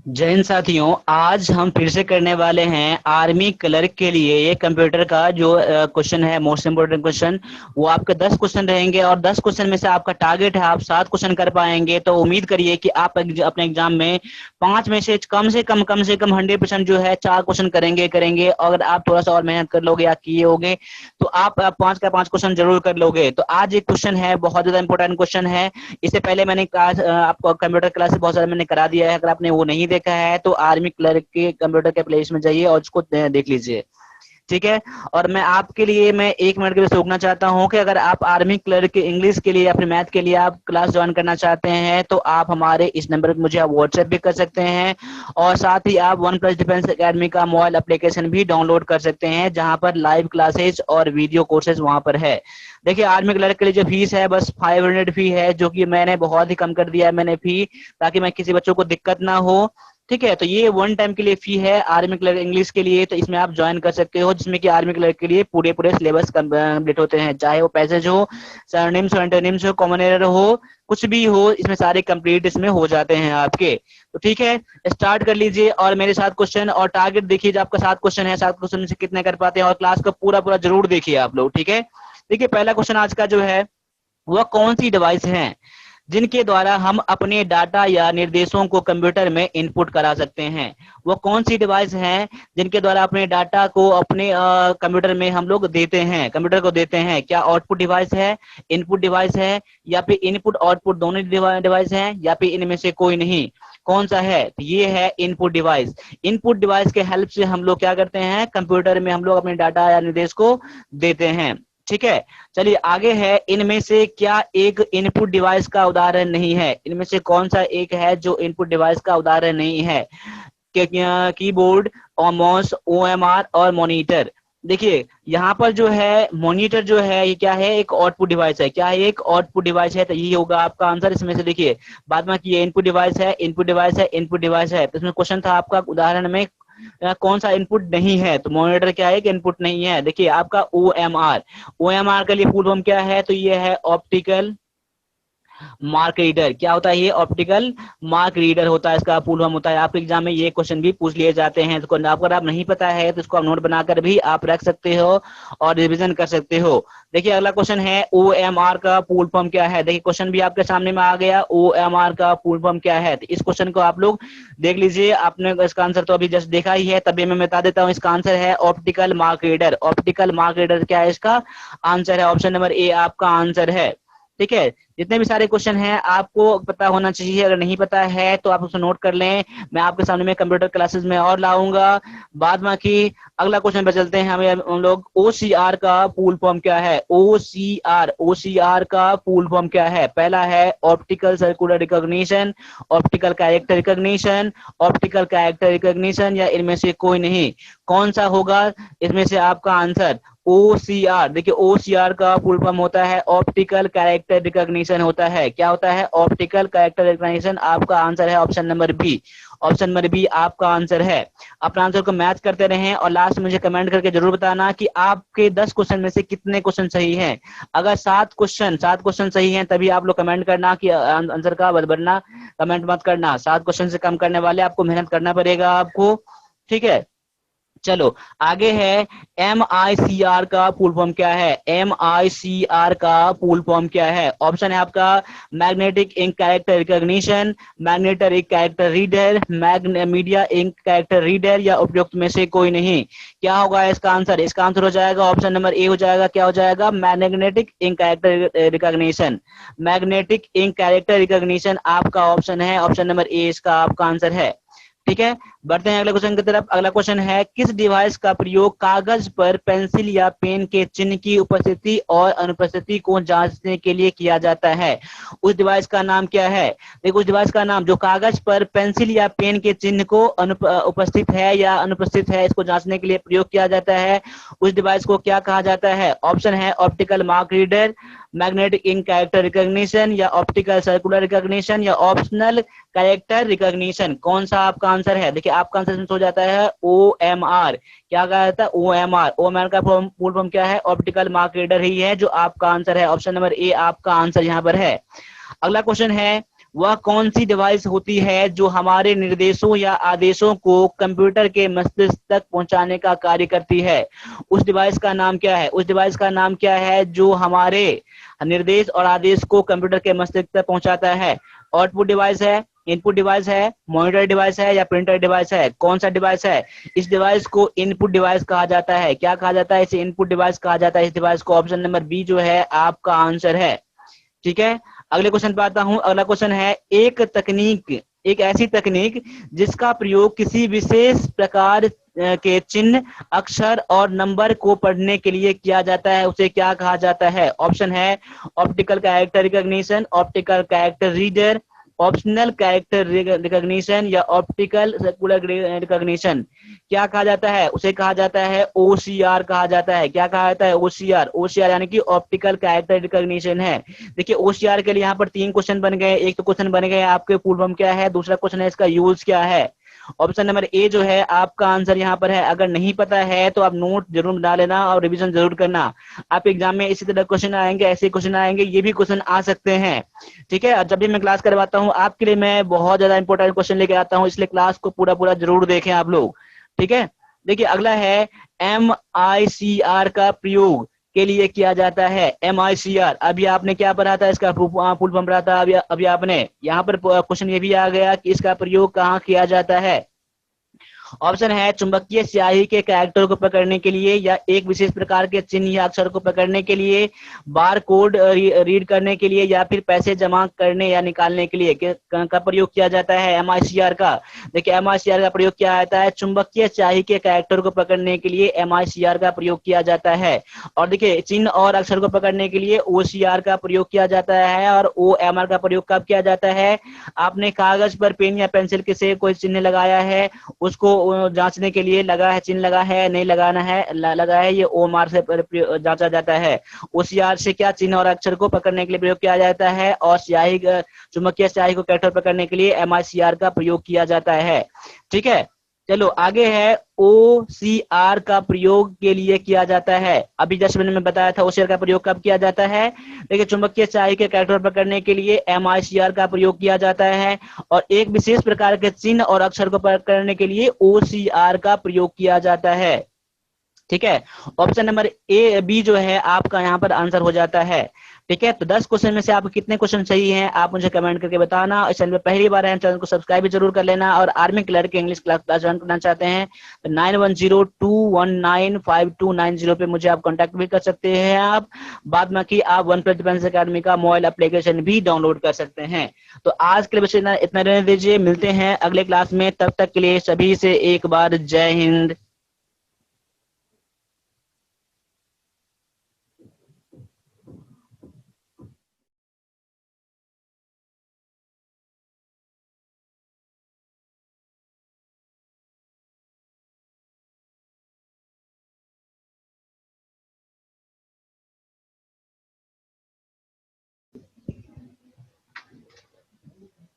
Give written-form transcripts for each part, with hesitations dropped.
जय हिंद साथियों, आज हम फिर से करने वाले हैं आर्मी क्लर्क के लिए ये कंप्यूटर का जो क्वेश्चन है, मोस्ट इम्पोर्टेंट क्वेश्चन। वो आपके 10 क्वेश्चन रहेंगे और 10 क्वेश्चन में से आपका टारगेट है आप 7 क्वेश्चन कर पाएंगे। तो उम्मीद करिए कि आप अपने एग्जाम में 5 में से कम से कम 100% जो है 4 क्वेश्चन करेंगे। अगर आप थोड़ा सा और मेहनत कर लोगे या किए होगे तो आप 5 का 5 क्वेश्चन जरूर कर लोगे। तो आज एक क्वेश्चन है, बहुत ज्यादा इंपॉर्टेंट क्वेश्चन है। इससे पहले मैंने क्लास आपको कंप्यूटर क्लास बहुत सारा मैंने करा दिया है। अगर आपने वो नहीं देखा है तो आर्मी क्लर्क के कंप्यूटर के प्लेलिस्ट में जाइए और उसको देख लीजिए। ठीक है। और मैं आपके लिए मैं 1 मिनट के लिए रोकना चाहता हूं कि अगर आप आर्मी क्लर्क के इंग्लिश के लिए या फिर मैथ के लिए आप क्लास ज्वाइन करना चाहते हैं तो आप हमारे इस नंबर पर मुझे आप व्हाट्सएप भी कर सकते हैं। और साथ ही आप वन प्लस डिफेंस एकेडमी का मोबाइल एप्लीकेशन भी डाउनलोड कर सकते हैं, जहां पर लाइव क्लासेज और वीडियो कोर्सेज वहां पर है। देखिए, आर्मी क्लर्क के लिए जो फीस है बस 500 फी है, जो कि मैंने बहुत ही कम कर दिया है मैंने फी, ताकि मैं किसी बच्चों को दिक्कत ना हो। ठीक है, तो ये वन टाइम के लिए फी है आर्मी क्लर्क इंग्लिश के लिए। तो इसमें आप ज्वाइन कर सकते हो, जिसमें कि आर्मी क्लर्क के लिए पूरे पूरे सिलेबस कंप्लीट होते हैं, चाहे वो पैसेज हो, सरनेम्स हो, एंटोनिम्स हो, कॉमन एरर हो, कुछ भी हो, इसमें सारे कंप्लीट इसमें हो जाते हैं आपके। तो ठीक है, स्टार्ट कर लीजिए और मेरे साथ क्वेश्चन और टारगेट देखिए। आपका 7 क्वेश्चन है, 7 क्वेश्चन में से कितने कर पाते हैं, और क्लास को पूरा पूरा जरूर देखिए आप लोग। ठीक है, देखिए पहला क्वेश्चन आज का जो है, वह कौन सी डिवाइस है जिनके द्वारा हम अपने डाटा या निर्देशों को कंप्यूटर में इनपुट करा सकते हैं। वो कौन सी डिवाइस है जिनके द्वारा अपने डाटा को अपने कंप्यूटर में हम लोग देते हैं, कंप्यूटर को देते हैं। क्या आउटपुट डिवाइस है, इनपुट डिवाइस है, या फिर इनपुट आउटपुट दोनों डिवाइस है, या फिर इनमें से कोई नहीं? कौन सा है? तो ये है इनपुट डिवाइस। इनपुट डिवाइस के हेल्प से हम लोग क्या करते हैं, कंप्यूटर में हम लोग अपने डाटा या निर्देश को देते हैं। ठीक है, चलिए आगे है। इनमें से क्या एक इनपुट डिवाइस का उदाहरण नहीं है? इनमें से कौन सा एक है जो इनपुट डिवाइस का उदाहरण नहीं है? कीबोर्ड और माउस, ओएमआर और मॉनिटर। देखिए यहाँ पर जो है मॉनिटर जो है ये क्या है, एक आउटपुट डिवाइस है। क्या है? एक आउटपुट डिवाइस है। तो यही होगा आपका आंसर इसमें से। देखिए बाद में कि ये इनपुट डिवाइस है, इनपुट डिवाइस है, इनपुट डिवाइस है। तो इसमें क्वेश्चन था आपका उदाहरण में कौन सा इनपुट नहीं है, तो मॉनिटर क्या है कि इनपुट नहीं है। देखिए आपका ओएमआर, ओएमआर के लिए फुल फॉर्म क्या है, तो ये है ऑप्टिकल मार्क रीडर। क्या होता है ये? ऑप्टिकल मार्क रीडर होता है, इसका फुल फॉर्म होता है। आपके एग्जाम में ये क्वेश्चन भी पूछ लिए जाते हैं, तो अगर आप नहीं पता है तो इसको आप नोट बनाकर भी आप रख सकते हो और रिवीजन कर सकते हो। देखिए अगला क्वेश्चन है, ओएमआर का फुल फॉर्म क्या है? देखिए क्वेश्चन भी आपके सामने में आ गया, ओएमआर का फुल फॉर्म क्या है। तो इस क्वेश्चन को आप लोग देख लीजिए। आपने इसका आंसर तो अभी जस्ट देखा ही है, तभी मैं बता देता हूँ। इसका आंसर है optical mark reader. Optical mark reader क्या है? इसका आंसर है ऑप्शन नंबर ए आपका आंसर है। ठीक है, जितने भी सारे क्वेश्चन हैं आपको पता होना चाहिए। अगर नहीं पता है तो आप उसे नोट कर लें, मैं आपके सामने में कंप्यूटर क्लासेस में और लाऊंगा बाद में। की अगला क्वेश्चन पे चलते हैं। हम लोग ओसीआर का फुल फॉर्म क्या है? ओसीआर, ओसीआर का फुल फॉर्म क्या है? पहला है optical circular recognition, optical character recognition, optical character recognition, या इनमें से कोई नहीं? कौन सा होगा इसमें से आपका आंसर? ओसीआर। देखिए ओसीआर का फुल फॉर्म होता है ऑप्टिकल कैरेक्टर रिकॉग्निशन होता है। क्या होता है? Optical character recognition. आपका आंसर है option number B. Option number B आपका आंसर है। अपना आंसर को मैच करते रहें और लास्ट में मुझे कमेंट करके जरूर बताना कि आपके 10 क्वेश्चन में से कितने क्वेश्चन सही हैं। अगर 7 क्वेश्चन सही हैं तभी आप लोग कमेंट करना कि आंसर का बदलना, कमेंट मत करना। 7 क्वेश्चन से कम करने वाले आपको मेहनत करना पड़ेगा आपको। ठीक है, चलो आगे है। एम आई सी आर का फुल फॉर्म क्या है? एम आई सी आर का फुल फॉर्म क्या है? ऑप्शन है आपका magnetic ink character recognition, magnetic ink character reader, media ink character reader, या उपयुक्त में से कोई नहीं? क्या होगा इसका आंसर? इसका आंसर हो जाएगा ऑप्शन नंबर ए हो जाएगा। क्या हो जाएगा? Magnetic ink character recognition. Magnetic ink character recognition आपका ऑप्शन है, ऑप्शन नंबर ए इसका आपका आंसर है। ठीक है, बढ़ते हैं अगले क्वेश्चन की तरफ। अगला क्वेश्चन है, किस डिवाइस का प्रयोग कागज पर पेंसिल या पेन के चिन्ह की उपस्थिति और अनुपस्थिति को जांचने के लिए किया जाता है? उस डिवाइस का नाम क्या है? देखो उस डिवाइस का नाम जो कागज पर पेंसिल या पेन के चिन्ह को उपस्थित है या अनुपस्थित है इसको जांचने के लिए प्रयोग किया जाता है, उस डिवाइस को क्या कहा जाता है? ऑप्शन है optical mark reader, magnetic ink character recognition, या ऑप्टिकल सर्कुलर रिकॉग्निशन, या ऑप्शनल कैरेक्टर रिकॉग्निशन। कौन सा आपका आंसर है? देखिए आपका आंसर हो जाता है ओ एम आर। क्या कहा जाता है? O M R. O M R का फुल फॉर्म क्या है? ऑप्टिकल मार्क रीडर ही है, जो आपका आंसर है। ऑप्शन नंबर ए आपका आंसर यहाँ पर है। अगला क्वेश्चन है, वह कौन सी डिवाइस होती है जो हमारे निर्देशों या आदेशों को कंप्यूटर के मस्तिष्क तक पहुंचाने का कार्य करती है? उस डिवाइस का नाम क्या है? उस डिवाइस का नाम क्या है जो हमारे निर्देश और आदेश को कंप्यूटर के मस्तिष्क तक पहुंचाता है? आउटपुट डिवाइस है, इनपुट डिवाइस है, मॉनिटर डिवाइस है, या प्रिंटर डिवाइस है? कौन सा डिवाइस है? इस डिवाइस को इनपुट डिवाइस कहा जाता है। क्या कहा जाता है? इसे इनपुट डिवाइस कहा जाता है। इस डिवाइस को ऑप्शन नंबर बी जो है आपका आंसर है। ठीक है, अगले क्वेश्चन पे आता हूं। अगला क्वेश्चन है, एक ऐसी तकनीक जिसका प्रयोग किसी विशेष प्रकार के चिन्ह, अक्षर और नंबर को पढ़ने के लिए किया जाता है, उसे क्या कहा जाता है? ऑप्शन है optical character recognition, optical character reader, optional character recognition, या ऑप्टिकल सर्कुलर रिकॉग्निशन। क्या कहा जाता है? उसे कहा जाता है ओसीआर कहा जाता है। क्या कहा जाता है? ओसीआर। ओसीआर यानी कि ऑप्टिकल कैरेक्टर रिकॉग्निशन है। देखिए ओसीआर के लिए यहाँ पर 3 क्वेश्चन बन गए। एक तो क्वेश्चन बन गए आपके फुल फॉर्म क्या है, दूसरा क्वेश्चन है इसका यूज क्या है। ऑप्शन नंबर ए जो है आपका आंसर यहाँ पर है। अगर नहीं पता है तो आप नोट जरूर बना लेना और रिवीजन जरूर करना। आप एग्जाम में इसी तरह क्वेश्चन आएंगे, ऐसे क्वेश्चन आएंगे, ये भी क्वेश्चन आ सकते हैं। ठीक है, जब भी मैं क्लास करवाता हूँ आपके लिए मैं बहुत ज्यादा इंपॉर्टेंट क्वेश्चन लेके आता हूँ, इसलिए क्लास को पूरा पूरा जरूर देखें आप लोग। ठीक है, देखिए अगला है MICR का प्रयोग के लिए किया जाता है। MICR अभी आपने क्या पढ़ा था? इसका फुल फॉर्म पढ़ा था अभी आपने। यहाँ पर क्वेश्चन ये भी आ गया कि इसका प्रयोग कहाँ किया जाता है। ऑप्शन है चुंबकीय स्याही के कैरेक्टर को पकड़ने के लिए, या एक विशेष प्रकार के चिन्ह या अक्षर को पकड़ने के लिए, बार कोड रीड करने के लिए, या फिर पैसे जमा करने या निकालने के लिए का प्रयोग किया जाता है MICR का। देखिए MICR का प्रयोग किया जाता है चुंबकीय स्याही के कैरेक्टर को पकड़ने के लिए MICR का प्रयोग किया जाता है। और देखिए चिन्ह और अक्षर को पकड़ने के लिए OCR का प्रयोग किया जाता है। और OMR का प्रयोग कब किया जाता है? आपने कागज पर पेन या पेंसिल से कोई चिन्ह लगाया है, उसको जांचने के लिए लगा है, चिन्ह लगा है, नहीं लगाना है, लगा है, ये ओमार से जांचा जाता है। ओसीआर से क्या चिन्ह और अक्षर को पकड़ने के लिए प्रयोग किया जाता है, और स्याही चुंबकीय स्याही को कैरेक्टर पकड़ने के लिए MICR का प्रयोग किया जाता है। ठीक है, चलो आगे है OCR का प्रयोग के लिए किया जाता है। अभी जस्ट मैंने बताया था OCR का प्रयोग कब किया जाता है। देखिए चुंबकीय स्याही के कैरेक्टर पकड़ने के लिए MICR का प्रयोग किया जाता है, और एक विशेष प्रकार के चिन्ह और अक्षर को पकड़ने के लिए OCR का प्रयोग किया जाता है। ठीक है, ऑप्शन नंबर ए बी जो है आपका यहाँ पर आंसर हो जाता है। ठीक है, तो 10 क्वेश्चन में से आपको कितने क्वेश्चन सही हैं आप मुझे कमेंट करके बताना। और चैनल में पहली बार है चैनल को सब्सक्राइब भी जरूर कर लेना। और आर्मी क्लर्क के इंग्लिश क्लास ज्वाइन करना चाहते हैं तो 9102195290 पे मुझे आप कॉन्टैक्ट भी कर सकते हैं। आप बाद में कि आप वन प्लस डिफेंस अकेडमी का मोबाइल एप्लीकेशन भी डाउनलोड कर सकते हैं। तो आज के लिए बस इतना रहने दीजिए, मिलते हैं अगले क्लास में। तब तक के लिए सभी से एक बार जय हिंद।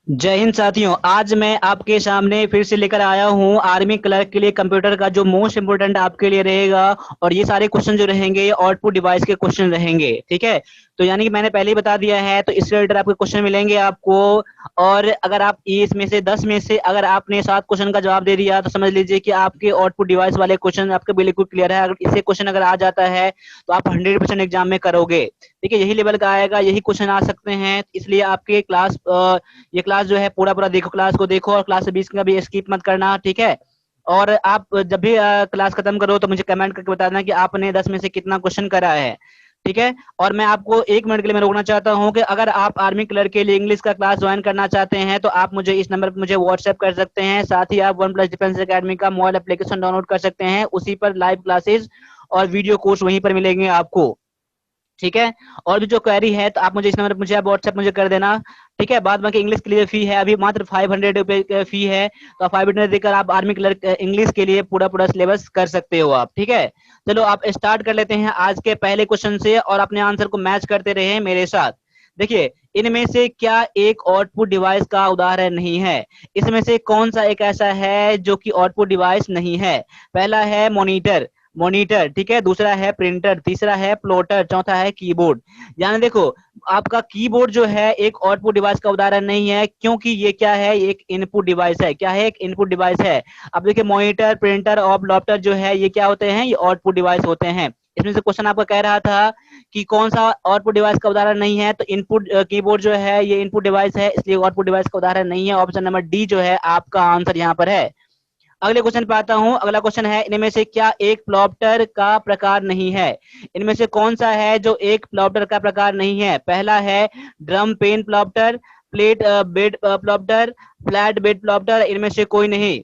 जय हिंद साथियों, आज मैं आपके सामने फिर से लेकर आया हूं आर्मी क्लर्क के लिए कंप्यूटर का जो मोस्ट इंपोर्टेंट आपके लिए रहेगा। और ये सारे क्वेश्चन जो रहेंगे आउटपुट डिवाइस के क्वेश्चन रहेंगे। ठीक है, तो यानी कि मैंने पहले ही बता दिया है, तो इससे रिलेटेड आपके क्वेश्चन मिलेंगे आपको। और अगर आप इसमें से 10 में से अगर आपने 7 क्वेश्चन का जवाब दे दिया तो समझ लीजिए कि आपके आउटपुट डिवाइस वाले क्वेश्चन आपके बिल्कुल क्लियर है। अगर इसे क्वेश्चन अगर आ जाता है तो आप 100% एग्जाम में करोगे। ठीक है, यही लेवल का आएगा, यही क्वेश्चन आ सकते हैं। इसलिए आपके क्लास ये क्लास जो है पूरा पूरा देखो, क्लास को देखो, और क्लास 20 का भी स्किप मत करना। ठीक है, और आप जब भी क्लास खत्म करो तो मुझे कमेंट करके बता देना कि आपने 10 में से कितना क्वेश्चन करा है। ठीक है, और मैं आपको 1 मिनट के लिए मैं रोकना चाहता हूं कि अगर आप आर्मी क्लर्क के लिए इंग्लिश का क्लास ज्वाइन करना चाहते हैं तो आप मुझे इस नंबर पर मुझे व्हाट्सएप कर सकते हैं। साथ ही आप वन प्लस डिफेंस अकेडमी का मोबाइल एप्लीकेशन डाउनलोड कर सकते हैं, उसी पर लाइव क्लासेस और वीडियो कोर्स वहीं पर मिलेंगे आपको। ठीक है, और भी जो क्वेरी है तो आप मुझे इस नंबर पर मुझे आप व्हाट्सएप मुझे कर देना। ठीक है, बाद बाकी इंग्लिश के लिए फी है अभी मात्र 500 रुपए फी है, तो 500 देकर आप आर्मी क्लर्क इंग्लिश के लिए पूरा पूरा सिलेबस कर सकते हो आप। ठीक है, चलो आप स्टार्ट कर लेते हैं आज के पहले क्वेश्चन से, और अपने आंसर को मैच करते रहे मेरे साथ। देखिए, इनमें से क्या एक आउटपुट डिवाइस का उदाहरण नहीं है? इसमें से कौन सा एक ऐसा है जो कि आउटपुट डिवाइस नहीं है? पहला है मॉनिटर, मॉनिटर, ठीक है, दूसरा है प्रिंटर, तीसरा है प्लॉटर, चौथा है कीबोर्ड। यानी देखो आपका कीबोर्ड जो है एक आउटपुट डिवाइस का उदाहरण नहीं है, क्योंकि ये क्या है, एक इनपुट डिवाइस है। क्या है, एक इनपुट डिवाइस है। अब देखिए मॉनिटर, प्रिंटर और प्लॉटर जो है ये क्या होते हैं, ये आउटपुट डिवाइस होते हैं। इसमें से क्वेश्चन आपका कह रहा था कि कौन सा आउटपुट डिवाइस का उदाहरण नहीं है, तो इनपुट कीबोर्ड जो है ये इनपुट डिवाइस है, इसलिए आउटपुट डिवाइस का उदाहरण नहीं है। ऑप्शन नंबर डी जो है आपका आंसर यहाँ पर है। अगले क्वेश्चन पे आता हूं। अगला क्वेश्चन है, इनमें से क्या एक प्लॉप्टर का प्रकार नहीं है। इनमें से कौन सा है जो एक प्लॉप्टर का प्रकार नहीं है। पहला है drum pen plotter, plate bed plotter, flat bed plotter, इनमें से कोई नहीं।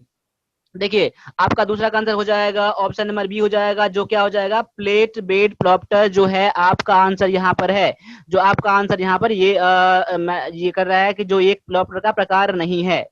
देखिए आपका दूसरा का आंसर हो जाएगा ऑप्शन नंबर बी हो जाएगा, जो क्या हो जाएगा, प्लेट बेड प्लॉप्टर जो है आपका आंसर यहाँ पर है। जो आपका आंसर यहाँ पर ये कर रहा है कि जो एक प्लॉप्टर का प्रकार नहीं है।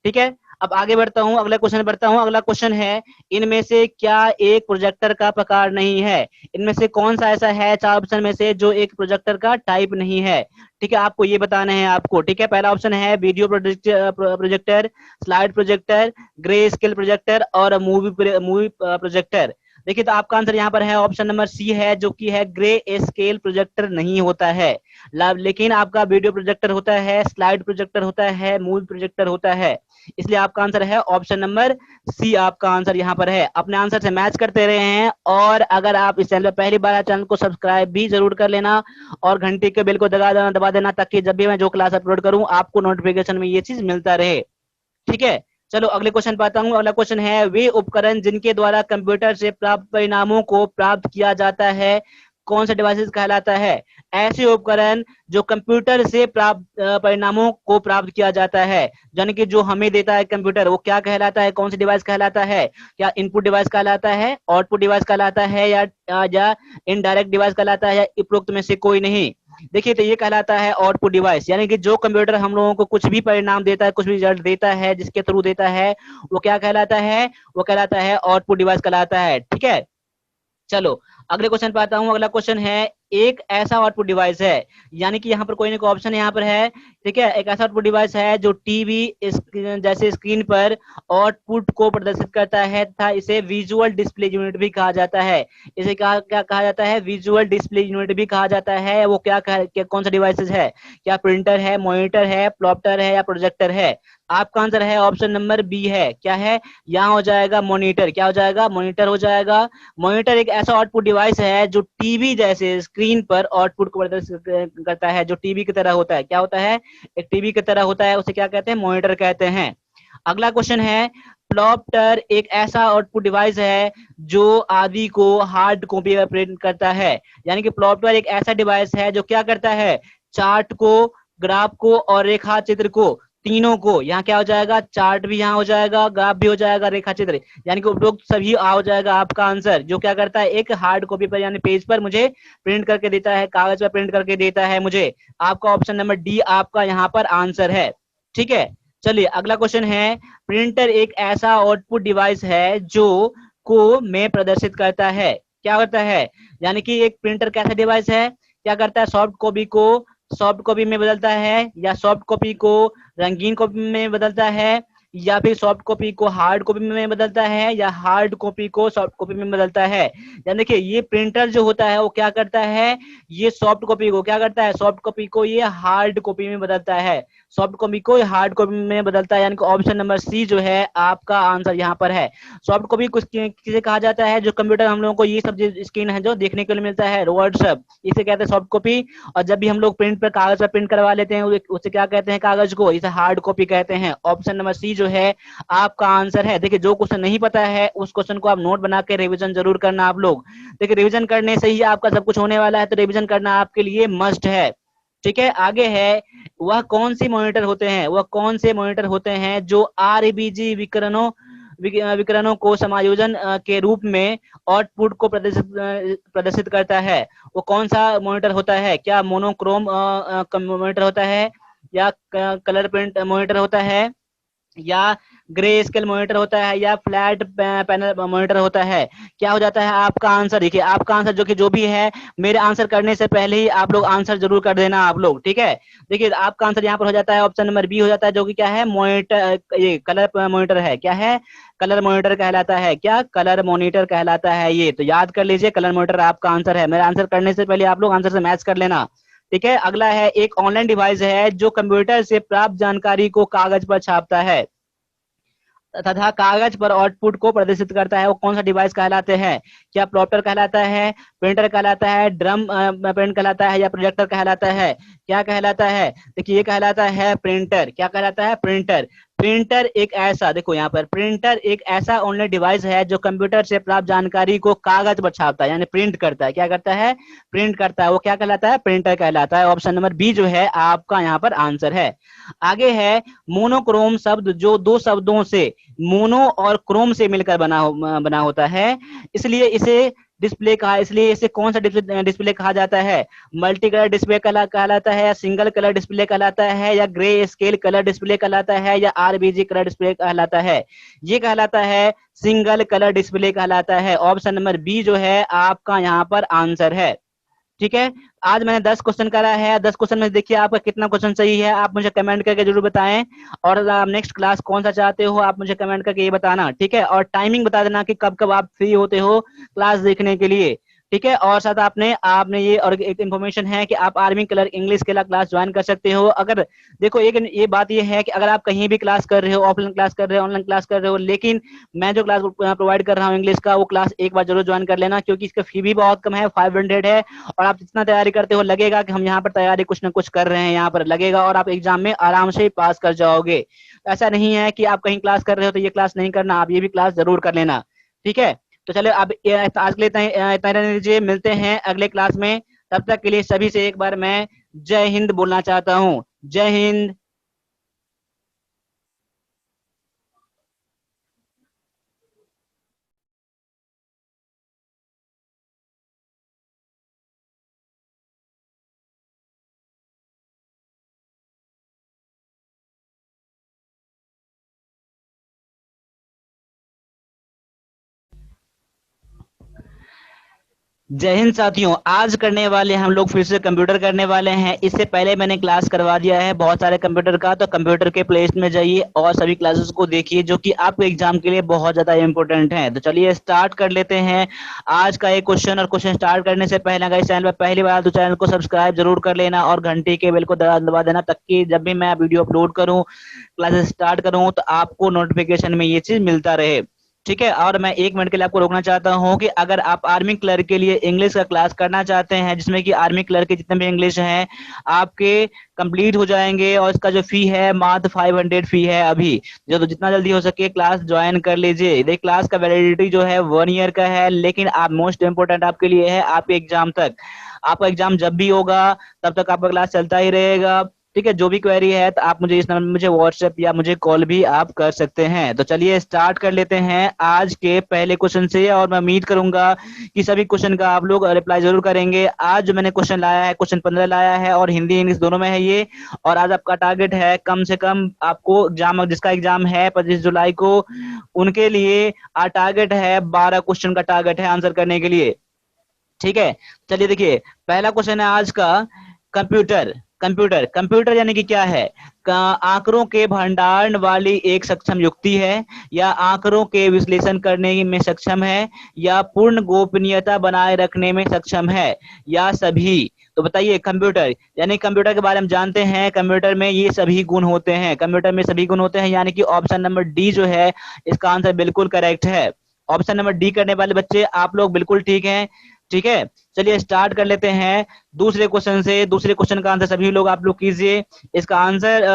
ठीक है, अब आगे बढ़ता हूँ, अगला क्वेश्चन बढ़ता हूँ। अगला क्वेश्चन है, इनमें से क्या एक प्रोजेक्टर का प्रकार नहीं है। इनमें से कौन सा ऐसा है चार ऑप्शन में से जो एक प्रोजेक्टर का टाइप नहीं है। ठीक है, आपको ये बताना है आपको। ठीक है, पहला ऑप्शन है video projector, slide projector, grey scale projector और मूवी प्रोजेक्टर। देखिए तो आपका आंसर यहाँ पर है ऑप्शन नंबर सी है, जो कि है ग्रे स्केल प्रोजेक्टर नहीं होता है। लेकिन आपका वीडियो प्रोजेक्टर होता है, स्लाइड प्रोजेक्टर होता है, मूवी प्रोजेक्टर होता है। इसलिए आपका आंसर है ऑप्शन नंबर सी, आपका आंसर यहाँ पर है। अपने आंसर से मैच करते रहे हैं, और अगर आप इस चैनल पर पहली बार आए, चैनल को सब्सक्राइब भी जरूर कर लेना और घंटी के बेल को दबा देना ताकि जब भी मैं जो क्लास अपलोड करूं आपको नोटिफिकेशन में ये चीज मिलता रहे। ठीक है, चलो अगले क्वेश्चन पे आता हूँ। अगला क्वेश्चन है, वे उपकरण जिनके द्वारा कंप्यूटर से प्राप्त परिणामों को प्राप्त किया जाता है कौन सा डिवाइसेस कहलाता है। ऐसे उपकरण जो कंप्यूटर से प्राप्त परिणामों को प्राप्त किया जाता है, यानी कि जो हमें देता है कंप्यूटर, वो क्या कहलाता है, कौन सी डिवाइस कहलाता है। क्या इनपुट डिवाइस कहलाता है, आउटपुट डिवाइस कहलाता है, या इनडायरेक्ट डिवाइस कहलाता है, या उपरोक्त में से कोई नहीं। देखिए तो ये कहलाता है आउटपुट डिवाइस, यानी कि जो कंप्यूटर हम लोगों को कुछ भी परिणाम देता है, कुछ भी रिजल्ट देता है, जिसके थ्रू देता है, वो क्या कहलाता है, वो कहलाता है आउटपुट डिवाइस कहलाता है। ठीक है, चलो अगले क्वेश्चन पे आता हूं। अगला क्वेश्चन है, एक ऐसा आउटपुट डिवाइस है, यानी कि यहाँ पर कोई ना कोई ऑप्शन यहाँ पर है। ठीक है, एक ऐसा आउटपुट डिवाइस है जो टीवी जैसे स्क्रीन पर आउटपुट को प्रदर्शित करता है तथा इसे विजुअल डिस्प्ले यूनिट भी कहा जाता है। इसे क्या कहा जाता है, विजुअल डिस्प्ले यूनिट भी कहा जाता है। वो कौन सा डिवाइसेस है, क्या प्रिंटर है, मॉनिटर है, प्लॉप्टर है, या प्रोजेक्टर है। आपका आंसर है ऑप्शन नंबर बी है। क्या है, यहाँ हो जाएगा मॉनिटर। क्या हो जाएगा, मॉनिटर हो जाएगा। मॉनिटर एक ऐसा आउटपुट डिवाइस है जो टीवी जैसे स्क्रीन पर आउटपुट को प्रदर्शित करता है, जो टीवी की तरह होता है। क्या होता है, एक टीवी की तरह होता है, उसे क्या कहते हैं, मॉनिटर कहते हैं। अगला क्वेश्चन है, प्लॉप्टर एक ऐसा आउटपुट डिवाइस है जो आदि को हार्ड कॉपी पर प्रिंट करता है। यानी कि प्लॉप्टर एक ऐसा डिवाइस है जो क्या करता है, चार्ट को, ग्राफ को और रेखा चित्र को, तीनों को, यहाँ क्या हो जाएगा, चार्ट भी यहाँ हो जाएगा, ग्राफ भी हो जाएगा, रेखा चित्र, यानी कि उपरोक्त सभी हो जाएगा आपका आंसर। जो क्या करता है, एक हार्ड कॉपी पर यानी पेज पर मुझे प्रिंट करके देता है, कागज पर प्रिंट करके देता है मुझे। आपका ऑप्शन नंबर डी आपका यहाँ पर आंसर है। ठीक है, चलिए अगला क्वेश्चन है, प्रिंटर एक ऐसा आउटपुट डिवाइस है जो को में प्रदर्शित करता है। क्या करता है, यानी कि एक प्रिंटर कैसा डिवाइस है, क्या करता है, सॉफ्ट कॉपी को सॉफ्ट कॉपी में बदलता है, या सॉफ्ट कॉपी को रंगीन कॉपी में बदलता है, या फिर सॉफ्ट कॉपी को हार्ड कॉपी में बदलता है, या हार्ड कॉपी को सॉफ्ट कॉपी में बदलता है। यानी देखिए ये प्रिंटर जो होता है वो क्या करता है, ये सॉफ्ट कॉपी को क्या करता है, सॉफ्ट कॉपी को ये हार्ड कॉपी में बदलता है, सॉफ्ट कॉपी को हार्ड कॉपी में बदलता है। यानी कि ऑप्शन नंबर सी जो है आपका आंसर यहाँ पर है। सॉफ्ट कॉपी किसे कहा जाता है, जो कंप्यूटर हम लोगों को ये सब स्क्रीन है जो देखने के लिए मिलता है, व्हाट्सएप, इसे कहते हैं सॉफ्ट कॉपी। और जब भी हम लोग प्रिंट पर कागज पर प्रिंट करवा लेते हैं उसे क्या कहते हैं, कागज को, इसे हार्ड कॉपी कहते हैं। ऑप्शन नंबर सी जो है आपका आंसर है। देखिए जो क्वेश्चन नहीं पता है उस क्वेश्चन को आप नोट बना के रिवीजन जरूर करना आप लोग। देखिए रिवीजन करने से ही आपका सब कुछ होने वाला है, तो रिवीजन करना आपके लिए मस्ट है। ठीक है, आगे है, वह कौन सी मॉनिटर होते हैं, वह कौन से मॉनिटर होते हैं जो आरबीजी विकिरणों को समायोजन के रूप में आउटपुट को प्रदर्शित करता है। वो कौन सा मॉनिटर होता है, क्या मोनोक्रोम मॉनिटर होता है, या कलर प्रिंट मॉनिटर होता है, या ग्रे स्केल मॉनिटर होता है या फ्लैट पैनल मॉनिटर होता है? क्या हो जाता है आपका आंसर? देखिए आपका आंसर जो भी है, मेरे आंसर करने से पहले ही आप लोग आंसर जरूर कर देना आप लोग, ठीक है। देखिए आपका आंसर यहाँ पर हो जाता है ऑप्शन नंबर बी हो जाता है, जो कि क्या है, मॉनिटर, ये कलर मॉनिटर है। क्या है? कलर मॉनिटर कहलाता है। क्या? कलर मॉनिटर कहलाता है। ये तो याद कर लीजिए, कलर मॉनिटर आपका आंसर है। मेरा आंसर करने से पहले आप लोग आंसर से मैच कर लेना, ठीक है। अगला है, एक ऑनलाइन डिवाइस है जो कंप्यूटर से प्राप्त जानकारी को कागज पर छापता है तथा कागज पर आउटपुट को प्रदर्शित करता है, वो कौन सा डिवाइस कहलाते हैं? क्या प्लॉटर कहलाता है, प्रिंटर कहलाता है, ड्रम प्रिंट कहलाता है, या प्रोजेक्टर कहलाता है? क्या कहलाता है? देखिए ये कहलाता है प्रिंटर। क्या कहलाता है? प्रिंटर। प्रिंटर एक ऐसा, देखो यहाँ पर, प्रिंटर एक ऐसा ऑनलाइन डिवाइस है जो कंप्यूटर से प्राप्त जानकारी को कागज पर छापता है, यानी प्रिंट करता है। क्या करता है? प्रिंट करता है। वो क्या कहलाता है? प्रिंटर कहलाता है। ऑप्शन नंबर बी जो है आपका यहाँ पर आंसर है। आगे है, मोनोक्रोम शब्द जो दो शब्दों से, मोनो और क्रोम से मिलकर बना होता है, इसलिए इसे डिस्प्ले कहा, इसलिए इसे कौन सा डिस्प्ले कहा जाता है? मल्टी कलर डिस्प्ले कहलाता है, या सिंगल कलर डिस्प्ले कहलाता है, या ग्रे स्केल कलर डिस्प्ले कहलाता है, या आरबीजी कलर डिस्प्ले कहलाता है? ये कहलाता है सिंगल कलर डिस्प्ले कहलाता है। ऑप्शन नंबर बी जो है आपका यहाँ पर आंसर है, ठीक है। आज मैंने 10 क्वेश्चन करा है, 10 क्वेश्चन में देखिए आपका कितना क्वेश्चन सही है, आप मुझे कमेंट करके जरूर बताएं। और आप नेक्स्ट क्लास कौन सा चाहते हो, आप मुझे कमेंट करके ये बताना, ठीक है। और टाइमिंग बता देना कि कब कब आप फ्री होते हो क्लास देखने के लिए, ठीक है। और साथ आपने आपने ये और एक इन्फॉर्मेशन है कि आप आर्मी कलर इंग्लिश के लिए क्लास ज्वाइन कर सकते हो। अगर देखो, एक ये बात ये है कि अगर आप कहीं भी क्लास कर रहे हो, ऑफलाइन क्लास कर रहे हो, ऑनलाइन क्लास कर रहे हो, लेकिन मैं जो क्लास प्रोवाइड कर रहा हूँ इंग्लिश का, वो क्लास एक बार जरूर ज्वाइन कर लेना, क्योंकि इसका फी भी बहुत कम है, 500 है। और आप जितना तैयारी करते हो, लगेगा कि हम यहाँ पर तैयारी कुछ ना कुछ कर रहे हैं, यहाँ पर लगेगा, और आप एग्जाम में आराम से पास कर जाओगे। ऐसा नहीं है कि आप कहीं क्लास कर रहे हो तो ये क्लास नहीं करना, आप ये भी क्लास जरूर कर लेना, ठीक है। तो चलो अब आज के लिए इतना ही रहने दीजिए, मिलते हैं अगले क्लास में। तब तक के लिए सभी से एक बार मैं जय हिंद बोलना चाहता हूँ। जय हिंद। जय हिंद साथियों, आज करने वाले हम लोग फिर से कंप्यूटर करने वाले हैं। इससे पहले मैंने क्लास करवा दिया है बहुत सारे कंप्यूटर का, तो कंप्यूटर के प्लेलिस्ट में जाइए और सभी क्लासेस को देखिए जो कि आपके एग्जाम के लिए बहुत ज्यादा इंपॉर्टेंट है। तो चलिए स्टार्ट कर लेते हैं आज का एक क्वेश्चन। और क्वेश्चन स्टार्ट करने से पहले अगर इस चैनल पर पहली बार तो चैनल को सब्सक्राइब जरूर कर लेना और घंटी के बेल को दबा देना, ताकि जब भी मैं वीडियो अपलोड करूँ, क्लासेस स्टार्ट करूँ, तो आपको नोटिफिकेशन में ये चीज मिलता रहे, ठीक है। और मैं 1 मिनट के लिए आपको रोकना चाहता हूँ कि अगर आप आर्मी क्लर्क के लिए इंग्लिश का क्लास करना चाहते हैं, जिसमें कि आर्मी क्लर्क के जितने भी इंग्लिश हैं आपके कंप्लीट हो जाएंगे, और इसका जो फी है मात्र 500 फी है अभी। जो तो जितना जल्दी हो सके क्लास ज्वाइन कर लीजिए। ये क्लास का वैलिडिटी जो है 1 ईयर का है, लेकिन आप मोस्ट इंपोर्टेंट आपके लिए है आपके एग्जाम तक। आपका एग्जाम जब भी होगा तब तक आपका क्लास चलता ही रहेगा, ठीक है। जो भी क्वेरी है तो आप मुझे इस नंबर में मुझे व्हाट्सएप या मुझे कॉल भी आप कर सकते हैं। तो चलिए स्टार्ट कर लेते हैं आज के पहले क्वेश्चन से, और मैं उम्मीद करूंगा कि सभी क्वेश्चन का आप लोग रिप्लाई जरूर करेंगे। आज जो मैंने क्वेश्चन लाया है, क्वेश्चन 15 लाया है, और हिंदी इंग्लिश दोनों में है ये। और आज आपका टारगेट है कम से कम, आपको एग्जाम, जिसका एग्जाम है 25 जुलाई को, उनके लिए आज टारगेट है 12 क्वेश्चन का टारगेट है आंसर करने के लिए, ठीक है। चलिए देखिए, पहला क्वेश्चन है आज का, कंप्यूटर। कंप्यूटर कंप्यूटर यानी कि क्या है? आंकड़ों के भंडारण वाली एक सक्षम युक्ति है, या आंकड़ों के विश्लेषण करने में सक्षम है, या पूर्ण गोपनीयता बनाए रखने में सक्षम है, या सभी? तो बताइए, कंप्यूटर यानी, कंप्यूटर के बारे में जानते हैं, कंप्यूटर में ये सभी गुण होते हैं, कंप्यूटर में सभी गुण होते हैं, यानी कि ऑप्शन नंबर डी जो है इसका आंसर बिल्कुल करेक्ट है। ऑप्शन नंबर डी करने वाले बच्चे आप लोग बिल्कुल ठीक हैं, ठीक है। चलिए स्टार्ट कर लेते हैं दूसरे क्वेश्चन से। दूसरे क्वेश्चन का आंसर सभी लोग आप लोग कीजिए। इसका आंसर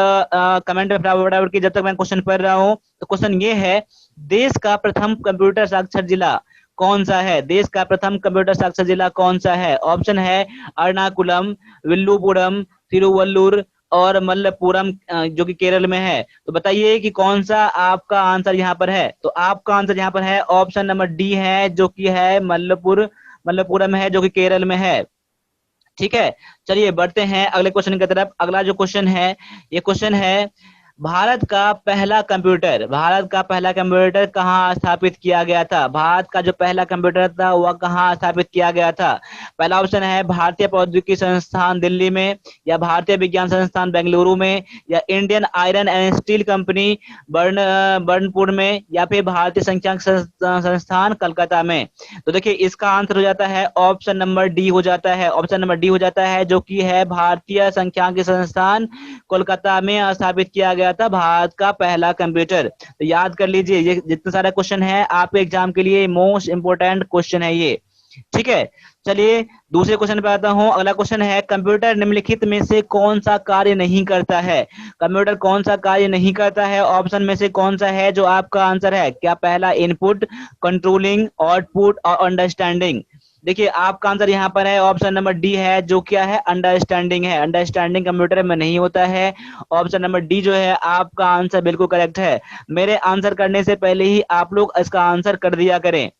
कमेंट में फटाफट की, जब तक मैं क्वेश्चन पढ़ रहा हूँ। तो क्वेश्चन ये है, देश का प्रथम कंप्यूटर साक्षर जिला कौन सा है? देश का प्रथम कंप्यूटर साक्षर जिला कौन सा है? ऑप्शन है अर्नाकुलम, विल्लुपुरम, तिरुवल्लुर और मल्लपुरम, जो कि केरल में है। तो बताइए कि कौन सा आपका आंसर यहाँ पर है? तो आपका आंसर यहाँ पर है ऑप्शन नंबर डी है, जो कि है मल्लपुरम है, जो कि केरल में है, ठीक है। चलिए बढ़ते हैं अगले क्वेश्चन की तरफ। अगला जो क्वेश्चन है, ये क्वेश्चन है, भारत का पहला कंप्यूटर कहाँ स्थापित किया गया था? भारत का जो पहला कंप्यूटर था वह कहाँ स्थापित किया गया था? पहला ऑप्शन है भारतीय प्रौद्योगिकी संस्थान दिल्ली में, या भारतीय विज्ञान संस्थान बेंगलुरु में, या Indian iron and steel company Burnpur में, या फिर भारतीय संख्यांक संस्थान कलकत्ता में। तो देखिए इसका आंसर हो जाता है ऑप्शन नंबर डी हो जाता है, ऑप्शन नंबर डी हो जाता है, जो कि है भारतीय संख्यांक संस्थान कोलकाता में स्थापित किया गया था भारत का पहला कंप्यूटर। तो याद कर लीजिए, ये जितने सारे क्वेश्चन है आपके एग्जाम के लिए मोस्ट इंपोर्टेंट क्वेश्चन है ये। ठीक है, चलिए दूसरे क्वेश्चन पे आता हूं। अगला क्वेश्चन है कंप्यूटर निम्नलिखित में से कौन सा कार्य नहीं करता है? कंप्यूटर कौन सा कार्य नहीं करता है? ऑप्शन में से कौन सा है जो आपका आंसर है? क्या पहला इनपुट, कंट्रोलिंग, आउटपुट और अंडरस्टैंडिंग? देखिए आपका आंसर यहाँ पर है ऑप्शन नंबर डी है, जो क्या है? अंडरस्टैंडिंग है। अंडरस्टैंडिंग कंप्यूटर में नहीं होता है। ऑप्शन नंबर डी जो है आपका आंसर बिल्कुल करेक्ट है। मेरे आंसर करने से पहले ही आप लोग इसका आंसर कर दिया करें।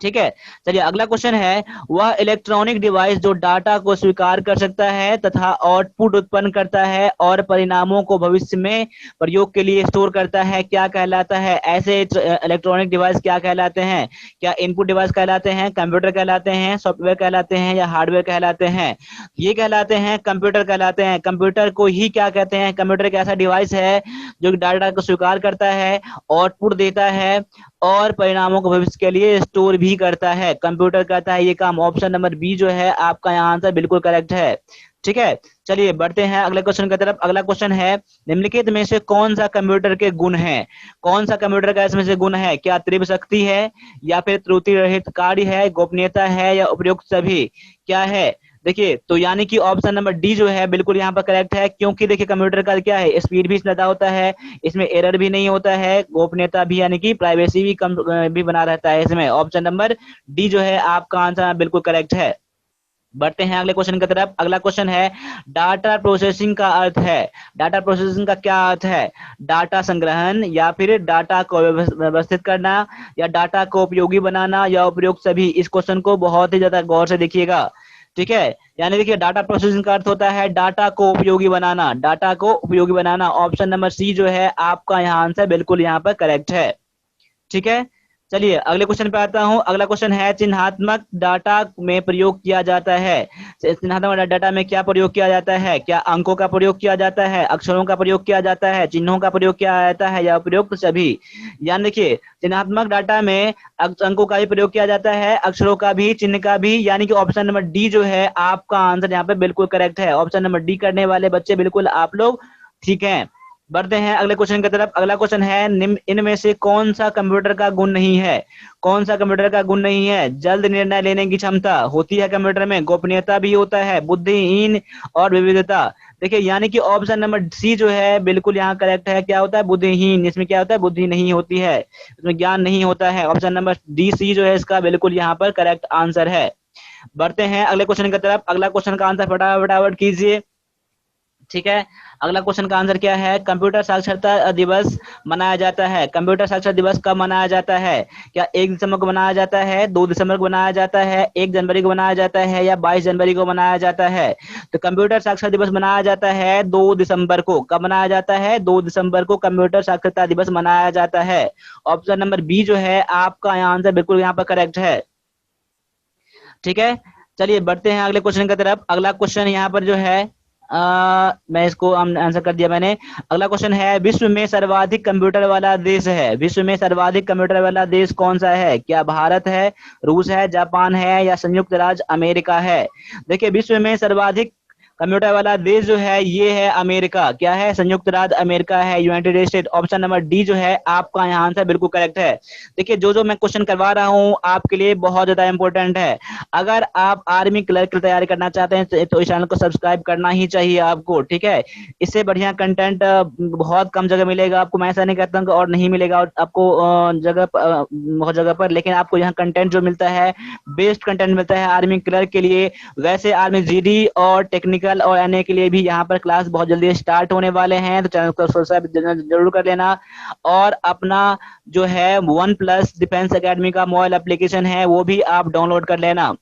ठीक है, चलिए अगला क्वेश्चन है, वह इलेक्ट्रॉनिक डिवाइस जो डाटा को स्वीकार कर सकता है तथा आउटपुट उत्पन्न करता है और परिणामों को भविष्य में प्रयोग के लिए स्टोर करता है, क्या कहलाता है? ऐसे इलेक्ट्रॉनिक डिवाइस क्या कहलाते हैं? क्या इनपुट डिवाइस कहलाते हैं, कंप्यूटर कहलाते हैं, सॉफ्टवेयर कहलाते हैं, या हार्डवेयर कहलाते हैं? ये कहलाते हैं कंप्यूटर कहलाते हैं। कंप्यूटर को ही क्या कहते हैं? कंप्यूटर एक ऐसा डिवाइस है जो डाटा को स्वीकार करता है, आउटपुट देता है और परिणामों को भविष्य के लिए स्टोर भी करता है। कंप्यूटर करता है ये काम। ऑप्शन नंबर बी जो है आपका यहाँ आंसर बिल्कुल करेक्ट है। ठीक है, चलिए बढ़ते हैं अगले क्वेश्चन की तरफ। अगला क्वेश्चन है, निम्नलिखित में से कौन सा कंप्यूटर के गुण है? कौन सा कंप्यूटर का इसमें से गुण है? क्या तीव्र शक्ति है, या फिर त्रुटि रहित कार्य है, गोपनीयता है, या उपयुक्त सभी? क्या है? देखिए तो यानी कि ऑप्शन नंबर डी जो है बिल्कुल यहाँ पर करेक्ट है, क्योंकि देखिए कंप्यूटर का क्या है, स्पीड भी ज्यादा होता है, इसमें एरर भी नहीं होता है, गोपनीयता भी यानी कि प्राइवेसी भी कम भी बना रहता है इसमें। ऑप्शन नंबर डी जो है आपका आंसर बिल्कुल करेक्ट है। बढ़ते हैं अगले क्वेश्चन की तरफ। अगला क्वेश्चन है, डाटा प्रोसेसिंग का अर्थ है। डाटा प्रोसेसिंग का क्या अर्थ है? डाटा संग्रहण, या फिर डाटा को व्यवस्थित करना, या डाटा को उपयोगी बनाना, या उपयुक्त सभी? इस क्वेश्चन को बहुत ही ज्यादा गौर से देखिएगा। ठीक है, यानी देखिए डाटा प्रोसेसिंग का अर्थ होता है डाटा को उपयोगी बनाना, डाटा को उपयोगी बनाना। ऑप्शन नंबर सी जो है आपका यहाँ आंसर बिल्कुल यहाँ पर करेक्ट है। ठीक है, चलिए अगले क्वेश्चन पे आता हूं। अगला क्वेश्चन है, चिन्हात्मक डाटा में प्रयोग किया जाता है। चिन्हात्मक डाटा में क्या प्रयोग किया जाता है? क्या अंकों का प्रयोग किया जाता है, अक्षरों का प्रयोग किया जाता है, चिन्हों का प्रयोग किया जाता है, या उपयुक्त सभी? यानी देखिए चिन्हात्मक डाटा में अंकों का भी प्रयोग किया जाता है, अक्षरों का भी, चिन्ह का भी, यानी कि ऑप्शन नंबर डी जो है आपका आंसर यहाँ पे बिल्कुल करेक्ट है। ऑप्शन नंबर डी करने वाले बच्चे बिल्कुल आप लोग ठीक है। बढ़ते हैं अगले क्वेश्चन की तरफ। अगला क्वेश्चन है, इनमें से कौन सा कंप्यूटर का गुण नहीं है? कौन सा कंप्यूटर का गुण नहीं है? जल्द निर्णय लेने की क्षमता होती है कंप्यूटर में, गोपनीयता भी होता है, बुद्धिहीन और विविधता। देखिए यानी कि ऑप्शन नंबर सी जो है बिल्कुल यहाँ करेक्ट है। क्या होता है? बुद्धिहीन। इसमें क्या होता है? बुद्धि नहीं होती है, इसमें ज्ञान नहीं होता है। ऑप्शन नंबर डी सी जो है इसका बिल्कुल यहाँ पर करेक्ट आंसर है। बढ़ते हैं अगले क्वेश्चन की तरफ। अगला क्वेश्चन का आंसर फटाफट कीजिए। ठीक है, अगला क्वेश्चन का आंसर क्या है? कंप्यूटर साक्षरता दिवस मनाया जाता है। कंप्यूटर साक्षरता दिवस कब मनाया जाता है? क्या 1 दिसंबर को मनाया जाता है, 2 दिसंबर को मनाया जाता है, 1 जनवरी को मनाया जाता है, या 22 जनवरी को मनाया जाता है? तो कंप्यूटर साक्षरता दिवस मनाया जाता है 2 दिसंबर को। कब मनाया जाता है? 2 दिसंबर को कंप्यूटर साक्षरता दिवस मनाया जाता है। ऑप्शन नंबर बी जो है आपका आंसर बिल्कुल यहाँ पर करेक्ट है। ठीक है, चलिए बढ़ते हैं अगले क्वेश्चन की तरफ। अगला क्वेश्चन यहाँ पर जो है मैं इसको आंसर कर दिया मैंने। अगला क्वेश्चन है, विश्व में सर्वाधिक कंप्यूटर वाला देश है। विश्व में सर्वाधिक कंप्यूटर वाला देश कौन सा है? क्या भारत है, रूस है, जापान है, या संयुक्त राज्य अमेरिका है? देखिए विश्व में सर्वाधिक कंप्यूटर वाला देश जो है ये है अमेरिका। क्या है? संयुक्त राज्य अमेरिका है, United state. Option number D जो है आपका यहाँ आंसर बिल्कुल करेक्ट है। देखिए जो मैं क्वेश्चन करवा रहा हूँ आपके लिए बहुत ज्यादा इंपॉर्टेंट है। अगर आप आर्मी क्लर्क की तैयारी करना चाहते हैं तो इस चैनल को सब्सक्राइब करना ही चाहिए आपको। ठीक है, इससे बढ़िया कंटेंट बहुत कम जगह मिलेगा आपको। मैं ऐसा नहीं कहता हूँ और नहीं मिलेगा और आपको जगह बहुत जगह पर, लेकिन आपको यहाँ कंटेंट जो मिलता है बेस्ट कंटेंट मिलता है आर्मी क्लर्क के लिए। वैसे आर्मी जीडी और टेक्निकल और एनए के लिए भी यहाँ पर क्लास बहुत जल्दी स्टार्ट होने वाले हैं, तो चैनल को सब्सक्राइब जरूर कर लेना। और अपना जो है वन प्लस डिफेंस एकेडमी का मोबाइल एप्लीकेशन है वो भी आप डाउनलोड कर लेना।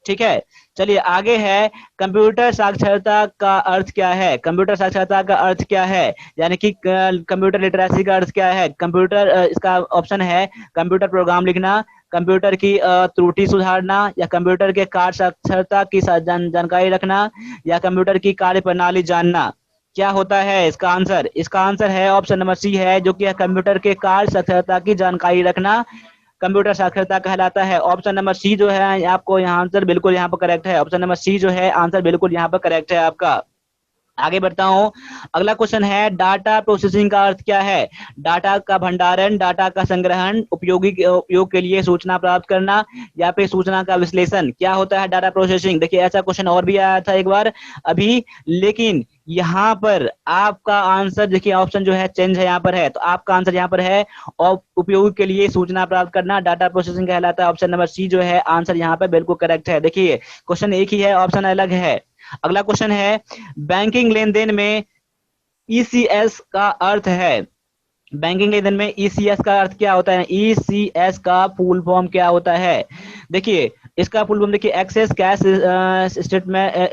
ठीक है, चलिए आगे है, कंप्यूटर साक्षरता का अर्थ क्या है? कंप्यूटर साक्षरता का अर्थ क्या है, यानी कि कंप्यूटर लिटरेसी का अर्थ क्या है? कंप्यूटर इसका ऑप्शन है कंप्यूटर प्रोग्राम लिखना, कंप्यूटर की त्रुटि सुधारना, या कंप्यूटर के कार्य साक्षरता की जानकारी रखना, या कंप्यूटर की कार्य प्रणाली जानना। क्या होता है इसका आंसर? इसका आंसर है ऑप्शन नंबर सी है, जो कि कंप्यूटर के कार्य साक्षरता की जानकारी रखना कंप्यूटर साक्षरता कहलाता है। ऑप्शन नंबर सी जो है आपको यहाँ आंसर बिल्कुल यहाँ पर करेक्ट है। ऑप्शन नंबर सी जो है आंसर बिल्कुल यहाँ पर करेक्ट है आपका। आगे बढ़ता हूँ, अगला क्वेश्चन है, डाटा प्रोसेसिंग का अर्थ क्या है? डाटा का भंडारण, डाटा का संग्रहण, उपयोग के लिए सूचना प्राप्त करना, या फिर सूचना का विश्लेषण। क्या होता है डाटा प्रोसेसिंग? देखिए ऐसा क्वेश्चन और भी आया था एक बार अभी, लेकिन यहाँ पर आपका आंसर देखिए ऑप्शन जो है चेंज है यहाँ पर है, तो आपका आंसर यहाँ पर है और उपयोग के लिए सूचना प्राप्त करना डाटा प्रोसेसिंग कहलाता है। ऑप्शन नंबर सी जो है आंसर यहाँ पर बिल्कुल करेक्ट है। देखिए क्वेश्चन एक ही है, ऑप्शन अलग है। अगला क्वेश्चन है, बैंकिंग लेन देन में ईसीएस का अर्थ है? बैंकिंग लेन देन में ईसीएस का अर्थ क्या होता है? ईसीएस का फुल फॉर्म क्या होता है? देखिए इसका फुल फॉर्म देखिए, एक्सेस कैश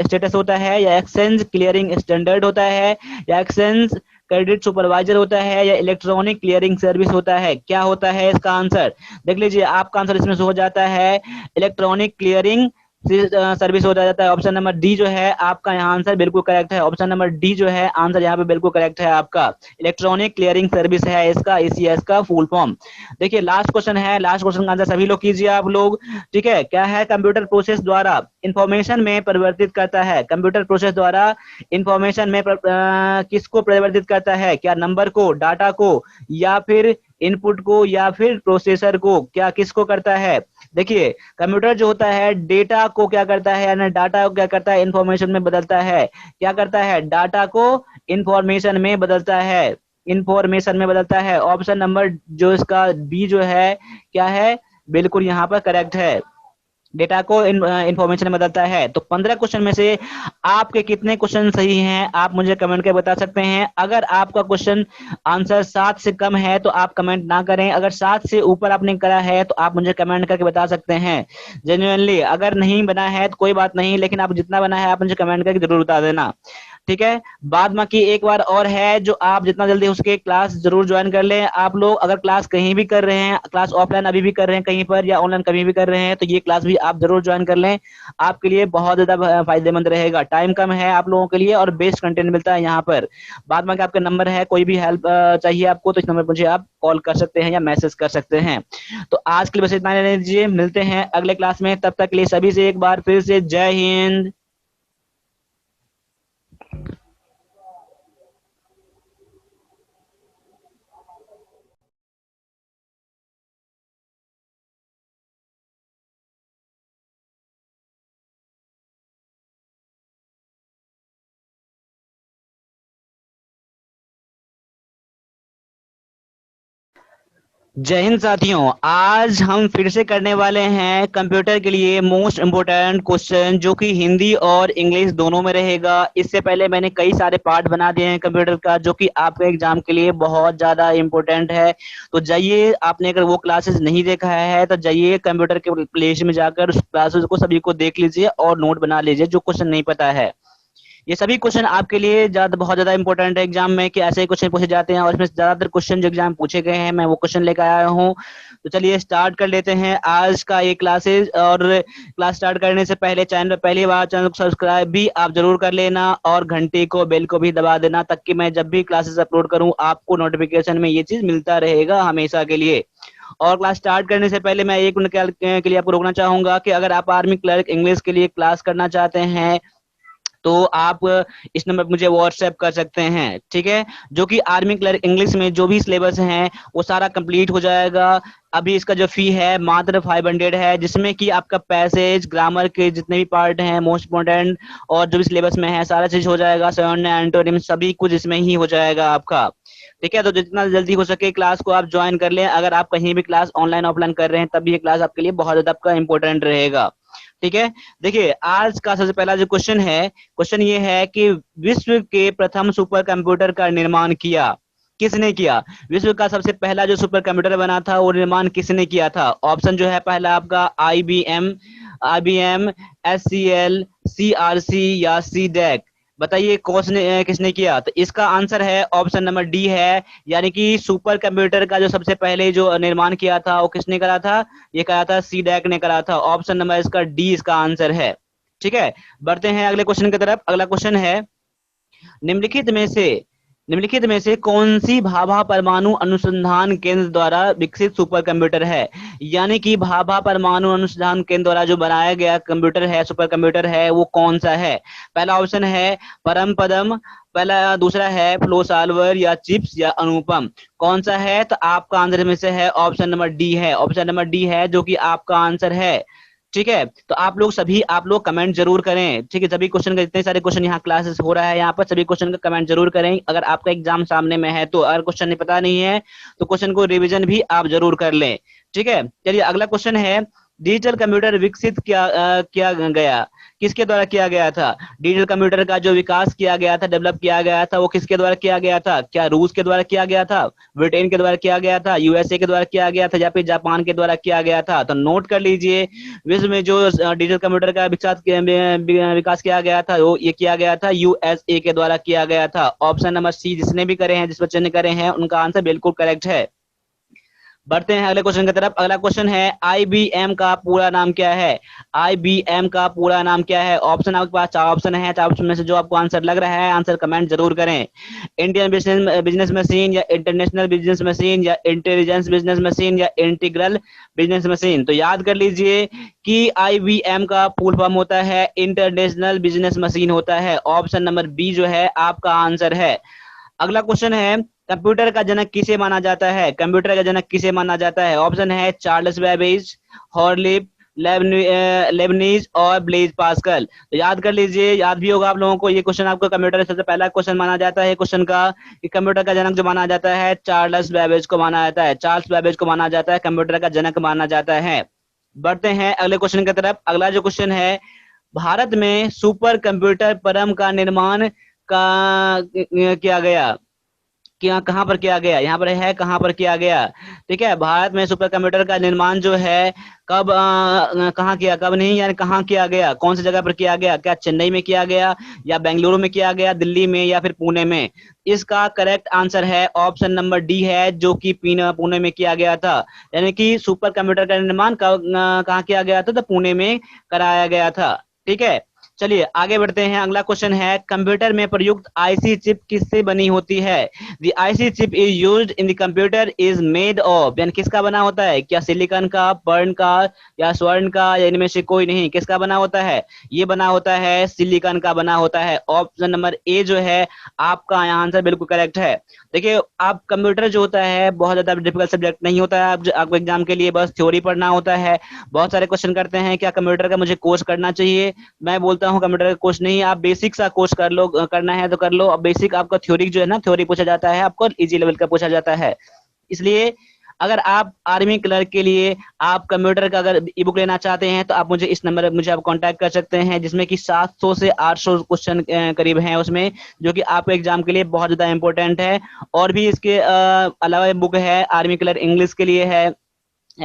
स्टेटस होता है, या एक्सचेंज क्लियरिंग स्टैंडर्ड होता है, या एक्सचेंज क्रेडिट सुपरवाइजर होता है, या इलेक्ट्रॉनिक क्लियरिंग सर्विस होता है। क्या होता है इसका आंसर? देख लीजिए आपका आंसर इसमें से हो जाता है इलेक्ट्रॉनिक क्लियरिंग सर्विस हो जाता है। ऑप्शन नंबर डी जो है आपका यहाँ आंसर बिल्कुल करेक्ट है। ऑप्शन नंबर डी जो है आंसर यहाँ पे बिल्कुल करेक्ट है आपका, इलेक्ट्रॉनिक क्लियरिंग सर्विस है इसका ईसीएस का फुल फॉर्म। देखिए लास्ट क्वेश्चन है, लास्ट क्वेश्चन का आंसर सभी लोग कीजिए आप लोग, ठीक है। क्या है? कंप्यूटर प्रोसेस द्वारा इंफॉर्मेशन में परिवर्तित करता है? कंप्यूटर प्रोसेस द्वारा इंफॉर्मेशन में किसको परिवर्तित करता है? क्या नंबर को, डाटा को, या फिर इनपुट को, या फिर प्रोसेसर को? क्या किसको करता है? देखिए कंप्यूटर जो होता है डेटा को क्या करता है, यानी डाटा को क्या करता है, इंफॉर्मेशन में बदलता है। क्या करता है? डाटा को इंफॉर्मेशन में बदलता है, इंफॉर्मेशन में बदलता है। ऑप्शन नंबर जो इसका बी जो है क्या है, बिल्कुल यहाँ पर करेक्ट है, डेटा को इंफॉर्मेशन में बदलता है। तो 15 क्वेश्चन में से आपके कितने क्वेश्चन सही हैं आप मुझे कमेंट करके बता सकते हैं। अगर आपका क्वेश्चन आंसर 7 से कम है तो आप कमेंट ना करें, अगर 7 से ऊपर आपने करा है तो आप मुझे कमेंट करके बता सकते हैं जेन्युइनली। अगर नहीं बना है तो कोई बात नहीं, लेकिन आप जितना बना है आप मुझे कमेंट करके जरूर बता देना, ठीक है। बाद बाकी एक बार और है, जो आप जितना जल्दी उसके क्लास जरूर ज्वाइन कर लें। आप लोग अगर क्लास कहीं भी कर रहे हैं, क्लास ऑफलाइन अभी भी कर रहे हैं कहीं पर, या ऑनलाइन कहीं भी कर रहे हैं, तो ये क्लास भी आप जरूर ज्वाइन कर लें, आपके लिए बहुत ज्यादा फायदेमंद रहेगा। टाइम कम है आप लोगों के लिए और बेस्ट कंटेंट मिलता है यहाँ पर। बाद बाकी आपका नंबर है, कोई भी हेल्प चाहिए आपको तो इस नंबर पर मुझे आप कॉल कर सकते हैं या मैसेज कर सकते हैं। तो आज के लिए बस इतना रहने दीजिए, मिलते हैं अगले क्लास में, तब तक के लिए सभी से एक बार फिर से जय हिंद। जय हिंद साथियों, आज हम फिर से करने वाले हैं कंप्यूटर के लिए मोस्ट इम्पोर्टेंट क्वेश्चन, जो कि हिंदी और इंग्लिश दोनों में रहेगा। इससे पहले मैंने कई सारे पार्ट बना दिए हैं कंप्यूटर का, जो कि आपके एग्जाम के लिए बहुत ज्यादा इम्पोर्टेंट है। तो जाइए, आपने अगर वो क्लासेस नहीं देखा है तो जाइए कंप्यूटर के प्लेलिस्ट में जाकर उस क्लासेस को सभी को देख लीजिए और नोट बना लीजिए जो क्वेश्चन नहीं पता है। ये सभी क्वेश्चन आपके लिए बहुत ज्यादा इंपॉर्टेंट है एग्जाम में, कि ऐसे क्वेश्चन पूछे जाते हैं और इसमें ज्यादातर क्वेश्चन जो एग्जाम पूछे गए हैं मैं वो क्वेश्चन लेकर आया हूँ। तो चलिए स्टार्ट कर लेते हैं आज का ये क्लासेस। और क्लास स्टार्ट करने से पहले चैनल पहली बार चैनल को सब्सक्राइब भी आप जरूर कर लेना और घंटी को बेल को भी दबा देना, ताकि मैं जब भी क्लासेस अपलोड करूँ आपको नोटिफिकेशन में ये चीज मिलता रहेगा हमेशा के लिए। और क्लास स्टार्ट करने से पहले मैं 1 मिनट के लिए आपको रोकना चाहूंगा कि अगर आप आर्मी क्लर्क इंग्लिश के लिए क्लास करना चाहते हैं तो आप इस नंबर पर मुझे व्हाट्सएप कर सकते हैं, ठीक है। जो कि आर्मी क्लर्क इंग्लिश में जो भी सिलेबस है वो सारा कंप्लीट हो जाएगा। अभी इसका जो फी है मात्र 500 है, जिसमें कि आपका पैसेज ग्रामर के जितने भी पार्ट हैं मोस्ट इम्पोर्टेंट और जो भी सिलेबस में है सारा चीज हो जाएगा, सवर्ण एंटोनिम सभी कुछ इसमें ही हो जाएगा आपका, ठीक है। तो जितना जल्दी हो सके क्लास को आप ज्वाइन कर लें। अगर आप कहीं भी क्लास ऑनलाइन ऑफलाइन कर रहे हैं तब ये क्लास आपके लिए बहुत ज्यादा आपका इंपॉर्टेंट रहेगा, ठीक है। देखिए आज का सबसे पहला जो क्वेश्चन है, क्वेश्चन ये है कि विश्व के प्रथम सुपर कंप्यूटर का निर्माण किया किसने किया? विश्व का सबसे पहला जो सुपर कंप्यूटर बना था वो निर्माण किसने किया था? ऑप्शन जो है पहला आपका IBM, IBM, SCL, CRC या CDEC? बताइए किसने किया? तो इसका आंसर है ऑप्शन नंबर डी है, यानी कि सुपर कंप्यूटर का जो सबसे पहले जो निर्माण किया था वो किसने करा था? ये करा था सीडैक ने करा था। ऑप्शन नंबर इसका डी इसका आंसर है। ठीक है, बढ़ते हैं अगले क्वेश्चन की तरफ। अगला क्वेश्चन है, निम्नलिखित में से कौन सी भाभा परमाणु अनुसंधान केंद्र द्वारा विकसित सुपर कंप्यूटर है? यानी कि भाभा परमाणु अनुसंधान केंद्र द्वारा जो बनाया गया कंप्यूटर है, सुपर कंप्यूटर है, वो कौन सा है? पहला ऑप्शन है परम पदम, पहला दूसरा है फ्लो सॉल्वर या चिप्स या अनुपम। कौन सा है? तो आपका आंसर में से है ऑप्शन नंबर डी है। ऑप्शन नंबर डी है जो कि आपका आंसर है। ठीक है, तो आप लोग कमेंट जरूर करें। ठीक है, सभी क्वेश्चन का, जितने सारे क्वेश्चन यहाँ क्लासेस हो रहा है यहाँ पर, सभी क्वेश्चन का कमेंट जरूर करें। अगर आपका एग्जाम सामने में है तो अगर क्वेश्चन नहीं पता नहीं है तो क्वेश्चन को रिवीजन भी आप जरूर कर लें। ठीक है, चलिए अगला क्वेश्चन है, डिजिटल कंप्यूटर विकसित किया गया, किसके द्वारा किया गया था? डिजिटल कंप्यूटर का जो विकास किया गया था, डेवलप किया गया था, वो किसके द्वारा किया गया था? क्या रूस के द्वारा किया गया था, ब्रिटेन के द्वारा किया गया था, यूएसए के द्वारा किया गया था, या फिर जापान के द्वारा किया गया था? तो नोट कर लीजिए, विश्व में जो डिजिटल कंप्यूटर का विकास किया गया था वो ये किया गया था यूएसए के द्वारा किया गया था। ऑप्शन नंबर सी जिसने भी करे हैं, जिस बच्चे ने करे हैं, उनका आंसर बिल्कुल करेक्ट है। बढ़ते हैं अगले क्वेश्चन की तरफ। अगला क्वेश्चन है, आईबीएम का पूरा नाम क्या है? आईबीएम का पूरा नाम क्या है? ऑप्शन आपके पास 4 ऑप्शन है। 4 ऑप्शन में से जो आपको आंसर लग रहा है, आंसर कमेंट जरूर करें। इंडियन बिजनेस मशीन, या इंटरनेशनल बिजनेस मशीन, या इंटेलिजेंस बिजनेस मशीन, या इंटीग्रल बिजनेस मशीन? तो याद कर लीजिए कि आईबीएम का फुल फॉर्म होता है इंटरनेशनल बिजनेस मशीन होता है। ऑप्शन नंबर बी जो है आपका आंसर है। अगला क्वेश्चन है, कंप्यूटर का जनक किसे माना जाता है? कंप्यूटर का जनक किसे माना जाता है? ऑप्शन है चार्ल्स बेबेज, हॉर्लिप, लेबनीज और ब्लेज पास्कल। तो याद कर लीजिए, याद भी होगा आप लोगों को, ये क्वेश्चन आपको कंप्यूटर सबसे पहला क्वेश्चन माना जाता है क्वेश्चन का, कि कंप्यूटर का जनक जो माना जाता है चार्ल्स बेबेज को माना जाता है। चार्ल्स बेबेज को माना जाता है कंप्यूटर का जनक माना जाता है। बढ़ते हैं अगले क्वेश्चन की तरफ। अगला जो क्वेश्चन है, भारत में सुपर कंप्यूटर परम का निर्माण का किया गया, क्या कहां पर किया गया? यहाँ पर है कहां पर किया गया। ठीक है, भारत में सुपर कंप्यूटर का निर्माण जो है कब कहाँ किया, कब नहीं, यानी कहाँ किया गया, कौन सी जगह पर किया गया? क्या चेन्नई में किया गया, या बेंगलुरु में किया गया, दिल्ली में, या फिर पुणे में? इसका करेक्ट आंसर है ऑप्शन नंबर डी है, जो कि पुणे में किया गया था। यानी कि सुपर कंप्यूटर का निर्माण कहाँ किया गया था? तो पुणे में कराया गया था। ठीक है, चलिए आगे बढ़ते हैं। अगला क्वेश्चन है, कंप्यूटर में प्रयुक्त आईसी चिप किससे बनी होती है? The IC chip is used in the computer is made of, यानी किसका बना होता है? क्या सिलिकॉन का, पर्ण का, या स्वर्ण का, या इनमें से कोई नहीं? किसका बना होता है? ये बना होता है सिलिकॉन का बना होता है। ऑप्शन नंबर ए जो है आपका आंसर बिल्कुल करेक्ट है। देखिए, आप कंप्यूटर जो होता है बहुत ज्यादा डिफिकल्ट सब्जेक्ट नहीं होता है। आपको एग्जाम के लिए बस थ्योरी पढ़ना होता है। बहुत सारे क्वेश्चन करते हैं, क्या कंप्यूटर का मुझे कोर्स करना चाहिए? मैं बोलता हूँ कंप्यूटर का कोर्स नहीं, आप बेसिक सा कोर्स कर लो, करना है तो कर लो। अब बेसिक आपका थ्योरी जो है ना, थ्योरी पूछा जाता है, आपको इजी लेवल का पूछा जाता है। इसलिए अगर आप आर्मी क्लर्क के लिए आप कंप्यूटर का अगर ई बुक लेना चाहते हैं तो आप मुझे इस नंबर मुझे आप कांटेक्ट कर सकते हैं, जिसमें कि 700 से 800 क्वेश्चन करीब हैं उसमें, जो कि आपको एग्जाम के लिए बहुत ज्यादा इंपॉर्टेंट है। और भी इसके अलावा बुक है आर्मी क्लर्क इंग्लिश के लिए है,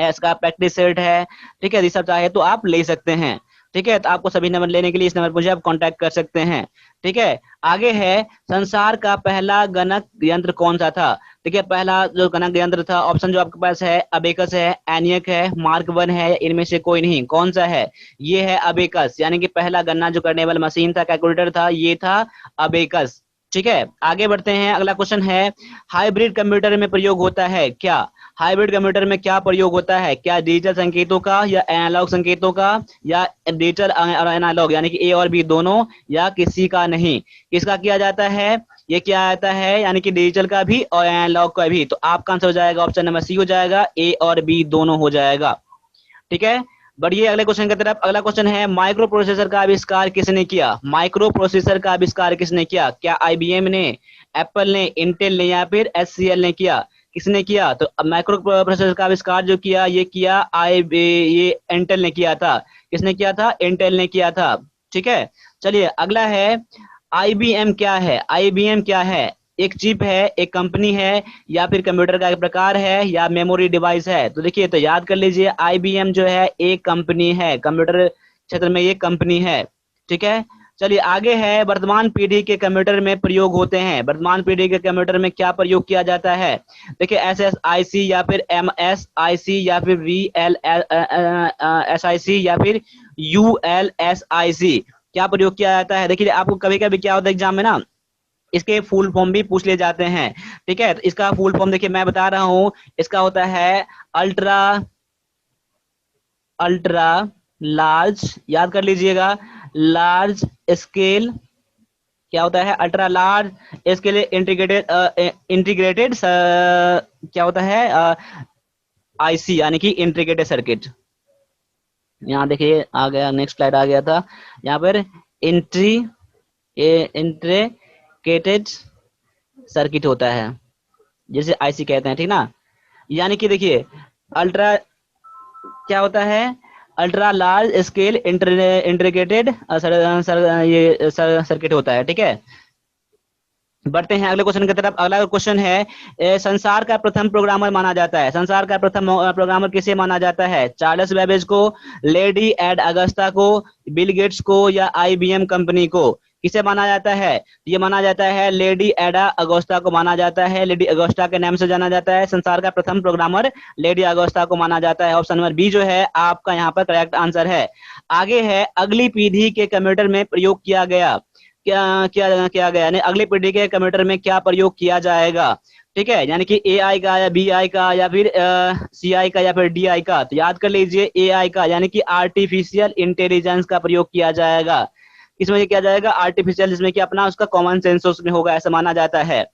इसका प्रैक्टिस सेट है। ठीक है, ये सब चाहे तो आप ले सकते हैं। ठीक है, तो आपको सभी नंबर लेने के लिए इस नंबर पर मुझे आप कांटेक्ट कर सकते हैं। ठीक है, आगे है, संसार का पहला गणक यंत्र कौन सा था? ठीक है, पहला जो गणक यंत्र था, ऑप्शन जो आपके पास है अबेकस है, एनियक है, मार्क 1 है, इनमें से कोई नहीं। कौन सा है? ये है अबेकस, यानी कि पहला गणना जो करने वाला मशीन था, कैलकुलेटर था, ये था अबेकस। ठीक है, आगे बढ़ते हैं। अगला क्वेश्चन है, हाइब्रिड कंप्यूटर में प्रयोग होता है क्या? हाइब्रिड कंप्यूटर में क्या प्रयोग होता है? क्या डिजिटल संकेतों का, या एनालॉग संकेतों का, या डिजिटल और एनालॉग यानी कि ए और बी दोनों, या किसी का नहीं? किसका किया जाता है? ये किया जाता है यानी कि डिजिटल का भी और एनालॉग का भी। तो आपका आंसर हो जाएगा ऑप्शन नंबर सी हो जाएगा, ए और बी दोनों हो जाएगा। ठीक है, बढ़िए अगले क्वेश्चन की तरफ। अगला क्वेश्चन है, माइक्रो प्रोसेसर का आविष्कार किसने किया? माइक्रो प्रोसेसर का आविष्कार किसने किया? क्या आईबीएम ने, एप्पल ने, इंटेल ने, या फिर एचसीएल ने किया? किसने किया? तो माइक्रो प्रोसेसर का आविष्कार जो किया, ये किया ये इंटेल ने किया था। किसने किया था? इंटेल ने किया था। ठीक है, चलिए अगला है, आईबीएम क्या है? आईबीएम क्या है? एक चिप है, एक कंपनी है, या फिर कंप्यूटर का एक प्रकार है, या मेमोरी डिवाइस है? तो देखिए, तो याद कर लीजिए, आईबीएम जो है एक कंपनी है, कंप्यूटर क्षेत्र में ये कंपनी है। ठीक है, चलिए आगे है, वर्तमान पीढ़ी के कंप्यूटर में प्रयोग होते हैं। वर्तमान पीढ़ी के कंप्यूटर में क्या प्रयोग किया जाता है? देखिए SSIC या फिर MSIC या फिर VLSIC या फिर ULSIC क्या प्रयोग किया जाता है? देखिए आपको कभी कभी क्या होता है एग्जाम में ना, इसके फुल फॉर्म भी पूछ ले जाते हैं। ठीक है, तो इसका फुल फॉर्म देखिए मैं बता रहा हूं, इसका होता है अल्ट्रा अल्ट्रा लार्ज, याद कर लीजिएगा, लार्ज स्केल, क्या होता है? Ultra large scale integrated integrated क्या होता है? आईसी यानी कि इंटीग्रेटेड सर्किट। यहाँ देखिए आ गया, नेक्स्ट स्लाइड आ गया था, यहाँ पर इंटीग्रेटेड सर्किट होता है, जैसे आईसी कहते हैं, ठीक ना। यानी कि देखिए अल्ट्रा क्या होता है? अल्ट्रा लार्ज स्केल इंटीग्रेटेड ये सर्किट होता है। ठीक है, बढ़ते हैं अगले क्वेश्चन की तरफ। अगला क्वेश्चन है, संसार का प्रथम प्रोग्रामर माना जाता है। संसार का प्रथम प्रोग्रामर किसे माना जाता है? चार्ल्स बेबेज को, लेडी एड अगस्ता को, बिल गेट्स को या IBM कंपनी को? किसे माना जाता है? ये माना जाता है लेडी एडा अगोस्टा को माना जाता है। लेडी अगोस्टा के नाम से जाना जाता है। संसार का प्रथम प्रोग्रामर लेडी अगोस्टा को माना जाता है। ऑप्शन नंबर बी जो है आपका यहाँ पर करेक्ट आंसर है। आगे है, अगली पीढ़ी के कंप्यूटर में प्रयोग किया गया, क्या गया, यानी अगली पीढ़ी के कंप्यूटर में क्या प्रयोग किया जाएगा? ठीक है, यानी कि AI का या BI का या फिर CI का या फिर DI का? तो याद कर लीजिए AI का, यानी कि आर्टिफिशियल इंटेलिजेंस का प्रयोग किया जाएगा। इसमें किया जाएगा आर्टिफिशियल, जिसमें कि अपना उसका कॉमन सेंस उसमें होगा, ऐसा माना जाता है।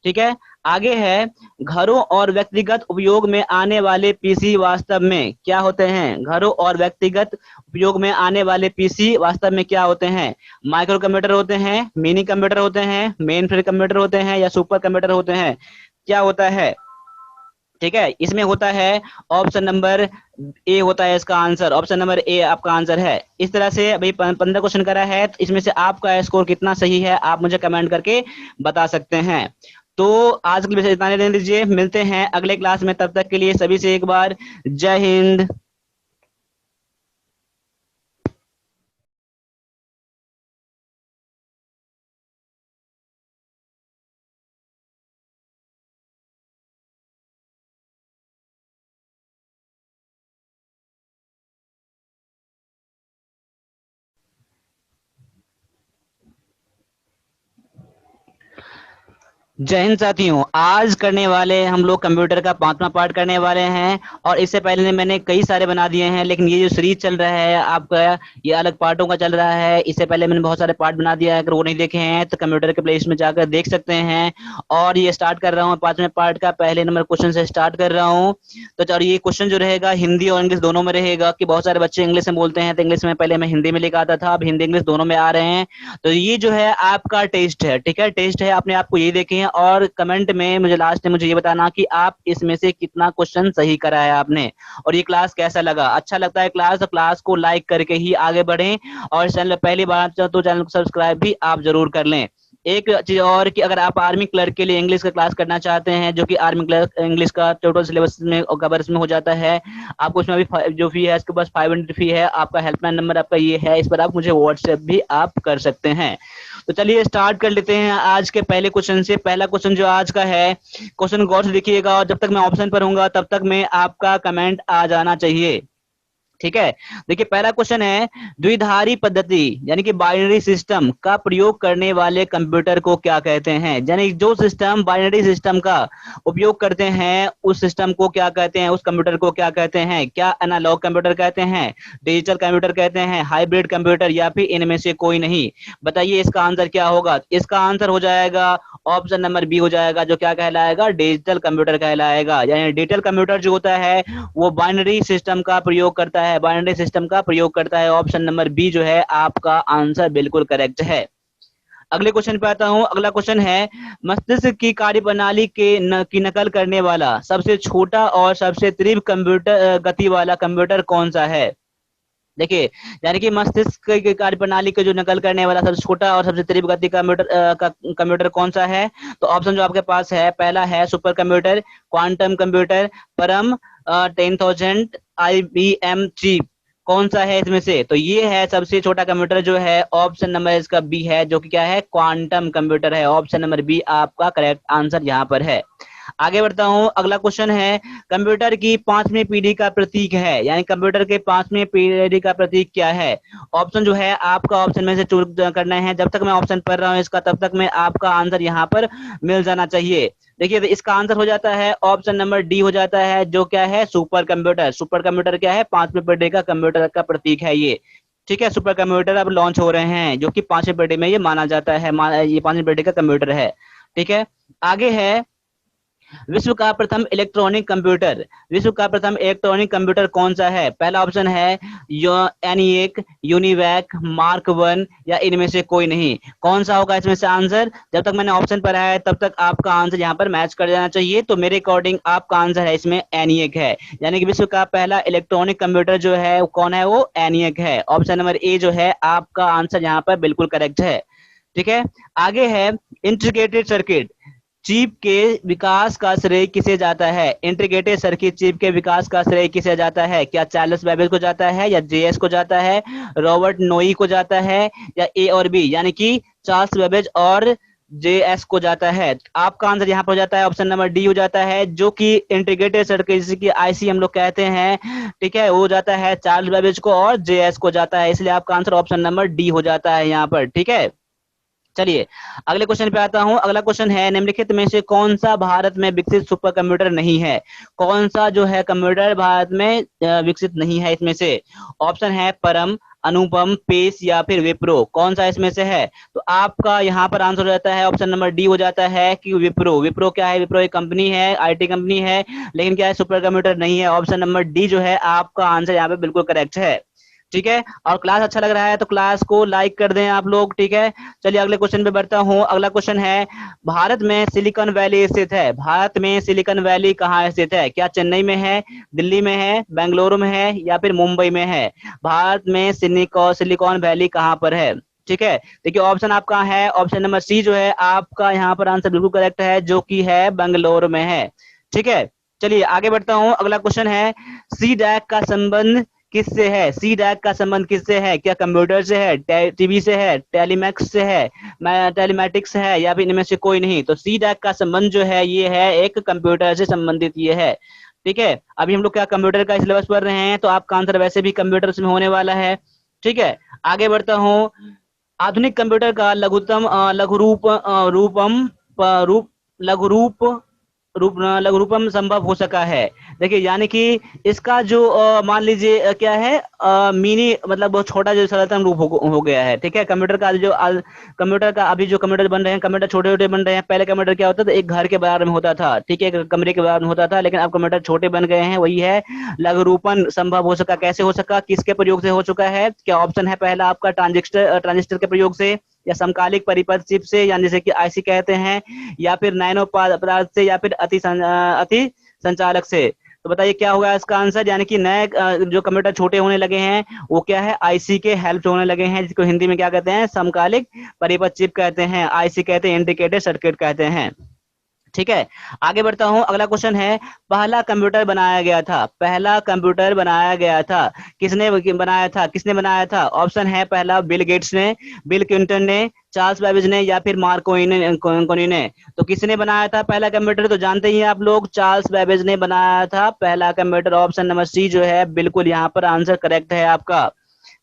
ठीक है, आगे है, घरों और व्यक्तिगत उपयोग में आने वाले पीसी वास्तव में क्या होते हैं? घरों और व्यक्तिगत उपयोग में आने वाले पीसी वास्तव में क्या होते हैं? माइक्रो कंप्यूटर होते हैं, मिनी कंप्यूटर होते हैं, मेन फ्रेम कंप्यूटर होते हैं या सुपर कंप्यूटर होते हैं? क्या होता है? ठीक है, इसमें होता है ऑप्शन नंबर ए होता है इसका आंसर। ऑप्शन नंबर ए आपका आंसर है। इस तरह से अभी 15 क्वेश्चन करा है, तो इसमें से आपका स्कोर कितना सही है आप मुझे कमेंट करके बता सकते हैं। तो आज के लिए इतना ही रहने दीजिए, मिलते हैं अगले क्लास में, तब तक के लिए सभी से एक बार जय हिंद। जय हिंद साथियों, आज करने वाले हम लोग कंप्यूटर का 5वां पार्ट करने वाले हैं। और इससे पहले मैंने कई सारे बना दिए हैं, लेकिन ये जो सीरीज चल रहा है आपका, ये अलग पार्टों का चल रहा है। इससे पहले मैंने बहुत सारे पार्ट बना दिया है, अगर वो नहीं देखे हैं तो कंप्यूटर के प्लेलिस्ट में जाकर देख सकते हैं। और ये स्टार्ट कर रहा हूँ 5वें पार्ट का, पहले नंबर क्वेश्चन से स्टार्ट कर रहा हूँ। तो और ये क्वेश्चन जो रहेगा हिंदी और इंग्लिश दोनों में रहेगा, कि बहुत सारे बच्चे इंग्लिश में बोलते हैं, तो इंग्लिश में पहले मैं हिंदी में लिखा आता था, अब हिंदी इंग्लिश दोनों में आ रहे हैं। तो ये जो है आपका टेस्ट है, ठीक है, टेस्ट है, अपने आप को ये देखें और कमेंट में मुझे लास्ट में मुझे ये बताना कि आप इसमें से कितना क्वेश्चन सही करा है आपने, और ये क्लास कैसा लगा। अच्छा लगता है क्लास तो क्लास को लाइक करके ही आगे बढ़ें, और चैनल पहली बार तो चैनल को सब्सक्राइब भी आप जरूर कर लें। एक चीज और कि अगर आप आर्मी क्लर्क के लिए इंग्लिश का क्लास करना चाहते हैं, जो कि आर्मी क्लर्क इंग्लिश का टोटल सिलेबस में और कवर्स में हो जाता है, आपको उसमें भी जो फी है इसके पास 500 फी है। आपका हेल्पलाइन नंबर आपका ये है, इस पर आप मुझे व्हाट्सएप भी आप कर सकते हैं। तो चलिए स्टार्ट कर लेते हैं आज के पहले क्वेश्चन से। पहला क्वेश्चन जो आज का है, क्वेश्चन गौर से देखिएगा, और जब तक मैं ऑप्शन पर हूंगा तब तक में आपका कमेंट आ जाना चाहिए। ठीक है, देखिए पहला क्वेश्चन है, द्विधारी पद्धति यानी कि बाइनरी सिस्टम का प्रयोग करने वाले कंप्यूटर को क्या कहते हैं? यानी जो सिस्टम बाइनरी सिस्टम का उपयोग करते हैं उस सिस्टम को क्या कहते हैं, उस कंप्यूटर को क्या कहते हैं? क्या एनालॉग कंप्यूटर कहते हैं, डिजिटल कंप्यूटर कहते हैं, हाइब्रिड कंप्यूटर, या फिर इनमें से कोई नहीं? बताइए इसका आंसर क्या होगा। इसका आंसर हो जाएगा ऑप्शन नंबर बी हो जाएगा, जो क्या कहलाएगा? डिजिटल कंप्यूटर कहलाएगा। यानी डिजिटल कंप्यूटर जो होता है वो बाइनरी सिस्टम का प्रयोग करता है, बाइनरी सिस्टम का प्रयोग करता है। ऑप्शन नंबर बी जो है आपका आंसर बिल्कुल करेक्ट है। अगले क्वेश्चन पे आता हूं। अगला क्वेश्चन है, मस्तिष्क की कार्यप्रणाली की नकल करने वाला सबसे छोटा और सबसे तीव्र कंप्यूटर गति वाला कंप्यूटर कौन सा है? देखिए, यानी कि मस्तिष्क की कार्यप्रणाली को जो नकल करने वाला सबसे छोटा और सबसे तीव्र गति का कंप्यूटर कौन सा है? तो ऑप्शन जो आपके पास है, पहला है सुपर कंप्यूटर, क्वांटम कंप्यूटर, परम 10,000 IBM चिप, कौन सा है इसमें से? तो ये है सबसे छोटा कंप्यूटर जो है, ऑप्शन नंबर इसका बी है, जो कि क्या है, क्वांटम कंप्यूटर है। ऑप्शन नंबर बी आपका करेक्ट आंसर यहाँ पर है। आगे बढ़ता हूं, अगला क्वेश्चन है, कंप्यूटर की पांचवी पीढ़ी का प्रतीक है, यानी कंप्यूटर के पांचवी पीढ़ी का प्रतीक क्या है? ऑप्शन जो है आपका ऑप्शन में से चूज करना है। जब तक मैं ऑप्शन पढ़ रहा हूं इसका, तब तक में आपका आंसर यहाँ पर मिल जाना चाहिए। देखिए इसका आंसर हो जाता है ऑप्शन नंबर डी हो जाता है, जो क्या है, सुपर कंप्यूटर। सुपर कंप्यूटर क्या है, पांचवी पीढ़ी का कंप्यूटर का प्रतीक है ये। ठीक है, सुपर कंप्यूटर अब लॉन्च हो रहे हैं, जो कि पांचवी पीढ़ी में ये माना जाता है, ये पांचवी पीढ़ी का कंप्यूटर है। ठीक है, आगे है, विश्व का प्रथम इलेक्ट्रॉनिक कंप्यूटर। विश्व का प्रथम इलेक्ट्रॉनिक कंप्यूटर कौन सा है? पहला ऑप्शन है एनिएक, यूनिवैक, मार्क वन, या इनमें से कोई नहीं। कौन सा होगा इसमें से आंसर? जब तक मैंने ऑप्शन पढ़ा है तब तक आपका आंसर यहाँ पर मैच कर जाना चाहिए। तो मेरे अकॉर्डिंग आपका आंसर है इसमें एनिएक है, यानी कि विश्व का पहला इलेक्ट्रॉनिक कंप्यूटर जो है कौन है, वो एनिएक है। ऑप्शन नंबर ए जो है आपका आंसर यहाँ पर बिल्कुल करेक्ट है। ठीक है, आगे है, इंटीग्रेटेड सर्किट चिप के विकास का श्रेय किसे जाता है? इंटीग्रेटेड सर्किट चिप के विकास का श्रेय किसे जाता है? क्या चार्ल्स बेबेज को जाता है, या जेएस को जाता है, रॉबर्ट नोई को जाता है, या ए और बी, यानी कि चार्ल्स बेबेज और जेएस को जाता है? आपका आंसर यहाँ पर हो जाता है ऑप्शन नंबर डी हो जाता है, जो कि इंटीग्रेटेड सर्किट जिसकी आईसी हम लोग कहते हैं, ठीक है, वो जाता है चार्ल्स बेबेज को और जेएस को जाता है, इसलिए आपका आंसर ऑप्शन नंबर डी हो जाता है यहाँ पर। ठीक है, चलिए अगले क्वेश्चन पे आता हूं। अगला क्वेश्चन है, निम्नलिखित में से कौन सा भारत में विकसित सुपर कंप्यूटर नहीं है? कौन सा जो है कंप्यूटर भारत में विकसित नहीं है इसमें से? ऑप्शन है परम, अनुपम, पेस, या फिर विप्रो। कौन सा इसमें से है? तो आपका यहाँ पर आंसर हो जाता है ऑप्शन नंबर डी हो जाता है कि विप्रो। विप्रो क्या है? विप्रो एक कंपनी है, आईटी कंपनी है, लेकिन क्या है, सुपर कंप्यूटर नहीं है। ऑप्शन नंबर डी जो है आपका आंसर यहाँ पे बिल्कुल करेक्ट है। ठीक है, और क्लास अच्छा लग रहा है तो क्लास को लाइक कर दें आप लोग। ठीक है, चलिए अगले क्वेश्चन पे बढ़ता हूं। अगला क्वेश्चन है, भारत में सिलिकॉन वैली स्थित है। भारत में सिलिकॉन वैली कहाँ स्थित है? क्या चेन्नई में है, दिल्ली में है, बेंगलुरु में है, या फिर मुंबई में है? भारत में सिलिकॉन वैली कहाँ पर है? ठीक है, देखिए ऑप्शन आपका है ऑप्शन नंबर सी जो है आपका यहाँ पर आंसर बिल्कुल करेक्ट है, जो कि है बेंगलुरु में है। ठीक है, चलिए आगे बढ़ता हूं। अगला क्वेश्चन है, सी डैक का संबंध किससे है? सी डैक का संबंध किससे है? क्या कंप्यूटर से है, टीवी से है, टेलीमैक्स से है, टेलीमैटिक्स है, या फिर इनमें से कोई नहीं? तो सी डैक का संबंध जो है ये है एक कंप्यूटर से संबंधित ये है। ठीक है, अभी हम लोग क्या कंप्यूटर का सिलेबस पढ़ रहे हैं, तो आपका आंसर वैसे भी कंप्यूटर में होने वाला है। ठीक है, आगे बढ़ता हूँ। आधुनिक कंप्यूटर का लघुतम लघु रूप रूपम रूप लघु रूप रूप लघु रूपम संभव हो सका है। देखिए यानी कि इसका जो मान लीजिए क्या है, मिनी मतलब बहुत छोटा जो सरलतम रूप हो गया है। ठीक है, कंप्यूटर का जो कंप्यूटर का अभी जो कंप्यूटर बन रहे हैं, कंप्यूटर छोटे छोटे बन रहे हैं। पहले कंप्यूटर क्या होता था, एक घर के बराबर में होता था, ठीक है, एक कमरे के बराबर में होता था, लेकिन अब कंप्यूटर छोटे बन गए हैं। वही है लघु रूपन संभव हो सका। कैसे हो सका, किसके प्रयोग से हो चुका है? क्या ऑप्शन है पहला आपका ट्रांजिस्टर के प्रयोग से, या समकालिक परिपथ चिप से, यानी जैसे कि आईसी कहते हैं, या फिर नैनो पदार्थ से, या फिर अति संचालक से? तो बताइए क्या होगा इसका आंसर? यानी कि नए जो कंप्यूटर छोटे होने लगे हैं वो क्या है, आईसी के हेल्प से होने लगे हैं, जिसको हिंदी में क्या कहते हैं, समकालिक परिपथ चिप कहते हैं, आईसी कहते हैं, इंटीग्रेटेड सर्किट कहते हैं। ठीक है, आगे बढ़ता हूं। अगला क्वेश्चन है, पहला कंप्यूटर बनाया गया था। पहला कंप्यूटर बनाया गया था, किसने बनाया था? किसने बनाया था? ऑप्शन है पहला बिल गेट्स ने, बिल क्लिंटन ने, चार्ल्स बेबेज ने, या फिर मार्क कोनी ने। तो किसने बनाया था पहला कंप्यूटर? तो जानते ही हैं आप लोग, चार्ल्स बेबेज ने बनाया था पहला कंप्यूटर। ऑप्शन नंबर सी जो है बिल्कुल यहाँ पर आंसर करेक्ट है आपका।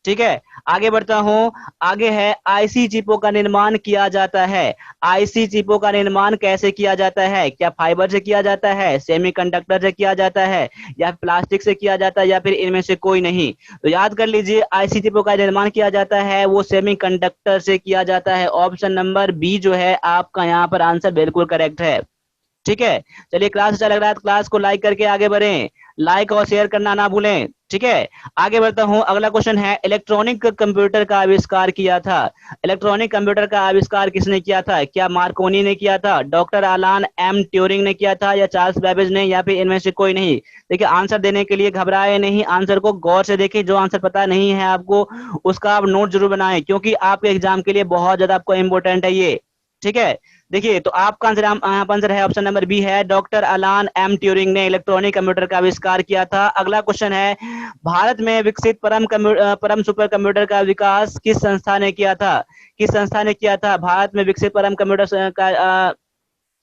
ठीक है, आगे बढ़ता हूं। आगे है, आईसी चिपों का निर्माण किया जाता है। आईसी चिपों का निर्माण कैसे किया जाता है? क्या फाइबर से किया जाता है, सेमीकंडक्टर से किया जाता है, या प्लास्टिक से किया जाता है, या फिर इनमें से कोई नहीं? तो याद कर लीजिए, आईसी चिपों का निर्माण किया जाता है वो सेमीकंडक्टर से किया जाता है। ऑप्शन नंबर बी जो है आपका यहाँ पर आंसर बिल्कुल करेक्ट है। ठीक है, चलिए क्लास अच्छा लग रहा है तो क्लास को लाइक करके आगे बढ़ें, लाइक और शेयर करना ना भूलें। ठीक है, आगे बढ़ता हूं। अगला क्वेश्चन है, इलेक्ट्रॉनिक कंप्यूटर का आविष्कार किया था। इलेक्ट्रॉनिक कंप्यूटर का आविष्कार किसने किया था? क्या मार्कोनी ने किया था, डॉक्टर अलान एम ट्यूरिंग ने किया था, या चार्ल्स बेबेज ने, या फिर इनमें से कोई नहीं? देखिए आंसर देने के लिए घबराए नहीं, आंसर को गौर से देखिए। जो आंसर पता नहीं है आपको उसका आप नोट जरूर बनाएं, क्योंकि आपके एग्जाम के लिए बहुत ज्यादा आपको इंपॉर्टेंट है ये। ठीक है। देखिए तो आपका आंसर यहाँ पर आंसर है ऑप्शन नंबर बी है, डॉक्टर अलान एम ट्यूरिंग ने इलेक्ट्रॉनिक कंप्यूटर का आविष्कार किया था। अगला क्वेश्चन है, भारत में विकसित परम सुपर कंप्यूटर का विकास किस संस्था ने किया था? किस संस्था ने किया था भारत में विकसित परम कंप्यूटर का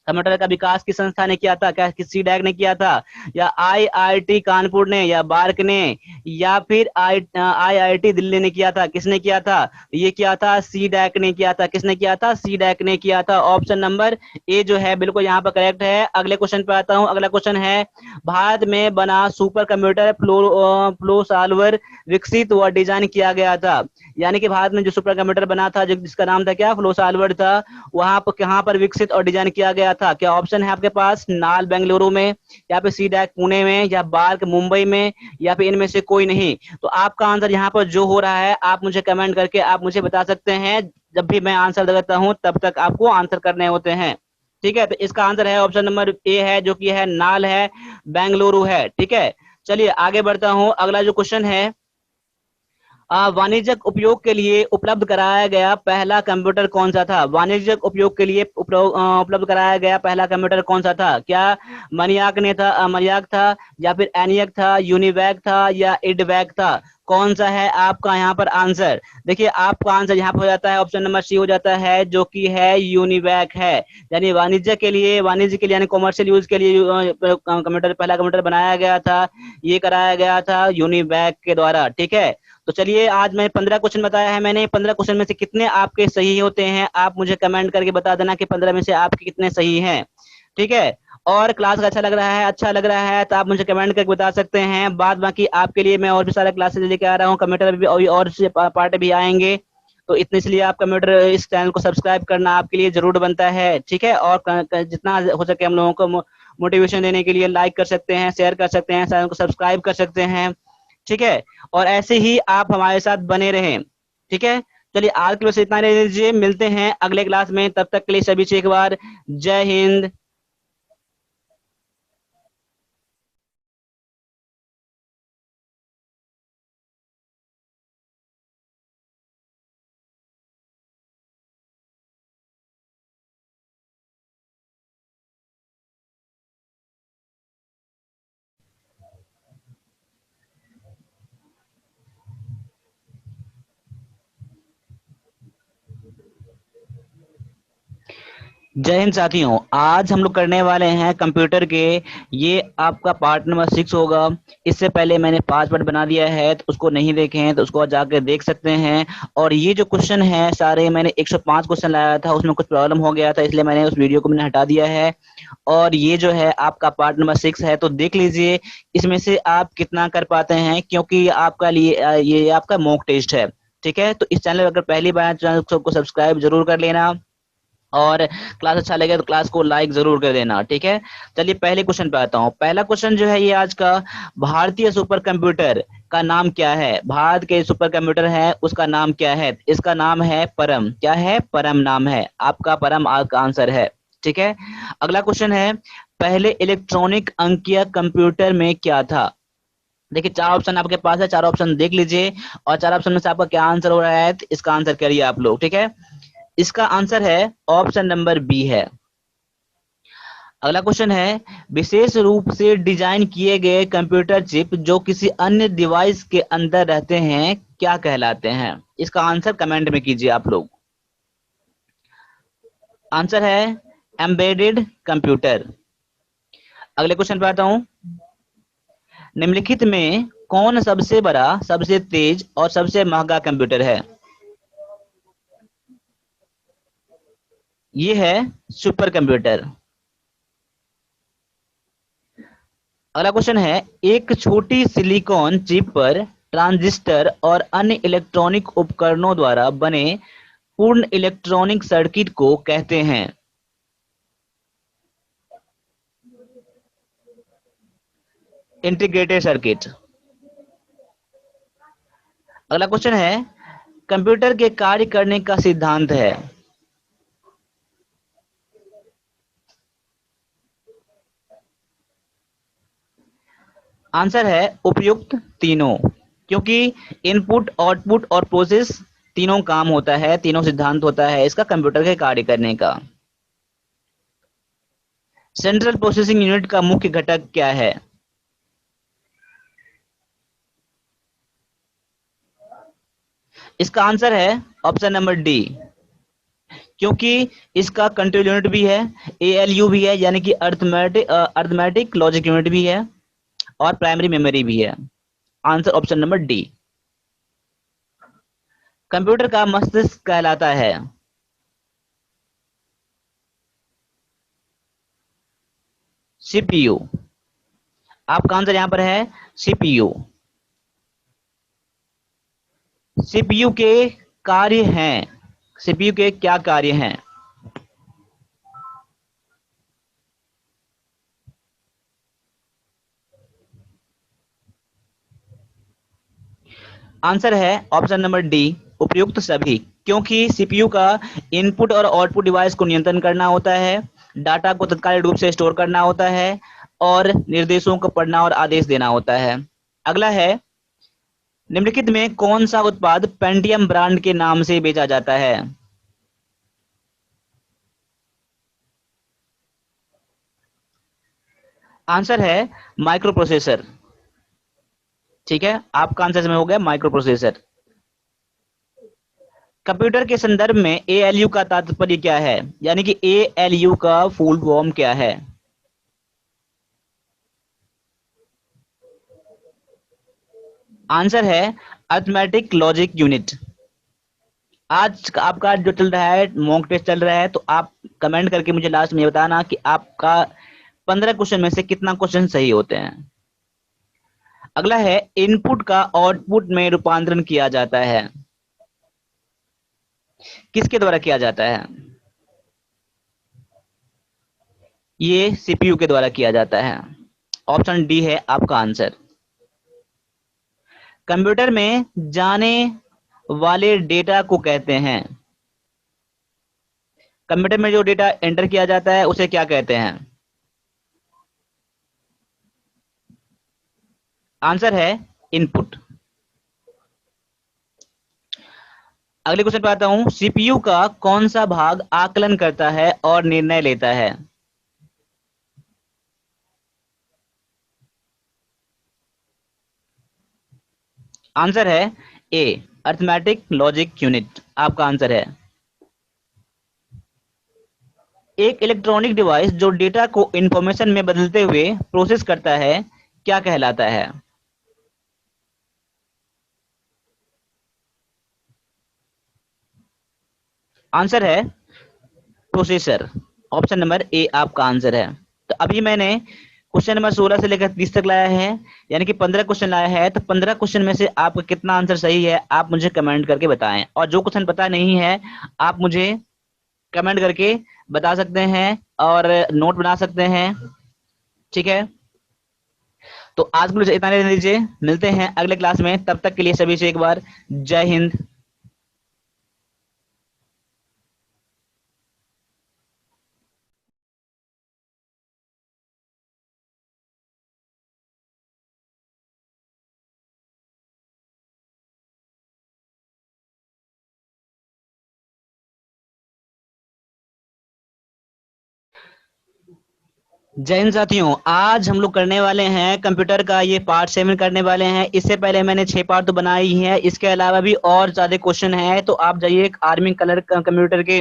कंप्यूटर का विकास किस संस्था ने किया था? क्या किसी डैक ने किया था, या आईआईटी कानपुर ने, या बार्क ने, या फिर आईआईटी दिल्ली ने किया था? किसने किया था? ये किया था सी डैक ने किया था। किसने किया था? सी डैक ने किया था। ऑप्शन नंबर ए जो है बिल्कुल यहाँ पर करेक्ट है। अगले क्वेश्चन पे आता हूँ। अगला क्वेश्चन है, भारत में बना सुपर कंप्यूटर फ्लो सॉल्वर विकसित व डिजाइन किया गया था। यानी कि भारत में जो सुपर कंप्यूटर बना था, जिसका नाम था क्या, फ्लो सॉल्वर था, वहां पर कहां पर विकसित और डिजाइन किया गया था? क्या ऑप्शन है आपके पास? नाल बेंगलुरु में, या फिर सी डैक पुणे में, या बार्क मुंबई में, या फिर इनमें से कोई नहीं? तो आपका आंसर यहाँ पर जो हो रहा है आप मुझे कमेंट करके आप मुझे बता सकते हैं। जब भी मैं आंसर देता हूं तब तक आपको आंसर करने होते हैं। ठीक है, तो इसका आंसर है ऑप्शन नंबर ए है, जो कि है नाल है, बेंगलुरु है। ठीक है, चलिए आगे बढ़ता हूं। अगला जो क्वेश्चन है, वाणिज्यिक उपयोग के लिए उपलब्ध कराया गया पहला कंप्यूटर कौन सा था? वाणिज्यिक उपयोग के लिए उपलब्ध कराया गया पहला कंप्यूटर कौन सा था? क्या मनियाक था, या फिर एनियक था, यूनिवैक था, या इडवैक था? कौन सा है आपका यहाँ पर आंसर? देखिए आपका आंसर यहाँ पर हो जाता है ऑप्शन नंबर सी हो जाता है, जो कि है यूनिवैक है। यानी वाणिज्य के लिए यानी कॉमर्शियल यूज के लिए कंप्यूटर, पहला कंप्यूटर बनाया गया था, ये कराया गया था यूनिवैक के द्वारा। ठीक है, तो चलिए आज मैं 15 क्वेश्चन बताया है मैंने। 15 क्वेश्चन में से कितने आपके सही होते हैं आप मुझे कमेंट करके बता देना कि 15 में से आपके कितने सही हैं। ठीक है, और क्लास अच्छा लग रहा है, अच्छा लग रहा है तो आप मुझे कमेंट करके बता सकते हैं। बाद बाकी आपके लिए मैं और भी सारे क्लासेस लेके आ रहा हूँ, कंप्यूटर भी और से पार्ट भी आएंगे। तो इतने इसलिए आप कंप्यूटर इस चैनल को सब्सक्राइब करना आपके लिए जरूर बनता है। ठीक है, और जितना हो सके हम लोगों को मोटिवेशन देने के लिए लाइक कर सकते हैं, शेयर कर सकते हैं, चैनल को सब्सक्राइब कर सकते हैं। ठीक है, और ऐसे ही आप हमारे साथ बने रहें। ठीक है, चलिए आज के लिए बस इतना ही रह लीजिए, मिलते हैं अगले क्लास में। तब तक के लिए सभी से एक बार जय हिंद। जय हिंद साथियों, आज हम लोग करने वाले हैं कंप्यूटर के, ये आपका पार्ट नंबर 6 होगा। इससे पहले मैंने 5 पार्ट बना दिया है, तो उसको नहीं देखे हैं तो उसको जाकर देख सकते हैं। और ये जो क्वेश्चन है सारे, मैंने 105 क्वेश्चन लाया था, उसमें कुछ प्रॉब्लम हो गया था, इसलिए मैंने उस वीडियो को मैंने हटा दिया है। और ये जो है आपका पार्ट नंबर 6 है, तो देख लीजिए इसमें से आप कितना कर पाते हैं, क्योंकि आपका लिए ये आपका मॉक टेस्ट है। ठीक है, तो इस चैनल अगर पहली बार चैनल को सब्सक्राइब जरूर कर लेना, और क्लास अच्छा लगे तो क्लास को लाइक जरूर कर देना। ठीक है, चलिए पहले क्वेश्चन पे आता हूँ। पहला क्वेश्चन जो है ये आज का, भारतीय सुपर कंप्यूटर का नाम क्या है? भारत के सुपर कंप्यूटर है उसका नाम क्या है? इसका नाम है परम। क्या है? परम नाम है आपका, परम आपका आंसर है। ठीक है, अगला क्वेश्चन है, पहले इलेक्ट्रॉनिक अंकीय कंप्यूटर में क्या था? देखिए 4 ऑप्शन आपके पास है, 4 ऑप्शन देख लीजिए, और 4 ऑप्शन में से आपका क्या आंसर हो रहा है तो इसका आंसर करिए आप लोग। ठीक है, इसका आंसर है ऑप्शन नंबर बी है। अगला क्वेश्चन है, विशेष रूप से डिजाइन किए गए कंप्यूटर चिप जो किसी अन्य डिवाइस के अंदर रहते हैं क्या कहलाते हैं? इसका आंसर कमेंट में कीजिए आप लोग। आंसर है एम्बेडेड कंप्यूटर। अगले क्वेश्चन पे आता हूं, निम्नलिखित में कौन सबसे बड़ा, सबसे तेज और सबसे महंगा कंप्यूटर है? ये है सुपर कंप्यूटर। अगला क्वेश्चन है, एक छोटी सिलिकॉन चिप पर ट्रांजिस्टर और अन्य इलेक्ट्रॉनिक उपकरणों द्वारा बने पूर्ण इलेक्ट्रॉनिक सर्किट को कहते हैं? Integrated circuit. अगला क्वेश्चन है, कंप्यूटर के कार्य करने का सिद्धांत है? आंसर है उपयुक्त तीनों, क्योंकि इनपुट, आउटपुट और प्रोसेस तीनों काम होता है, तीनों सिद्धांत होता है इसका कंप्यूटर के कार्य करने का। सेंट्रल प्रोसेसिंग यूनिट का मुख्य घटक क्या है? इसका आंसर है ऑप्शन नंबर डी, क्योंकि इसका कंट्रोल यूनिट भी है, एएलयू भी है, यानी कि अर्थमेटिक लॉजिक यूनिट भी है, और प्राइमरी मेमोरी भी है। Answer option number D. Computer का मस्तिष्क कहलाता है? सीपीयू। आपका आंसर यहां पर है सीपीयू। सीपीयू के कार्य हैं, सीपीयू के क्या कार्य हैं? आंसर है ऑप्शन नंबर डी, उपयुक्त सभी। क्योंकि सीपीयू का इनपुट और आउटपुट डिवाइस को नियंत्रण करना होता है, डाटा को तत्कालिक रूप से स्टोर करना होता है, और निर्देशों को पढ़ना और आदेश देना होता है। अगला है, निम्नलिखित में कौन सा उत्पाद पेंटियम ब्रांड के नाम से बेचा जाता है? आंसर है माइक्रो प्रोसेसर। ठीक है, आपका आंसर इसमें हो गया माइक्रो प्रोसेसर। कंप्यूटर के संदर्भ में एएलयू का तात्पर्य क्या है, यानी कि एएलयू का फुल फॉर्म क्या है? आंसर है अर्थमेटिक लॉजिक यूनिट। आज आपका जो चल रहा है मॉक टेस्ट चल रहा है, तो आप कमेंट करके मुझे लास्ट में बताना कि आपका 15 क्वेश्चन में से कितना क्वेश्चन सही होते हैं। अगला है, इनपुट का आउटपुट में रूपांतरण किया जाता है, किसके द्वारा किया जाता है? ये सीपीयू के द्वारा किया जाता है। ऑप्शन डी है आपका आंसर। कंप्यूटर में जाने वाले डेटा को कहते हैं, कंप्यूटर में जो डेटा एंटर किया जाता है उसे क्या कहते हैं? आंसर है इनपुट। अगले क्वेश्चन पे आता हूं, सीपीयू का कौन सा भाग आकलन करता है और निर्णय लेता है? आंसर है ए, अर्थमेटिक लॉजिक यूनिट। आपका आंसर है। एक इलेक्ट्रॉनिक डिवाइस जो डेटा को इंफॉर्मेशन में बदलते हुए प्रोसेस करता है क्या कहलाता है? आंसर है प्रोसेसर। ऑप्शन नंबर ए आपका आंसर है। तो अभी मैंने क्वेश्चन नंबर 16 से लेकर 30 तक लाया है, यानी कि 15 क्वेश्चन लाया है। तो 15 क्वेश्चन में से आपका कितना आंसर सही है आप मुझे कमेंट करके बताएं, और जो क्वेश्चन पता नहीं है आप मुझे कमेंट करके बता सकते हैं और नोट बना सकते हैं। ठीक है, तो आज के लिए इतना रहने दीजिए, मिलते हैं अगले क्लास में। तब तक के लिए सभी से एक बार जय हिंद। जय हिंद साथियों, आज हम लोग करने वाले हैं कंप्यूटर का ये पार्ट 7 करने वाले हैं। इससे पहले मैंने 6 पार्ट तो बनाई ही है, इसके अलावा भी और ज्यादा क्वेश्चन है। तो आप जाइए आर्मी कलर कंप्यूटर के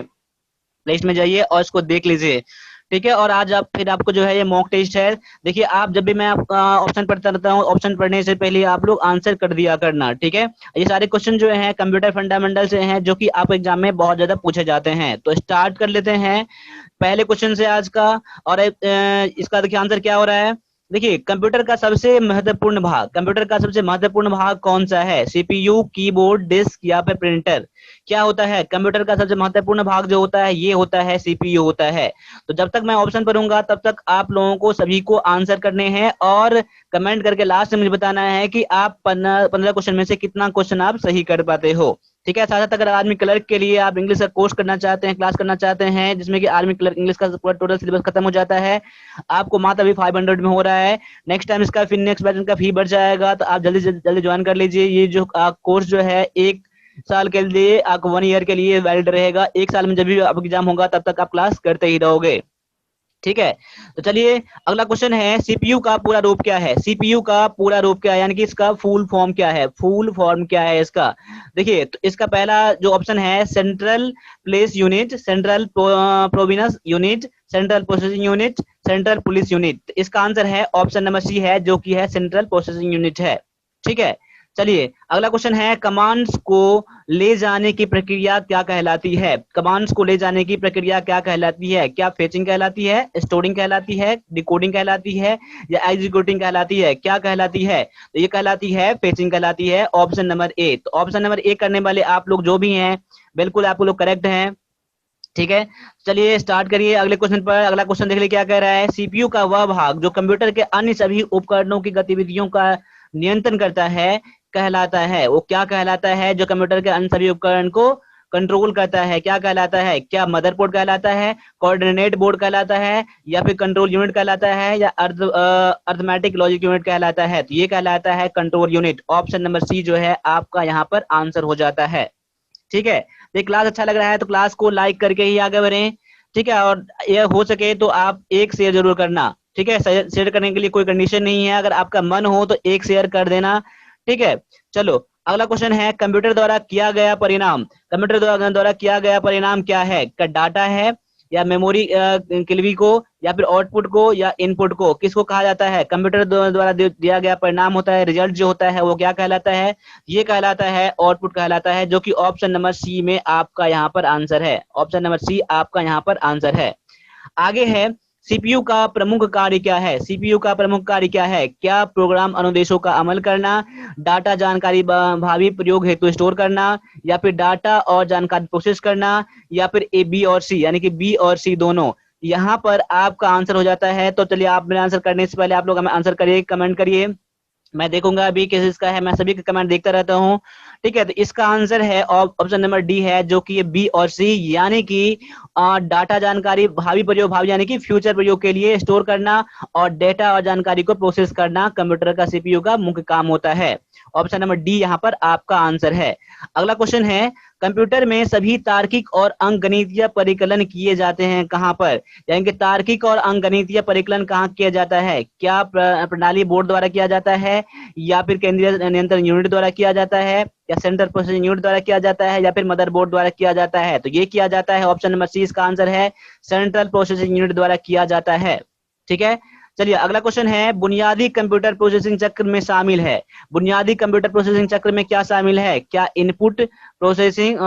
लिस्ट में जाइए और इसको देख लीजिए। ठीक है, और आज आप फिर आपको जो है ये मॉक टेस्ट है। देखिए, आप जब भी मैं ऑप्शन पढ़ता रहता हूँ, ऑप्शन पढ़ने से पहले आप लोग आंसर कर दिया करना। ठीक है, ये सारे क्वेश्चन जो है कंप्यूटर फंडामेंटल से हैं, जो कि आप एग्जाम में बहुत ज्यादा पूछे जाते हैं। तो स्टार्ट कर लेते हैं पहले क्वेश्चन से आज का। और इसका देखिए आंसर क्या हो रहा है। देखिए, कंप्यूटर का सबसे महत्वपूर्ण भाग, कंप्यूटर का सबसे महत्वपूर्ण भाग कौन सा है? सीपीयू, कीबोर्ड, डिस्क या फिर प्रिंटर? क्या होता है कंप्यूटर का सबसे महत्वपूर्ण भाग जो होता है, ये होता है सीपीयू होता है। तो जब तक मैं ऑप्शन पढ़ूंगा तब तक आप लोगों को सभी को आंसर करने हैं, और कमेंट करके लास्ट में मुझे बताना है कि आप 15 क्वेश्चन में से कितना क्वेश्चन आप सही कर पाते हो। ठीक है, साथ साथ अगर आर्मी क्लर्क के लिए आप इंग्लिश का कोर्स करना चाहते हैं, क्लास करना चाहते हैं, जिसमें कि आर्मी क्लर्क इंग्लिश का पूरा टोटल सिलेबस खत्म हो जाता है, आपको मात्र अभी 500 में हो रहा है। नेक्स्ट टाइम इसका फिर नेक्स्ट बैच का फी बढ़ जाएगा, तो आप जल्दी जल्दी ज्वाइन कर लीजिए। ये जो कोर्स जो है एक साल के लिए, आपको 1 ईयर के लिए वैलिड रहेगा। 1 साल में जब भी आपका एग्जाम होगा तब तक आप क्लास करते ही रहोगे। ठीक है, तो चलिए अगला क्वेश्चन है, सीपीयू का पूरा रूप क्या है? सीपीयू का पूरा रूप क्या है, यानी कि इसका फुल फॉर्म क्या है? फुल फॉर्म क्या है इसका? देखिए, तो इसका पहला जो ऑप्शन है, central place unit, central province unit, central processing unit, central police unit. इसका आंसर है ऑप्शन नंबर सी है, जो कि है सेंट्रल प्रोसेसिंग यूनिट है। ठीक है, चलिए अगला क्वेश्चन है, कमांड्स को ले जाने की प्रक्रिया क्या कहलाती है? कमांड्स को ले जाने की प्रक्रिया क्या कहलाती है? क्या फेचिंग कहलाती है, स्टोरिंग कहलाती है, डिकोडिंग कहलाती है, या एग्जीक्यूटिंग कहलाती है? क्या कहलाती है? तो ये कहलाती है फेचिंग कहलाती है, ऑप्शन नंबर ए। तो ऑप्शन नंबर ए करने वाले आप लोग जो भी हैं, बिल्कुल आप लोग करेक्ट हैं। ठीक है, चलिए स्टार्ट करिए अगले क्वेश्चन पर। अगला क्वेश्चन देख लीजिए क्या कह रहा है, सीपीयू का वह भाग जो कंप्यूटर के अन्य सभी उपकरणों की गतिविधियों का नियंत्रण करता है, कहलाता है, वो क्या कहलाता है? जो कंप्यूटर के अन्य सभी उपकरण को कंट्रोल करता है, क्या कहलाता है? क्या मदरबोर्ड कहलाता है, कोऑर्डिनेट बोर्ड कहलाता है, या फिर कंट्रोल यूनिट कहलाता है, या अर्थमेटिक लॉजिक यूनिट कहलाता है? तो ये कहलाता है control unit. Option number C जो है आपका यहाँ पर आंसर हो जाता है। ठीक है, तो क्लास अच्छा लग रहा है तो क्लास को लाइक करके ही आगे बढ़ें। ठीक है, और ये हो सके तो आप एक शेयर जरूर करना। ठीक है, शेयर करने के लिए कोई कंडीशन नहीं है, अगर आपका मन हो तो एक शेयर कर देना। ठीक है, चलो अगला क्वेश्चन है, कंप्यूटर द्वारा किया गया परिणाम, कंप्यूटर द्वारा किया गया परिणाम क्या है? क्या डाटा है, या मेमोरी किलवी को, या फिर आउटपुट को, या इनपुट को? किसको कहा जाता है? कंप्यूटर द्वारा दिया गया परिणाम होता है, रिजल्ट जो होता है वो क्या कहलाता है? ये कहलाता है आउटपुट कहलाता है, जो कि ऑप्शन नंबर सी में आपका यहाँ पर आंसर है। ऑप्शन नंबर सी आपका यहाँ पर आंसर है। आगे है, सीपीयू का प्रमुख कार्य क्या है? सीपीयू का प्रमुख कार्य क्या है? क्या प्रोग्राम अनुदेशों का अमल करना, डाटा जानकारी भावी प्रयोग हेतु स्टोर करना, या फिर डाटा और जानकारी प्रोसेस करना, या फिर ए बी और सी, यानी कि बी और सी दोनों? यहाँ पर आपका आंसर हो जाता है। तो चलिए, आप मेरा आंसर करने से पहले आप लोग हमें आंसर करिए, कमेंट करिए, मैं देखूंगा अभी किस इसका है, मैं सभी के कमेंट देखता रहता हूँ। ठीक है, तो इसका आंसर है ऑप्शन नंबर डी है, जो कि ये बी और सी, यानी कि डाटा जानकारी भावी प्रयोग, भावी यानी कि फ्यूचर प्रयोग के लिए स्टोर करना, और डेटा और जानकारी को प्रोसेस करना कंप्यूटर का सीपीयू का मुख्य काम होता है। ऑप्शन नंबर डी यहाँ पर आपका आंसर है। अगला क्वेश्चन है, कंप्यूटर में सभी तार्किक और अंकगणितीय परिकलन किए जाते हैं कहाँ पर? यानी कि तार्किक और अंकगणितीय परिकलन कहाँ किया जाता है? क्या प्रणाली बोर्ड द्वारा किया जाता है, या फिर केंद्रीय नियंत्रण यूनिट द्वारा किया जाता है, या सेंट्रल प्रोसेसिंग यूनिट द्वारा किया जाता है, या फिर मदरबोर्ड द्वारा किया जाता है? तो ये किया जाता है, ऑप्शन नंबर सी इसका आंसर है, सेंट्रल प्रोसेसिंग यूनिट द्वारा किया जाता है। ठीक है, चलिए अगला क्वेश्चन है, बुनियादी कंप्यूटर प्रोसेसिंग चक्र में शामिल है, बुनियादी कंप्यूटर प्रोसेसिंग चक्र में क्या शामिल है? क्या इनपुट प्रोसेसिंग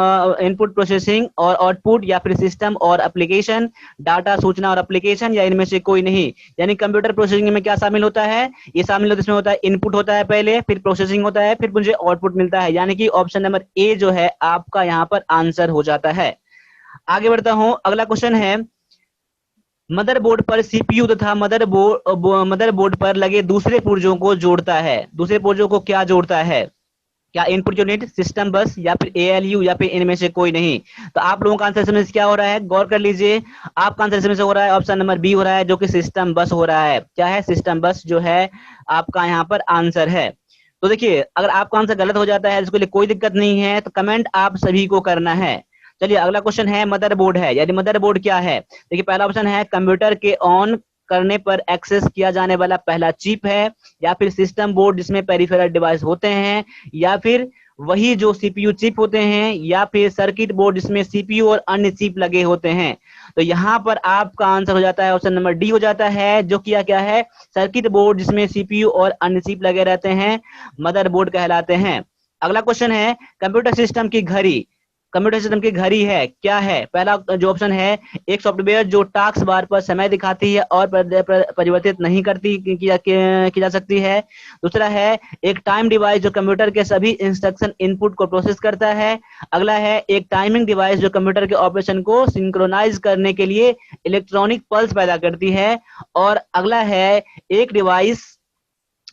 और आउटपुट, या फिर सिस्टम और एप्लीकेशन, डाटा सूचना और एप्लीकेशन, या इनमें से कोई नहीं? यानी कंप्यूटर प्रोसेसिंग में क्या शामिल होता है? ये शामिल होता है, इसमें होता है इनपुट होता है पहले, फिर प्रोसेसिंग होता है, फिर मुझे आउटपुट मिलता है, यानी कि ऑप्शन नंबर ए जो है आपका यहाँ पर आंसर हो जाता है। आगे बढ़ता हूं, अगला क्वेश्चन है, मदरबोर्ड पर सीपीयू तथा मदरबोर्ड पर लगे दूसरे पुर्जों को जोड़ता है, दूसरे पुर्जों को क्या जोड़ता है? क्या इनपुट यूनिट, सिस्टम बस, या फिर एएलयू, या फिर इनमें से कोई नहीं? तो आप लोगों का आंसर इसमें से क्या हो रहा है, गौर कर लीजिए। आपका आंसर इसमें से हो रहा है ऑप्शन नंबर बी हो रहा है, जो कि सिस्टम बस हो रहा है। क्या है? सिस्टम बस जो है आपका यहाँ पर आंसर है। तो देखिए, अगर आपका आंसर गलत हो जाता है इसके लिए कोई दिक्कत नहीं है, तो कमेंट आप सभी को करना है। चलिए अगला क्वेश्चन है, मदरबोर्ड है, यानी मदरबोर्ड क्या है? देखिए, पहला ऑप्शन है, कंप्यूटर के ऑन करने पर एक्सेस किया जाने वाला पहला चिप है, या फिर सिस्टम बोर्ड जिसमें पेरिफेरल डिवाइस होते हैं, या फिर वही जो सीपीयू चिप होते हैं, या फिर सर्किट बोर्ड जिसमें सीपीयू और अन्य चिप लगे होते हैं? तो यहाँ पर आपका आंसर हो जाता है ऑप्शन नंबर डी हो जाता है, जो किया क्या है, सर्किट बोर्ड जिसमें सीपीयू और अन्य चिप लगे रहते हैं, मदरबोर्ड कहलाते हैं। अगला क्वेश्चन है, कंप्यूटर सिस्टम की घड़ी, कंप्यूटर सिस्टम की घड़ी है, क्या है? पहला जो ऑप्शन है, एक सॉफ्टवेयर जो टास्क बार पर समय दिखाती है और परिवर्तित नहीं करती की जा सकती है। दूसरा है, एक टाइम डिवाइस जो कंप्यूटर के सभी इंस्ट्रक्शन इनपुट को प्रोसेस करता है। अगला है, एक टाइमिंग डिवाइस जो कंप्यूटर के ऑपरेशन को सिंक्रोनाइज करने के लिए इलेक्ट्रॉनिक पल्स पैदा करती है। और अगला है, एक डिवाइस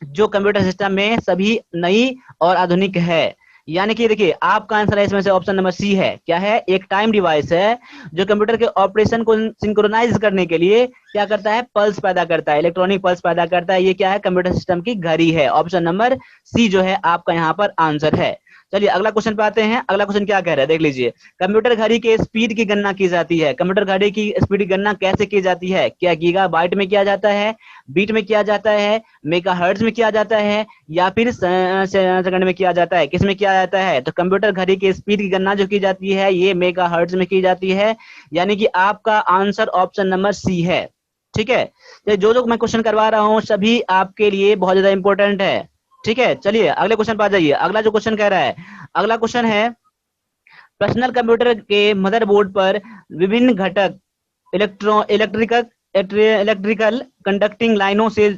जो कंप्यूटर सिस्टम में सभी नई और आधुनिक है। यानी कि देखिए, आपका आंसर है इसमें से ऑप्शन नंबर सी है। क्या है? एक टाइम डिवाइस है जो कंप्यूटर के ऑपरेशन को सिंक्रोनाइज करने के लिए क्या करता है, पल्स पैदा करता है, इलेक्ट्रॉनिक पल्स पैदा करता है। ये क्या है, कंप्यूटर सिस्टम की घड़ी है। ऑप्शन नंबर सी जो है आपका यहाँ पर आंसर है। चलिए अगला क्वेश्चन पे आते हैं। अगला क्वेश्चन क्या कह रहा है, देख लीजिए। कंप्यूटर घड़ी के स्पीड की गणना की जाती है। कंप्यूटर घड़ी की स्पीड की गणना कैसे की जाती है? क्या गीगाबाइट में किया जाता है, बीट में किया जाता है, मेगाहर्ट्ज में किया जाता है, या फिर सेकंड में किया जाता है? किस में किया जाता है? तो कंप्यूटर घड़ी की स्पीड की गणना जो की जाती है ये मेगाहर्ट्ज में की जाती है, यानी कि आपका आंसर ऑप्शन नंबर सी है। ठीक है, तो जो मैं क्वेश्चन करवा रहा हूँ सभी आपके लिए बहुत ज्यादा इंपॉर्टेंट है। ठीक है, चलिए अगले क्वेश्चन पर आ जाइए। अगला जो क्वेश्चन कह रहा है, अगला क्वेश्चन है, पर्सनल कंप्यूटर के मदरबोर्ड पर विभिन्न घटक इलेक्ट्रिकल कंडक्टिंग लाइनों से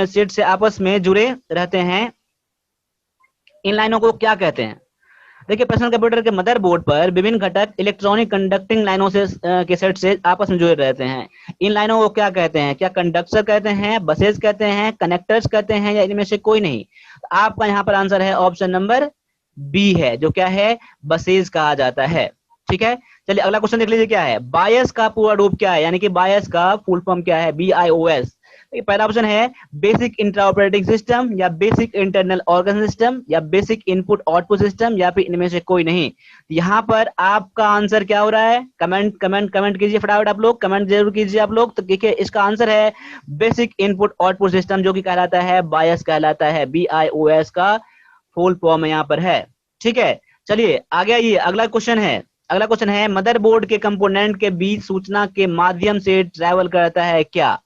सेट से आपस में जुड़े रहते हैं। इन लाइनों को क्या कहते हैं? देखिए, पर्सनल कंप्यूटर के मदरबोर्ड पर विभिन्न घटक इलेक्ट्रॉनिक कंडक्टिंग लाइनों से के सेट से आपस में जुड़े रहते हैं। इन लाइनों को क्या कहते हैं? क्या कंडक्टर कहते हैं, बसेज कहते हैं, कनेक्टर्स कहते हैं, या इनमें से कोई नहीं? तो आपका यहाँ पर आंसर है ऑप्शन नंबर बी है, जो क्या है, बसेज कहा जाता है। ठीक है, चलिए अगला क्वेश्चन देख लीजिए क्या है। बायस का पूरा रूप क्या है, यानी कि बायस का फुल फॉर्म क्या है? BIOS। पहला ऑप्शन है बेसिक इंट्रा ऑपरेटिंग सिस्टम, या बेसिक इंटरनल ऑर्गन सिस्टम, या बेसिक इनपुट आउटपुट सिस्टम, या फिर इनमें से कोई नहीं। यहाँ पर आपका आंसर क्या हो रहा है? कमेंट कीजिए फटाफट, आप लोग कमेंट जरूर कीजिए आप लोग। तो देखिए इसका आंसर है बेसिक इनपुट आउटपुट सिस्टम, जो कि कहलाता है बायस कहलाता है। BIOS का फुल फॉर्म यहाँ पर है। ठीक है, चलिए आगे आइए। अगला क्वेश्चन है, अगला क्वेश्चन है, मदरबोर्ड के कंपोनेंट के बीच सूचना के माध्यम से ट्रैवल करता है क्या?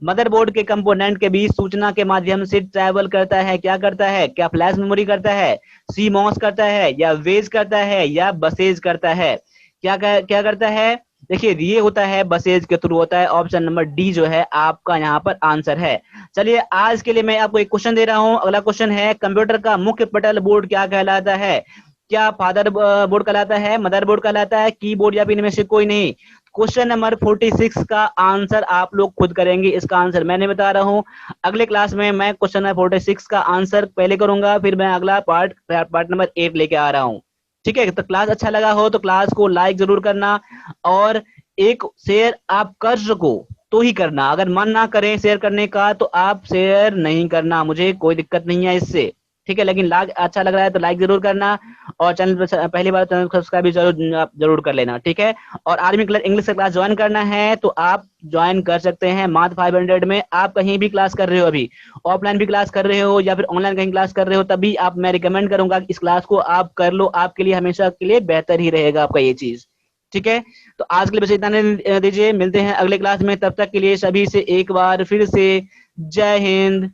मदरबोर्ड के कंपोनेंट के बीच सूचना के माध्यम से ट्रैवल करता है, क्या करता है? क्या फ्लैश मेमोरी करता है, CMOS करता है, या वेज करता है, या बसेज करता है? क्या करता है? देखिए ये होता है बसेज के थ्रू होता है। ऑप्शन नंबर डी जो है आपका यहाँ पर आंसर है। चलिए आज के लिए मैं आपको एक क्वेश्चन दे रहा हूँ। अगला क्वेश्चन है, कंप्यूटर का मुख्य पटल बोर्ड क्या कहलाता है? क्या फादर बोर्ड कहलाता है, मदरबोर्ड कहलाता है, कीबोर्ड, या फिर इनमें से कोई नहीं? क्वेश्चन नंबर 46 का आंसर आप लोग खुद करेंगे। इसका आंसर मैंने बता रहा हूँ। अगले क्लास में मैं क्वेश्चन नंबर 46 का आंसर पहले करूंगा, फिर मैं अगला पार्ट नंबर 8 लेके आ रहा हूँ। ठीक है, तो क्लास अच्छा लगा हो तो क्लास को लाइक जरूर करना, और एक शेयर आप कर सको तो ही करना। अगर मन ना करें शेयर करने का तो आप शेयर नहीं करना, मुझे कोई दिक्कत नहीं है इससे। ठीक है, लेकिन लाइक अच्छा लग रहा है तो लाइक जरूर करना, और चैनल पर पहली बार चैनल सब्सक्राइब भी जरूर कर लेना। ठीक है, और आर्मी कलर इंग्लिश का क्लास ज्वाइन करना है तो आप ज्वाइन कर सकते हैं मात्र 500 में। आप कहीं भी क्लास कर रहे हो, अभी ऑफलाइन भी क्लास कर रहे हो या फिर ऑनलाइन कहीं क्लास कर रहे हो, तभी आप मैं रिकमेंड करूंगा कि इस क्लास को आप कर लो। आपके लिए हमेशा के लिए बेहतर ही रहेगा आपका ये चीज। ठीक है, तो आज के लिए बस इतना दीजिए, मिलते हैं अगले क्लास में। तब तक के लिए सभी से एक बार फिर से जय हिंद।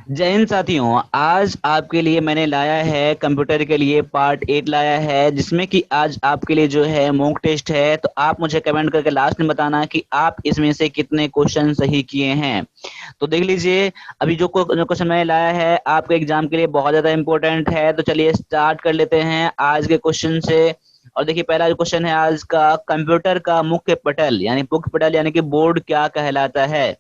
जय हिंद साथियों, आज आपके लिए मैंने लाया है कंप्यूटर के लिए पार्ट 8 लाया है, जिसमें कि आज आपके लिए जो है मॉक टेस्ट है। तो आप मुझे कमेंट करके लास्ट में बताना कि आप इसमें से कितने क्वेश्चन सही किए हैं। तो देख लीजिए, अभी जो क्वेश्चन मैंने लाया है आपके एग्जाम के लिए बहुत ज्यादा इंपॉर्टेंट है। तो चलिए स्टार्ट कर लेते हैं आज के क्वेश्चन से। और देखिए पहला जो क्वेश्चन है आज का, कंप्यूटर का मुख्य पटल यानी कि बोर्ड क्या कहलाता है?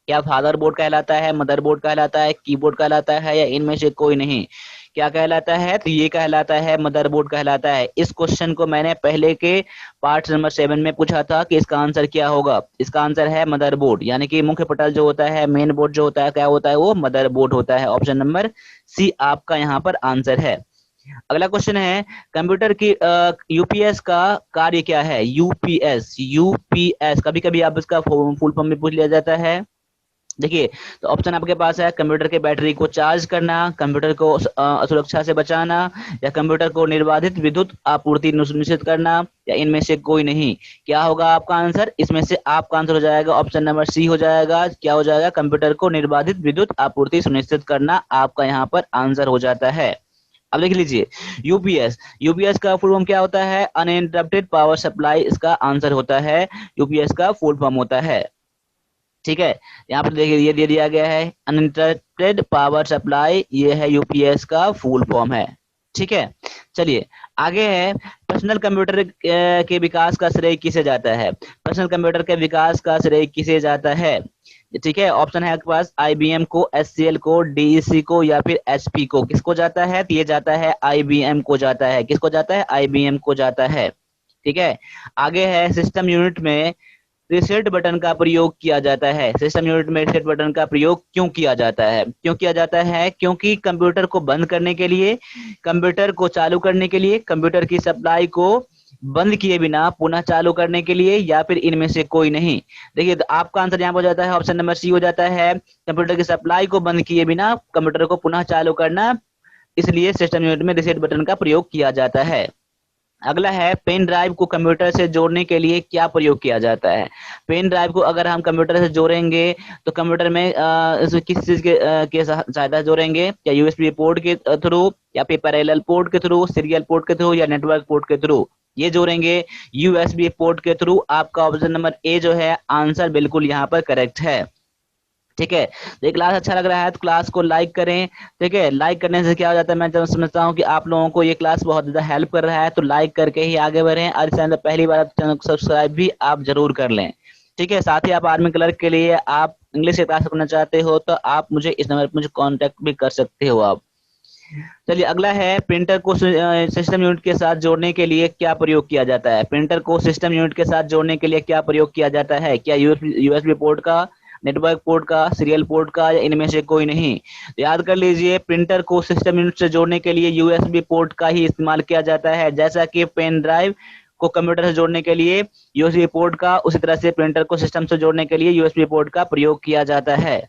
क्या फादर बोर्ड कहलाता है, मदर बोर्ड कहलाता है, कीबोर्ड कहलाता है, या इनमें से कोई नहीं? क्या कहलाता है? तो ये कहलाता है मदरबोर्ड कहलाता है। इस क्वेश्चन को मैंने पहले के पार्ट नंबर 7 में पूछा था कि इसका आंसर क्या होगा। इसका आंसर है मदरबोर्ड, यानी कि मुख्य पटल जो होता है, मेन बोर्ड जो होता है, क्या होता है? वो मदरबोर्ड होता है। ऑप्शन नंबर सी आपका यहाँ पर आंसर है। अगला क्वेश्चन है, कंप्यूटर की यूपीएस का कार्य क्या है? यूपीएस कभी कभी आप इसका फुल फॉर्म में पूछ लिया जाता है। देखिए, तो ऑप्शन आपके पास है, कंप्यूटर के बैटरी को चार्ज करना, कंप्यूटर को असुरक्षा से बचाना, या कंप्यूटर को निर्बाधित विद्युत आपूर्ति सुनिश्चित करना, या इनमें से कोई नहीं। क्या होगा आपका आंसर? इसमें से आपका आंसर हो जाएगा ऑप्शन नंबर सी हो जाएगा। क्या हो जाएगा? कंप्यूटर को निर्बाधित विद्युत आपूर्ति सुनिश्चित करना आपका यहाँ पर आंसर हो जाता है। अब देख लीजिए, यूपीएस का फुल फॉर्म क्या होता है? अनइंटरप्टेड पावर सप्लाई इसका आंसर होता है। यूपीएस का फुल फॉर्म होता है। ठीक है, यहाँ पर देखिए ये दे दिया गया है अनइंटरप्टेड पावर सप्लाई, ये है यूपीएस का फुल फॉर्म है। ठीक है, चलिए आगे है, पर्सनल कंप्यूटर के विकास का श्रेय किसे जाता है? पर्सनल कंप्यूटर के विकास का श्रेय किसे जाता है? ठीक है, ऑप्शन है आपके पास आईबीएम को, एचसीएल को, डीईसी को या फिर एचपी को। किसको जाता है? तो ये जाता है आईबीएम को जाता है। किसको जाता है? आईबीएम को जाता है। ठीक है, आगे है, सिस्टम यूनिट में रीसेट बटन का प्रयोग किया जाता है। सिस्टम यूनिट में रीसेट बटन का प्रयोग क्यों किया जाता है? क्यों किया जाता है? क्योंकि कंप्यूटर को बंद करने के लिए, कंप्यूटर को चालू करने के लिए, कंप्यूटर की सप्लाई को बंद किए बिना पुनः चालू करने के लिए, या फिर इनमें से कोई नहीं। देखिए तो आपका आंसर यहाँ पर हो जाता है ऑप्शन नंबर सी हो जाता है, कंप्यूटर की सप्लाई को बंद किए बिना कंप्यूटर को पुनः चालू करना, इसलिए सिस्टम यूनिट में रीसेट बटन का प्रयोग किया जाता है। अगला है, पेन ड्राइव को कंप्यूटर से जोड़ने के लिए क्या प्रयोग किया जाता है? पेन ड्राइव को अगर हम कंप्यूटर से जोड़ेंगे तो कंप्यूटर में इसमें किस चीज के सहायता से जोड़ेंगे? या यूएसबी पोर्ट के थ्रू, या फिर पैरेलल पोर्ट के थ्रू, सीरियल पोर्ट के थ्रू, या नेटवर्क पोर्ट के थ्रू? ये जोड़ेंगे यूएसबी पोर्ट के थ्रू। आपका ऑप्शन नंबर ए जो है आंसर बिल्कुल यहाँ पर करेक्ट है। ठीक है, तो ये क्लास अच्छा लग रहा है तो क्लास को लाइक करें। ठीक है, लाइक करने से क्या हो जाता है, मैं जब समझता हूँ कि आप लोगों को ये क्लास बहुत ज्यादा हेल्प कर रहा है, तो लाइक करके ही आगे बढ़ें। और चैनल पहली बार चैनल को सब्सक्राइब भी आप जरूर कर लें। ठीक है, साथ ही आप आर्मी क्लर्क के लिए आप इंग्लिश की क्लास करना चाहते हो तो आप मुझे इस नंबर पर मुझे कॉन्टेक्ट भी कर सकते हो आप। चलिए अगला है, प्रिंटर को सिस्टम यूनिट के साथ जोड़ने के लिए क्या प्रयोग किया जाता है? प्रिंटर को सिस्टम यूनिट के साथ जोड़ने के लिए क्या प्रयोग किया जाता है? क्या यूएसबी पोर्ट का, नेटवर्क पोर्ट का, सीरियल पोर्ट का, या इनमें से कोई नहीं? तो याद कर लीजिए, प्रिंटर को सिस्टम यूनिट से जोड़ने के लिए यूएसबी पोर्ट का ही इस्तेमाल किया जाता है। जैसा कि पेन ड्राइव को कंप्यूटर से जोड़ने के लिए यूएसबी पोर्ट का, उसी तरह से प्रिंटर को सिस्टम से जोड़ने के लिए यूएसबी पोर्ट का प्रयोग किया जाता है।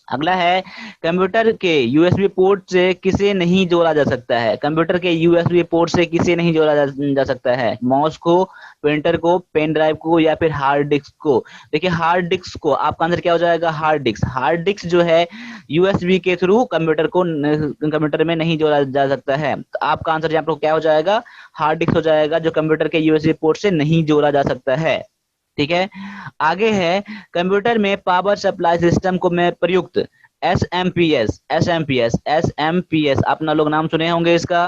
अगला है, कंप्यूटर के यूएसबी पोर्ट से किसे नहीं जोड़ा जा सकता है? कंप्यूटर के यूएसबी पोर्ट से किसे नहीं जोड़ा जा सकता है? माउस को, प्रिंटर को, पेन ड्राइव को, या फिर हार्ड डिस्क को? देखिए हार्ड डिस्क को, आपका आंसर क्या हो जाएगा? Hard disk. हार्ड डिस्क जो है यूएसबी के थ्रू कंप्यूटर में नहीं जोड़ा जा सकता है। तो आपका आंसर यहाँ पर क्या हो जाएगा? हार्ड डिस्क हो जाएगा, जो कंप्यूटर के यूएसबी पोर्ट से नहीं जोड़ा जा सकता है। ठीक है, आगे है, कंप्यूटर में पावर सप्लाई सिस्टम को में प्रयुक्त एसएमपीएस अपना लोग नाम सुने होंगे इसका।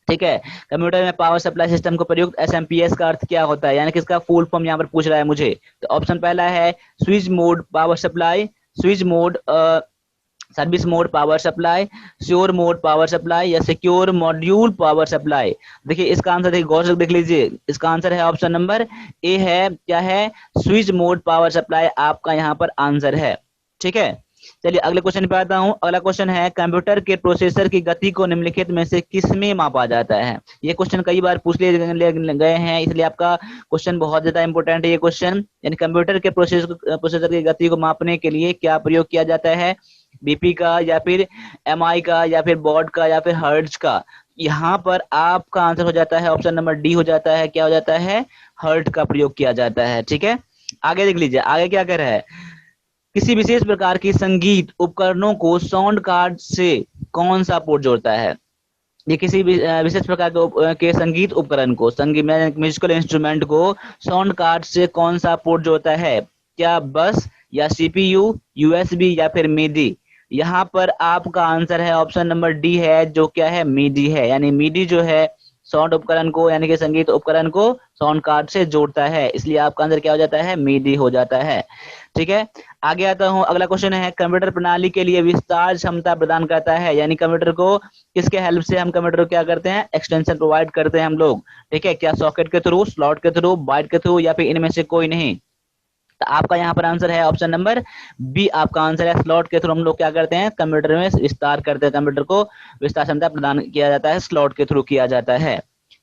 ठीक है, कंप्यूटर में पावर सप्लाई सिस्टम को प्रयुक्त एसएमपीएस का अर्थ क्या होता है, यानी कि इसका फुल फॉर्म यहाँ पर पूछ रहा है मुझे। तो ऑप्शन पहला है switch mode power supply, switch mode service mode power supply, sure mode power supply, या सिक्योर मॉड्यूल पावर सप्लाई। देखिए इसका आंसर देखिए गौर से देख लीजिए, इसका आंसर है ऑप्शन नंबर ए है, क्या है? स्विच मोड पावर सप्लाई आपका यहाँ पर आंसर है। ठीक है, चलिए अगले क्वेश्चन पे आता हूं। अगला क्वेश्चन है, कंप्यूटर के प्रोसेसर की गति को निम्नलिखित में से किसमें मापा जाता है? ये क्वेश्चन कई बार पूछ लिए गए हैं, इसलिए आपका क्वेश्चन बहुत ज्यादा इंपॉर्टेंट है ये क्वेश्चन। यानी कंप्यूटर के प्रोसेसर की गति को मापने के लिए क्या प्रयोग किया जाता है? बीपी का, या फिर एमआई का, या फिर बॉड का, या फिर हर्ट्ज का? यहाँ पर आपका आंसर हो जाता है ऑप्शन नंबर डी हो जाता है, क्या हो जाता है? हर्ट्ज का प्रयोग किया जाता है। ठीक है, आगे देख लीजिए, आगे क्या कह रहा है, किसी विशेष प्रकार की संगीत उपकरणों को साउंड कार्ड से कौन सा पोर्ट जोड़ता है? ये किसी विशेष प्रकार के संगीत उपकरण को, संगीत म्यूजिकल इंस्ट्रूमेंट को साउंड कार्ड से कौन सा पोर्ट जोड़ता है? क्या बस, या सीपीयू, यूएसबी, या फिर मीडी? यहाँ पर आपका आंसर है ऑप्शन नंबर डी है, जो क्या है? मीडी है। यानी मीडी जो है साउंड उपकरण को, यानी कि संगीत उपकरण को साउंड कार्ड से जोड़ता है, इसलिए आपका आंसर क्या हो जाता है? मीडी हो जाता है। ठीक है, आगे आता हूं। अगला क्वेश्चन है, कंप्यूटर प्रणाली के लिए विस्तार क्षमता प्रदान करता है, यानी कंप्यूटर को किसके हेल्प से हम कंप्यूटर को क्या करते हैं? एक्सटेंशन प्रोवाइड करते हैं हम लोग। ठीक है, क्या सॉकेट के थ्रू, स्लॉट के थ्रू, बाइट के थ्रू, या फिर इनमें से कोई नहीं? तो आपका यहाँ पर आंसर है ऑप्शन नंबर बी, आपका आंसर है स्लॉट के थ्रू हम लोग क्या करते हैं? कंप्यूटर में विस्तार करते हैं, कंप्यूटर को विस्तार क्षमता प्रदान किया जाता है, स्लॉट के थ्रू किया जाता है।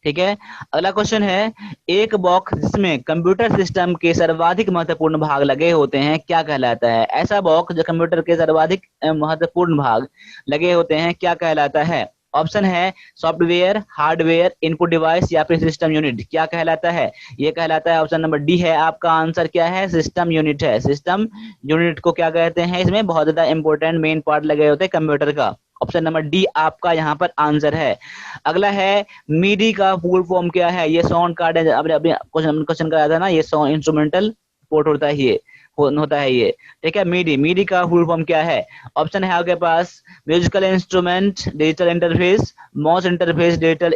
ठीक है, अगला क्वेश्चन है, एक बॉक्स जिसमें कंप्यूटर सिस्टम के सर्वाधिक महत्वपूर्ण भाग लगे होते हैं क्या कहलाता है? ऐसा बॉक्स जो कंप्यूटर के सर्वाधिक महत्वपूर्ण भाग लगे होते हैं क्या कहलाता है? ऑप्शन है सॉफ्टवेयर, हार्डवेयर, इनपुट डिवाइस, या फिर सिस्टम यूनिट। क्या कहलाता है? ये कहलाता है ऑप्शन नंबर डी है, आपका आंसर क्या है? सिस्टम यूनिट है। सिस्टम यूनिट को क्या कहते हैं? इसमें बहुत ज्यादा इंपॉर्टेंट मेन पार्ट लगे होते हैं कंप्यूटर का। ऑप्शन नंबर डी आपका यहाँ पर आंसर है। अगला है, मीडी का फुल फॉर्म क्या है? ये साउंड कार्ड है, अभी क्वेश्चन कराया था ना, ये साउंड इंस्ट्रूमेंटल पोर्ट होता है ये। होता है ये, ठीक है। मीडी, मीडी का फुल फॉर्म क्या है? ऑप्शन है आपके पास musical instrument digital interface, mass interface digital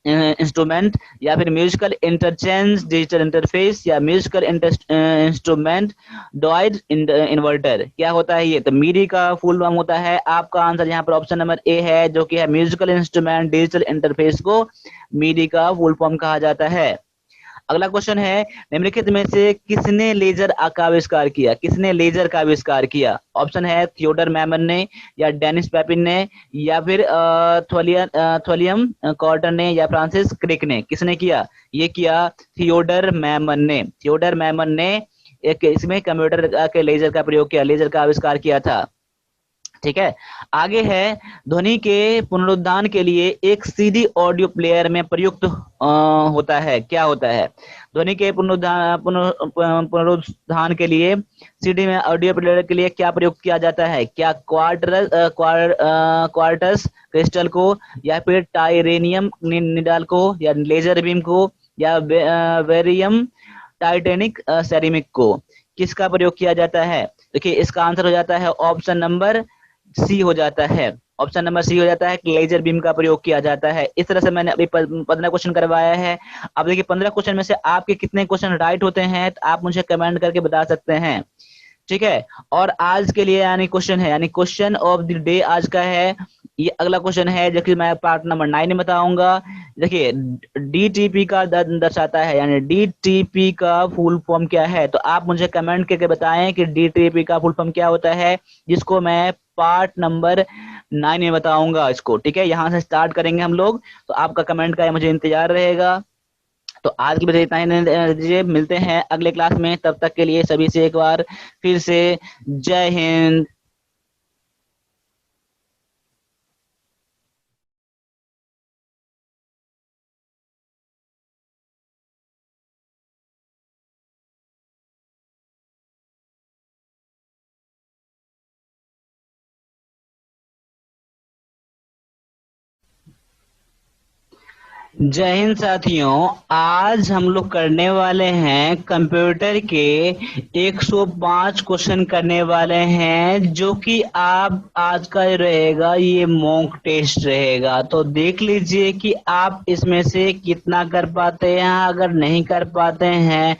instrument, या फिर म्यूजिकल इंटरचेंज डिजिटल इंटरफेस, या म्यूजिकल इंस्ट्रूमेंट डॉइड इन्वर्टर। क्या होता है ये? तो मीडी का फुल फॉर्म होता है, आपका आंसर यहाँ पर ऑप्शन नंबर ए है, जो कि है म्यूजिकल इंस्ट्रूमेंट डिजिटल इंटरफेस को मीडी का फुल फॉर्म कहा जाता है। अगला क्वेश्चन है, निम्नलिखित में से किसने लेजर का आविष्कार किया? किसने लेजर का आविष्कार किया? ऑप्शन है थियोडर मैमन ने, या डेनिस पेपिन ने, या फिर थोलियम कॉर्टन ने, या फ्रांसिस क्रिक ने। किसने किया? ये किया थियोडर मैमन ने। थियोडर मैमन ने एक इसमें कंप्यूटर के लेजर का प्रयोग किया, लेजर का आविष्कार किया था, ठीक है। आगे है, ध्वनि के पुनरुत्थान के लिए एक सीडी ऑडियो प्लेयर में प्रयुक्त होता है, क्या होता है? ध्वनि के पुनरुत्थान के लिए सीडी में ऑडियो प्लेयर के लिए क्या प्रयुक्त किया जाता है? क्या क्वार्टस क्रिस्टल को, या फिर टाइरेनियम निडाल को, या लेजर बीम को, या वेरियम टाइटेनिक सेरेमिक को? किसका प्रयोग किया जाता है? देखिए इसका आंसर हो जाता है ऑप्शन नंबर सी हो जाता है, ऑप्शन नंबर सी हो जाता है कि लेजर बीम का प्रयोग किया जाता है। इस तरह से मैंने अभी 15 क्वेश्चन करवाया है। अब देखिए 15 क्वेश्चन में से आपके कितने क्वेश्चन राइट होते हैं तो आप मुझे कमेंट करके बता सकते हैं, ठीक है। और आज के लिए यानी क्वेश्चन है, यानी क्वेश्चन ऑफ द डे आज का है ये। अगला क्वेश्चन है जो कि मैं पार्ट नंबर 9 में बताऊंगा। देखिए डीटीपी का दर्शाता है, यानी डीटीपी का फुल फॉर्म क्या है? तो आप मुझे कमेंट करके बताएं कि डीटीपी का फुल फॉर्म क्या होता है, जिसको मैं पार्ट नंबर 9 में बताऊंगा इसको, ठीक है। यहाँ से स्टार्ट करेंगे हम लोग, तो आपका कमेंट का मुझे इंतजार रहेगा। तो आज की वीडियो इतना ही दीजिए, मिलते हैं अगले क्लास में, तब तक के लिए सभी से एक बार फिर से जय हिंद। जय हिंद साथियों, आज हम लोग करने वाले हैं कंप्यूटर के 105 क्वेश्चन करने वाले हैं, जो कि आप आज का रहेगा ये मॉक टेस्ट रहेगा। तो देख लीजिए कि आप इसमें से कितना कर पाते हैं। अगर नहीं कर पाते हैं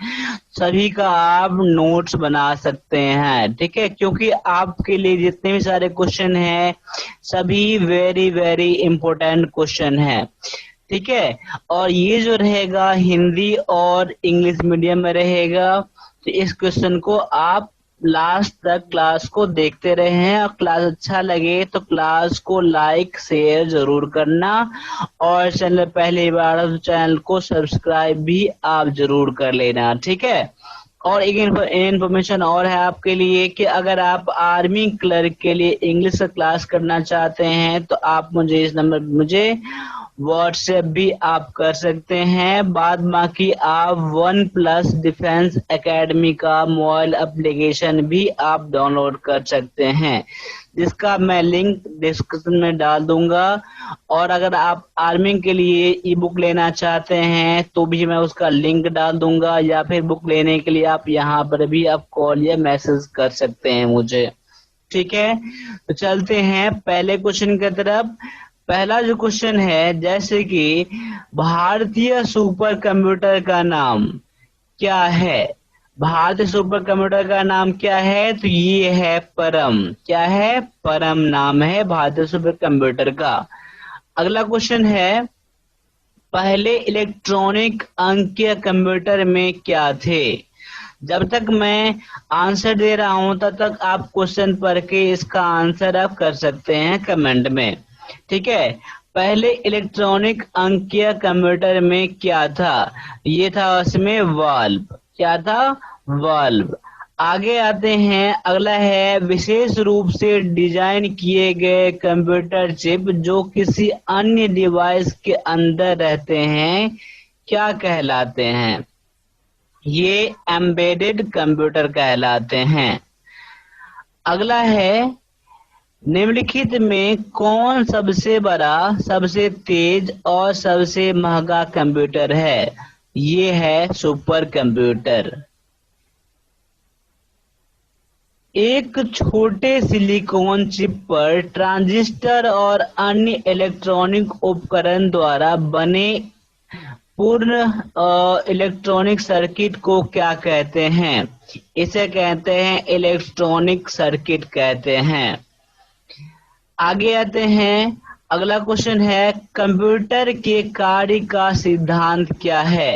सभी का आप नोट्स बना सकते हैं, ठीक है, क्योंकि आपके लिए जितने भी सारे क्वेश्चन हैं सभी वेरी वेरी इंपॉर्टेंट क्वेश्चन हैं, ठीक है। और ये जो रहेगा हिंदी और इंग्लिश मीडियम में रहेगा। तो इस क्वेश्चन को आप लास्ट तक क्लास को देखते रहें, और क्लास अच्छा लगे तो क्लास को लाइक शेयर जरूर करना, और चैनल पहली बार तो चैनल को सब्सक्राइब भी आप जरूर कर लेना, ठीक है। और एक इन्फॉर्मेशन और है आपके लिए कि अगर आप आर्मी क्लर्क के लिए इंग्लिश का क्लास करना चाहते हैं तो आप मुझे इस नंबर मुझे व्हाट्सएप भी आप कर सकते हैं। बाद बाकी आप वन प्लस डिफेंस एकेडमी का मोबाइल एप्लीकेशन भी आप डाउनलोड कर सकते हैं, जिसका मैं लिंक डिस्क्रिप्शन में डाल दूंगा। और अगर आप आर्मी के लिए ई बुक लेना चाहते हैं तो भी मैं उसका लिंक डाल दूंगा, या फिर बुक लेने के लिए आप यहाँ पर भी आप कॉल या मैसेज कर सकते हैं मुझे, ठीक है। तो चलते हैं पहले क्वेश्चन की तरफ। पहला जो क्वेश्चन है, जैसे कि भारतीय सुपर कंप्यूटर का नाम क्या है? भारतीय सुपर कंप्यूटर का नाम क्या है? तो ये है परम। क्या है? परम नाम है भारतीय सुपर कंप्यूटर का। अगला क्वेश्चन है, पहले इलेक्ट्रॉनिक अंकीय कंप्यूटर में क्या थे? जब तक मैं आंसर दे रहा हूं तब तक आप क्वेश्चन पढ़ के इसका आंसर आप कर सकते हैं कमेंट में, ठीक है। पहले इलेक्ट्रॉनिक अंकीय कंप्यूटर में क्या था? ये था उसमें वाल्व। क्या था? वाल्व। आगे आते हैं, अगला है विशेष रूप से डिजाइन किए गए कंप्यूटर चिप जो किसी अन्य डिवाइस के अंदर रहते हैं क्या कहलाते हैं? ये एम्बेडेड कंप्यूटर कहलाते हैं। अगला है, निम्नलिखित में कौन सबसे बड़ा, सबसे तेज और सबसे महंगा कंप्यूटर है? ये है सुपर कंप्यूटर। एक छोटे सिलिकॉन चिप पर ट्रांजिस्टर और अन्य इलेक्ट्रॉनिक उपकरण द्वारा बने पूर्ण इलेक्ट्रॉनिक सर्किट को क्या कहते हैं? इसे कहते हैं इलेक्ट्रॉनिक सर्किट कहते हैं। आगे आते हैं, अगला क्वेश्चन है कंप्यूटर के कार्य का सिद्धांत क्या है?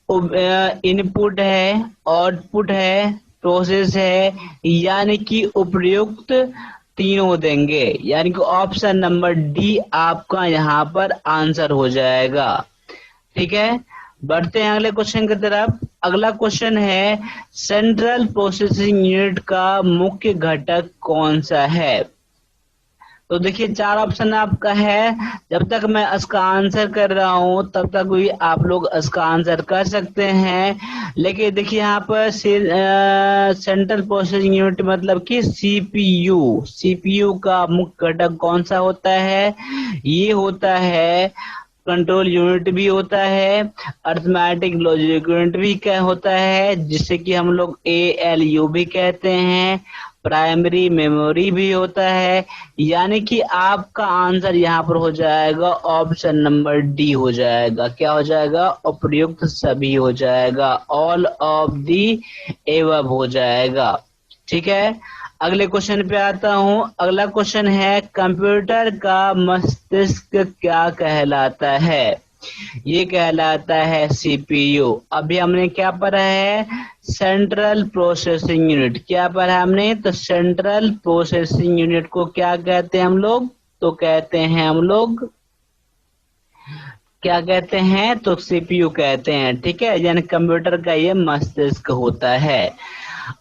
इनपुट है, आउटपुट है, प्रोसेस है, यानी कि उपयुक्त तीनों देंगे, यानी कि ऑप्शन नंबर डी आपका यहाँ पर आंसर हो जाएगा। ठीक है, बढ़ते हैं अगले क्वेश्चन की तरफ। अगला क्वेश्चन है सेंट्रल प्रोसेसिंग यूनिट का मुख्य घटक कौन सा है? तो देखिए 4 ऑप्शन आपका है। जब तक मैं इसका आंसर कर रहा हूं तब तक भी आप लोग इसका आंसर कर सकते हैं। लेकिन देखिए यहाँ पर सेंट्रल प्रोसेसिंग यूनिट मतलब कि सीपीयू का मुख्य घटक कौन सा होता है? ये होता है कंट्रोल यूनिट भी होता है, अरिथमेटिक लॉजिक यूनिट भी क्या होता है, जिससे कि हम लोग ALU भी कहते हैं, प्राइमरी मेमोरी भी होता है। यानी कि आपका आंसर यहाँ पर हो जाएगा ऑप्शन नंबर डी हो जाएगा। क्या हो जाएगा? उपयुक्त सभी हो जाएगा, ऑल ऑफ दी एबव हो जाएगा। ठीक है, अगले क्वेश्चन पे आता हूं। अगला क्वेश्चन है कंप्यूटर का मस्तिष्क क्या कहलाता है? ये कहलाता है सीपीयू। अभी हमने क्या पढ़ा है? Central processing unit. क्या पढ़ा हमने? तो सेंट्रल प्रोसेसिंग यूनिट को क्या कहते हैं हम लोग? तो कहते हैं हम लोग क्या कहते हैं? तो सीपीयू कहते हैं। ठीक है, यानी कंप्यूटर का ये मस्तिष्क होता है।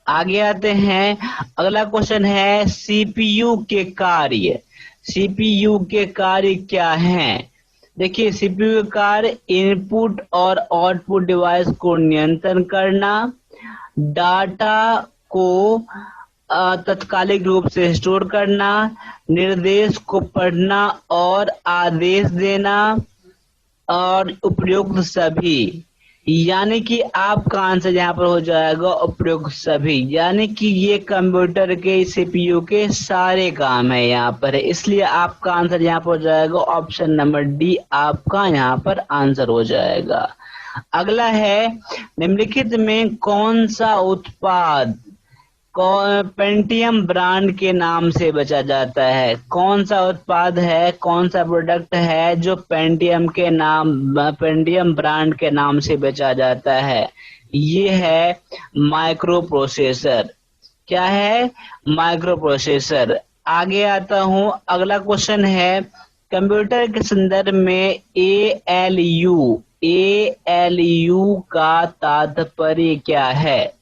आगे आते हैं, अगला क्वेश्चन है सीपीयू के कार्य। सीपीयू के कार्य क्या हैं? देखिए सीपीयू का कार्य इनपुट और आउटपुट डिवाइस को नियंत्रण करना, डाटा को तात्कालिक रूप से स्टोर करना, निर्देश को पढ़ना और आदेश देना, और उपयुक्त सभी। यानी कि आपका आंसर यहाँ पर हो जाएगा उपयुक्त सभी। यानी कि ये कंप्यूटर के सीपीयू के सारे काम है यहाँ पर, इसलिए आपका आंसर यहाँ पर हो जाएगा ऑप्शन नंबर डी आपका यहाँ पर आंसर हो जाएगा। अगला है निम्नलिखित में कौन सा उत्पाद पेंटियम ब्रांड के नाम से बेचा जाता है? कौन सा उत्पाद है, कौन सा प्रोडक्ट है जो पेंटियम ब्रांड के नाम से बेचा जाता है? ये है माइक्रो प्रोसेसर। क्या है? Micro processor. आगे आता हूं, अगला क्वेश्चन है कंप्यूटर के संदर्भ में ALU का तात्पर्य क्या है?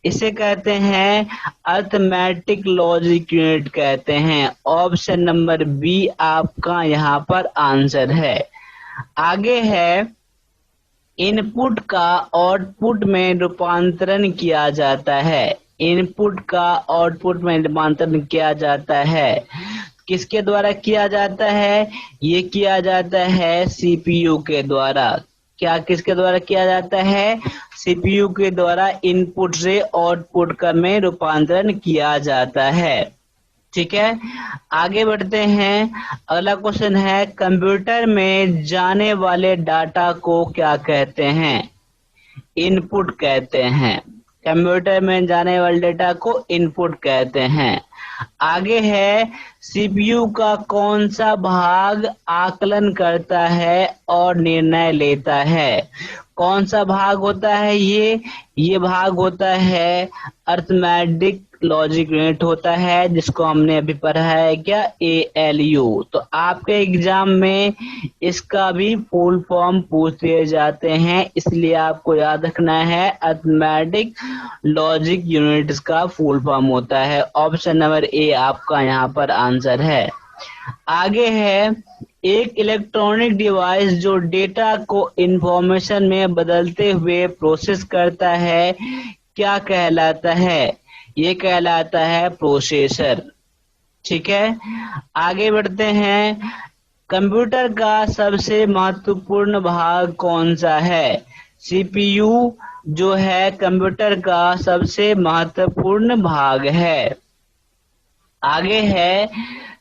इसे कहते हैं अरिथमेटिक लॉजिक यूनिट कहते हैं। ऑप्शन नंबर बी आपका यहाँ पर आंसर है। आगे है इनपुट का आउटपुट में रूपांतरण किया जाता है। इनपुट का आउटपुट में रूपांतरण किया जाता है, किसके द्वारा किया जाता है? ये किया जाता है सीपीयू के द्वारा। क्या किसके द्वारा किया जाता है? सीपीयू के द्वारा इनपुट से आउटपुट का में रूपांतरण किया जाता है। ठीक है, आगे बढ़ते हैं। अगला क्वेश्चन है कंप्यूटर में जाने वाले डाटा को क्या कहते हैं? इनपुट कहते हैं। कंप्यूटर में जाने वाले डेटा को इनपुट कहते हैं। आगे है सीपीयू का कौन सा भाग आकलन करता है और निर्णय लेता है? कौन सा भाग होता है ये भाग होता है अरिथमेटिक लॉजिक यूनिट होता है, जिसको हमने अभी पढ़ा है क्या? ALU। तो आपके एग्जाम में इसका भी फुल फॉर्म पूछ दिए जाते हैं, इसलिए आपको याद रखना है अरिथमेटिक लॉजिक यूनिट्स का फुल फॉर्म होता है। ऑप्शन नंबर ए आपका यहाँ पर आंसर है। आगे है एक इलेक्ट्रॉनिक डिवाइस जो डेटा को इंफॉर्मेशन में बदलते हुए प्रोसेस करता है क्या कहलाता है? ये कहलाता है प्रोसेसर। ठीक है, आगे बढ़ते हैं। कंप्यूटर का सबसे महत्वपूर्ण भाग कौन सा है? सीपीयू, जो है कंप्यूटर का सबसे महत्वपूर्ण भाग है। आगे है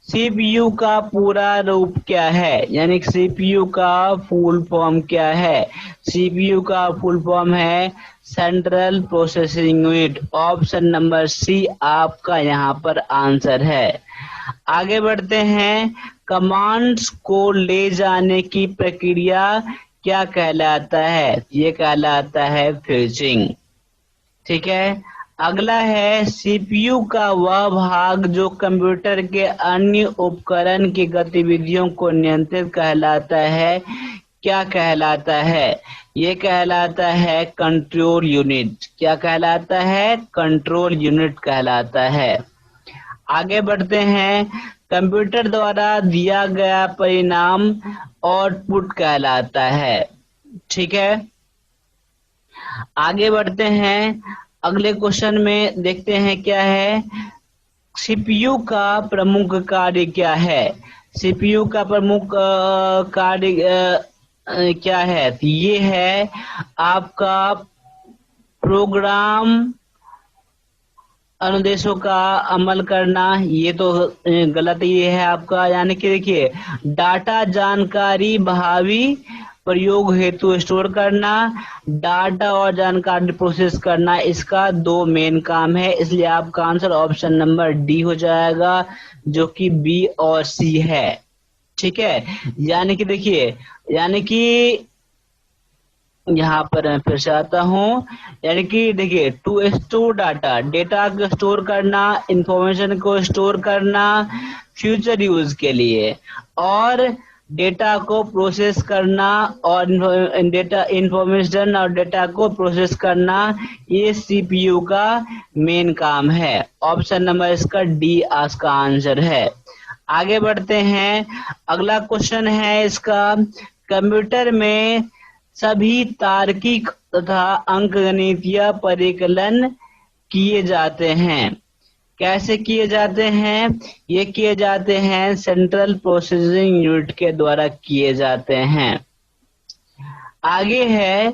सीपीयू का पूरा रूप क्या है, यानी सीपीयू का फुल फॉर्म क्या है। सीपीयू का फुल फॉर्म है central processing unit. Option number C आपका यहाँ पर आंसर है। आगे बढ़ते हैं, कमांड्स को ले जाने की प्रक्रिया क्या कहलाता है, ये कहलाता है फ्यूजिंग। ठीक है। अगला है सीपीयू का वह भाग जो कंप्यूटर के अन्य उपकरण की गतिविधियों को नियंत्रित कहलाता है, क्या कहलाता है, ये कहलाता है कंट्रोल यूनिट। क्या कहलाता है, कंट्रोल यूनिट कहलाता है। आगे बढ़ते हैं, कंप्यूटर द्वारा दिया गया परिणाम आउटपुट कहलाता है। ठीक है। आगे बढ़ते हैं, अगले क्वेश्चन में देखते हैं क्या है, सीपीयू का प्रमुख कार्य क्या है। सीपीयू का प्रमुख कार्य क्या है, ये है आपका प्रोग्राम अनुदेशों का अमल करना। ये तो गलत ये है आपका, यानी कि देखिए डाटा जानकारी भावी प्रयोग हेतु स्टोर करना, डाटा और जानकारी प्रोसेस करना, इसका दो मेन काम है, इसलिए आपका आंसर ऑप्शन नंबर डी हो जाएगा, जो कि बी और सी है। ठीक है। यानी कि देखिए, यानी कि यहाँ पर मैं फिर से आता हूँ, यानी कि देखिए टू स्टोर डाटा, डेटा को स्टोर करना, इंफॉर्मेशन को स्टोर करना फ्यूचर यूज के लिए, और डेटा को प्रोसेस करना और डेटा इंफॉर्मेशन और डेटा को प्रोसेस करना, ये सीपीयू का मेन काम है। ऑप्शन नंबर इसका डी आज का आंसर है। आगे बढ़ते हैं, अगला क्वेश्चन है इसका, कंप्यूटर में सभी तार्किक तथा अंकगणितीय परिकलन किए जाते हैं। कैसे किए जाते हैं, ये किए जाते हैं सेंट्रल प्रोसेसिंग यूनिट के द्वारा किए जाते हैं। आगे है,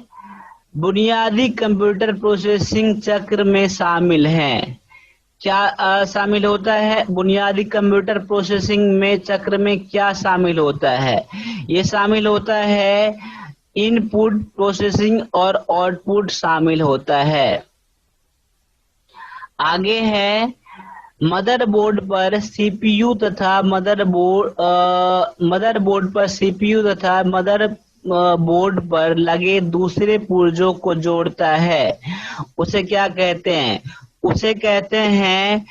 बुनियादी कंप्यूटर प्रोसेसिंग चक्र में शामिल है। क्या शामिल होता है बुनियादी कंप्यूटर प्रोसेसिंग में चक्र में, क्या शामिल होता है, ये शामिल होता है इनपुट प्रोसेसिंग और आउटपुट शामिल होता है। आगे है, मदरबोर्ड पर सीपीयू तथा मदरबोर्ड पर सीपीयू तथा मदरबोर्ड पर लगे दूसरे पुर्जों को जोड़ता है, उसे क्या कहते हैं, उसे कहते हैं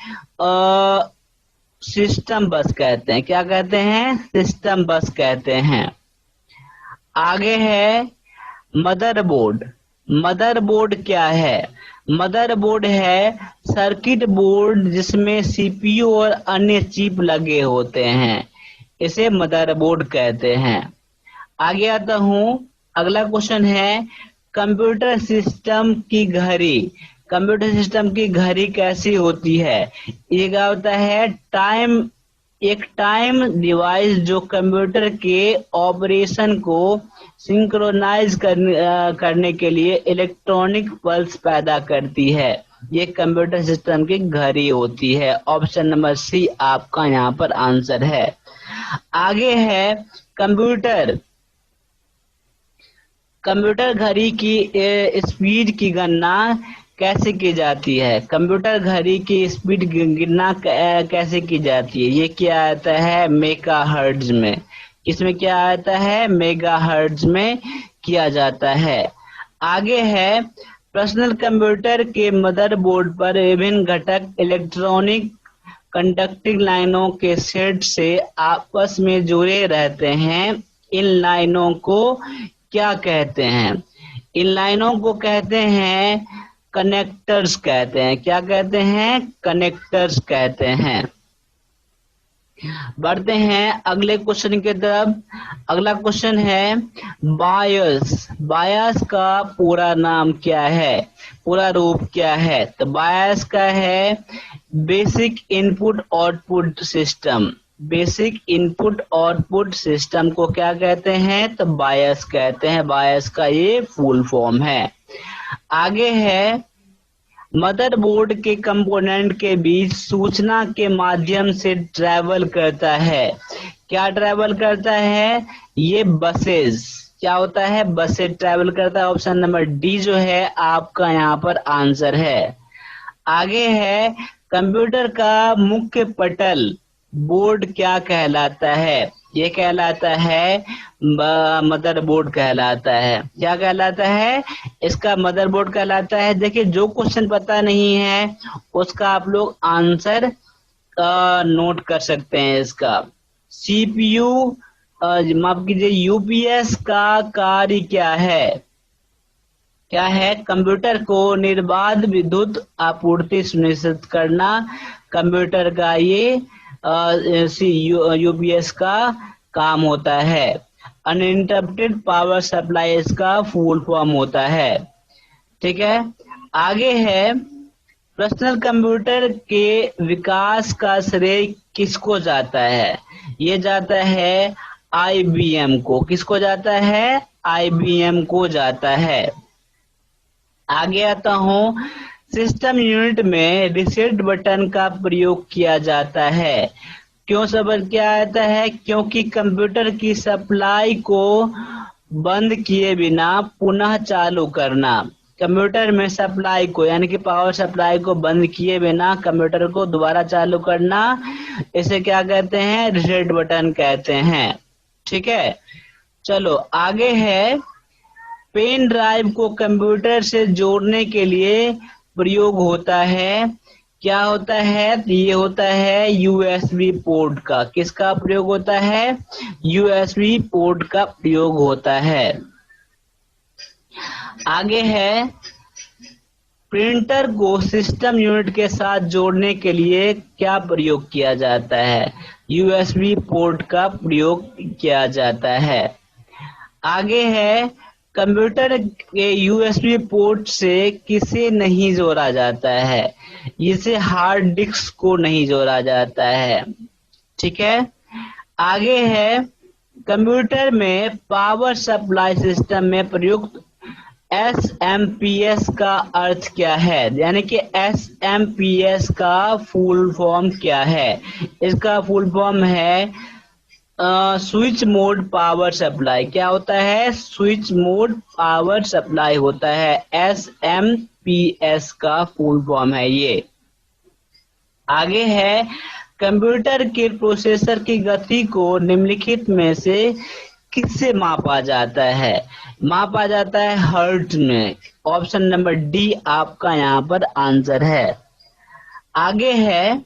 सिस्टम बस कहते हैं। क्या कहते हैं, सिस्टम बस कहते हैं। आगे है मदरबोर्ड। मदरबोर्ड क्या है, मदरबोर्ड है सर्किट बोर्ड जिसमें सीपीयू और अन्य चिप लगे होते हैं, इसे मदरबोर्ड कहते हैं। आगे आता हूं, अगला क्वेश्चन है, कंप्यूटर सिस्टम की घड़ी। कंप्यूटर सिस्टम की घड़ी कैसी होती है, ये क्या होता है, एक टाइम डिवाइस जो कंप्यूटर के ऑपरेशन को सिंक्रोनाइज करने के लिए इलेक्ट्रॉनिक पल्स पैदा करती है, ये कंप्यूटर सिस्टम की घड़ी होती है। ऑप्शन नंबर सी आपका यहाँ पर आंसर है। आगे है, कंप्यूटर घड़ी की स्पीड की गणना कैसे की जाती है। कंप्यूटर घड़ी की स्पीड गिनना कैसे की जाती है, ये क्या आता है, मेगाहर्ट्ज में। किसमें क्या आता है, मेगाहर्ट्ज में किया जाता है। आगे है, पर्सनल कंप्यूटर के मदरबोर्ड पर विभिन्न घटक इलेक्ट्रॉनिक कंडक्टिंग लाइनों के सेट से आपस में जुड़े रहते हैं, इन लाइनों को क्या कहते हैं, इन लाइनों को कहते हैं कनेक्टर्स कहते हैं। क्या कहते हैं, कनेक्टर्स कहते हैं। बढ़ते हैं अगले क्वेश्चन की तरफ। अगला क्वेश्चन है, बायस। बायस का पूरा नाम क्या है, पूरा रूप क्या है, तो बायस का है basic input output system. Basic input output system को क्या कहते हैं, तो बायस कहते हैं। बायस का ये फुल फॉर्म है। आगे है मदरबोर्ड के कंपोनेंट के बीच सूचना के माध्यम से ट्रैवल करता है। क्या ट्रैवल करता है? ये बसेस। क्या होता है? बसेस ट्रैवल करता है। ऑप्शन नंबर डी जो है आपका यहाँ पर आंसर है। आगे है कंप्यूटर का मुख्य पटल बोर्ड क्या कहलाता है? ये कहलाता है मदरबोर्ड कहलाता है। क्या कहलाता है? इसका मदरबोर्ड कहलाता है। देखिए जो क्वेश्चन पता नहीं है उसका आप लोग आंसर नोट कर सकते हैं। इसका सीपीयू माफ कीजिए यूपीएस का कार्य क्या है? क्या है? कंप्यूटर को निर्बाध विद्युत आपूर्ति सुनिश्चित करना कंप्यूटर का ये यूपीएस का काम होता है। अनइंटरप्टेड पावर सप्लाई इसका फुल फॉर्म होता है। ठीक है, आगे है पर्सनल कंप्यूटर के विकास का श्रेय किसको जाता है? ये जाता है आईबीएम को। किसको जाता है? आईबीएम को जाता है। आगे आता हूं, सिस्टम यूनिट में रीसेट बटन का प्रयोग किया जाता है। क्यों सबर किया जाता है? क्योंकि कंप्यूटर की सप्लाई को बंद किए बिना पुनः चालू करना। कंप्यूटर में सप्लाई को यानी कि पावर सप्लाई को बंद किए बिना कंप्यूटर को दोबारा चालू करना, इसे क्या कहते हैं? रीसेट बटन कहते हैं। ठीक है, चलो आगे है पेन ड्राइव को कंप्यूटर से जोड़ने के लिए प्रयोग होता है। क्या होता है? ये होता है यूएसबी पोर्ट का। किसका प्रयोग होता है? यूएसबी पोर्ट का प्रयोग होता है। आगे है प्रिंटर को सिस्टम यूनिट के साथ जोड़ने के लिए क्या प्रयोग किया जाता है? यूएसबी पोर्ट का प्रयोग किया जाता है। आगे है कंप्यूटर के यूएसबी पोर्ट से किसे नहीं जोड़ा जाता है? इसे हार्ड डिस्क को नहीं जोड़ा जाता है। ठीक है, आगे है कंप्यूटर में पावर सप्लाई सिस्टम में प्रयुक्त एसएमपीएस का अर्थ क्या है? यानी कि एसएमपीएस का फुल फॉर्म क्या है? इसका फुल फॉर्म है स्विच मोड पावर सप्लाई। क्या होता है? स्विच मोड पावर सप्लाई होता है। एसएमपीएस का फुल फॉर्म है ये। आगे है कंप्यूटर के प्रोसेसर की गति को निम्नलिखित में से किससे मापा जाता है? मापा जाता है हर्ट्ज में। ऑप्शन नंबर डी आपका यहाँ पर आंसर है। आगे है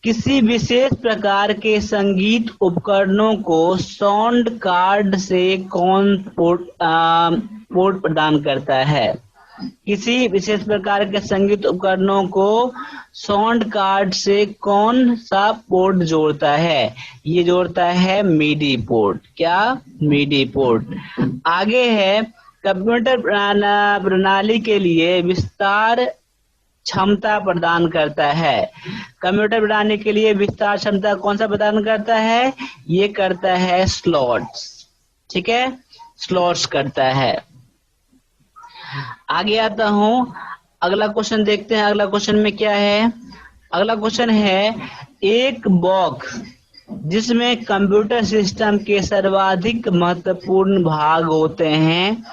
किसी विशेष प्रकार के संगीत उपकरणों को साउंड कार्ड से कौन पोर्ट प्रदान करता है? किसी विशेष प्रकार के संगीत उपकरणों को साउंड कार्ड से कौन सा पोर्ट जोड़ता है? ये जोड़ता है मीडी पोर्ट। क्या? Midi port. आगे है कंप्यूटर प्रणाली के लिए विस्तार क्षमता प्रदान करता है। कंप्यूटर बनाने के लिए विस्तार क्षमता कौन सा प्रदान करता है? ये करता है स्लॉट्स। ठीक है, स्लॉट्स करता है। आगे आता हूं, अगला क्वेश्चन देखते हैं। अगला क्वेश्चन में क्या है? अगला क्वेश्चन है एक बॉक्स जिसमें कंप्यूटर सिस्टम के सर्वाधिक महत्वपूर्ण भाग होते हैं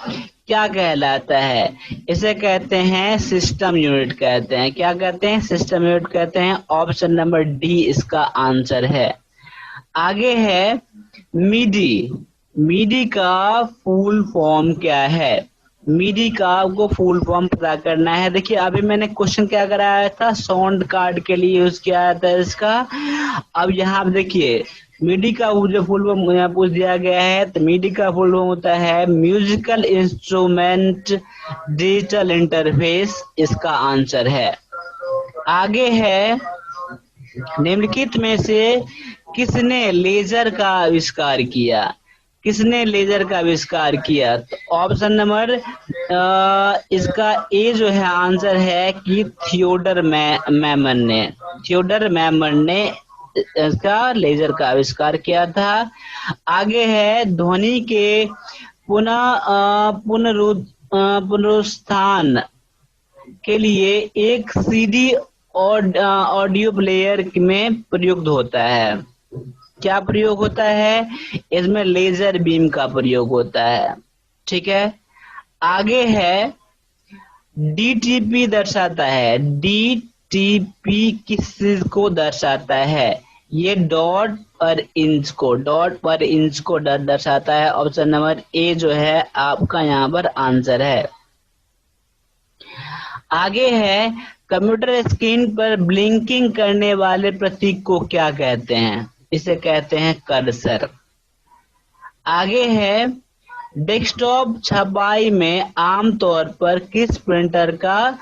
क्या कहलाता है? इसे कहते हैं सिस्टम यूनिट कहते हैं। क्या कहते हैं? सिस्टम यूनिट कहते हैं। ऑप्शन नंबर डी इसका आंसर है। आगे है मीडी। मीडी का फुल फॉर्म क्या है? मीडी का आपको फुल फॉर्म पता करना है। देखिए अभी मैंने क्वेश्चन क्या कराया था, साउंड कार्ड के लिए यूज किया था इसका। अब यहाँ देखिए मीडी का जो फुल फॉर्म पूछ दिया गया है, तो मीडी का फुल फॉर्म होता है म्यूजिकल इंस्ट्रूमेंट डिजिटल इंटरफेस। इसका आंसर है। आगे है निम्नलिखित में से किसने लेजर का आविष्कार किया? किसने लेजर का आविष्कार किया? तो ऑप्शन नंबर इसका ए जो है आंसर है कि थियोडर मैमन ने। थियोडर मैमन ने इसका लेजर का आविष्कार किया था। आगे है ध्वनि के पुनरुत्थान के लिए एक सीडी और ऑडियो प्लेयर में प्रयुक्त होता है। क्या प्रयोग होता है? इसमें लेजर बीम का प्रयोग होता है। ठीक है, आगे है डीटीपी दर्शाता है। डीटीपी किस चीज को दर्शाता है? ये डॉट पर इंच को दर्शाता है। ऑप्शन नंबर ए जो है आपका यहाँ पर आंसर है। आगे है कंप्यूटर स्क्रीन पर ब्लिंकिंग करने वाले प्रतीक को क्या कहते हैं? इसे कहते हैं कर्सर। आगे है डेस्कटॉप छपाई में आमतौर पर किस प्रिंटर का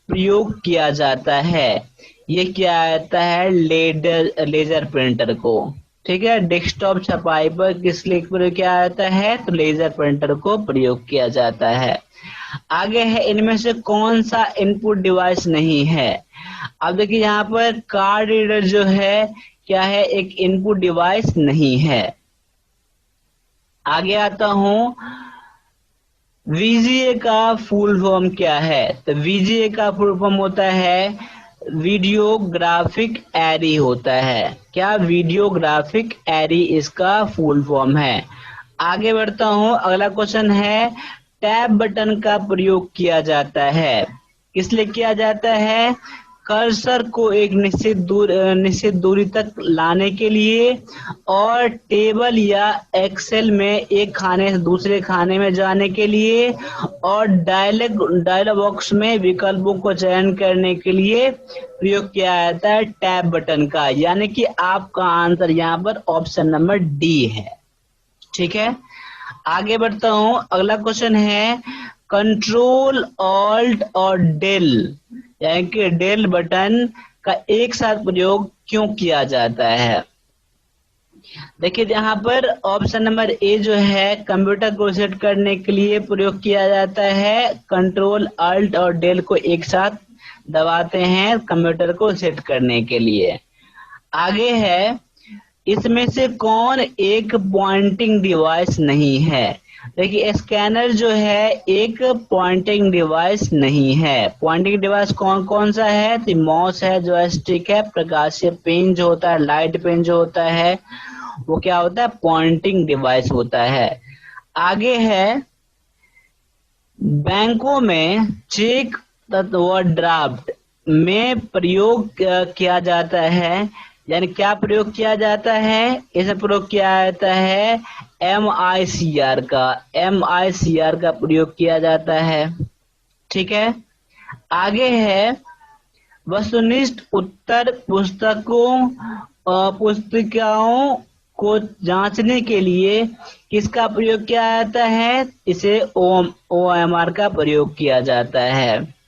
प्रयोग किया जाता है? ये क्या आता है? लेजर प्रिंटर को। ठीक है, डेस्कटॉप छपाई पर किस लिए प्रयोग किया जाता है? तो लेजर प्रिंटर को प्रयोग किया जाता है। आगे है इनमें से कौन सा इनपुट डिवाइस नहीं है? अब देखिए यहाँ पर कार्ड रीडर जो है क्या है? एक इनपुट डिवाइस नहीं है। आगे आता हूं, वीजीए का फुल फॉर्म क्या है? तो वीजीए का फुल फॉर्म होता है वीडियो ग्राफिक एरे होता है। क्या? वीडियो ग्राफिक एरे इसका फुल फॉर्म है। आगे बढ़ता हूं, अगला क्वेश्चन है टैब बटन का प्रयोग किया जाता है। किस लिए किया जाता है? कर्सर को एक निश्चित दूरी तक लाने के लिए और टेबल या एक्सेल में एक खाने से दूसरे खाने में जाने के लिए और डायलॉग बॉक्स में विकल्पों को चयन करने के लिए प्रयोग किया जाता है टैब बटन का। यानी कि आपका आंसर यहाँ पर ऑप्शन नंबर डी है। ठीक है, आगे बढ़ता हूं, अगला क्वेश्चन है कंट्रोल ऑल्ट और डेल यानी कि डेल बटन का एक साथ प्रयोग क्यों किया जाता है? देखिए यहाँ पर ऑप्शन नंबर ए जो है कंप्यूटर को सेट करने के लिए प्रयोग किया जाता है। कंट्रोल ऑल्ट और डेल को एक साथ दबाते हैं कंप्यूटर को सेट करने के लिए। आगे है इसमें से कौन एक पॉइंटिंग डिवाइस नहीं है? देखिए स्कैनर जो है एक पॉइंटिंग डिवाइस नहीं है। पॉइंटिंग डिवाइस कौन कौन सा है? तो माउस है, जॉयस्टिक है, प्रकाशीय पेन जो होता है, लाइट पेन जो होता है, वो क्या होता है? पॉइंटिंग डिवाइस होता है। आगे है बैंकों में चेक तथा ड्राफ्ट में प्रयोग किया जाता है। यानी क्या प्रयोग किया जाता है? इसे प्रयोग किया जाता है MICR का प्रयोग किया जाता है। ठीक है, आगे है वस्तुनिष्ठ उत्तर पुस्तिकाओं को जांचने के लिए किसका प्रयोग किया जाता है? इसे OMR का प्रयोग किया जाता है।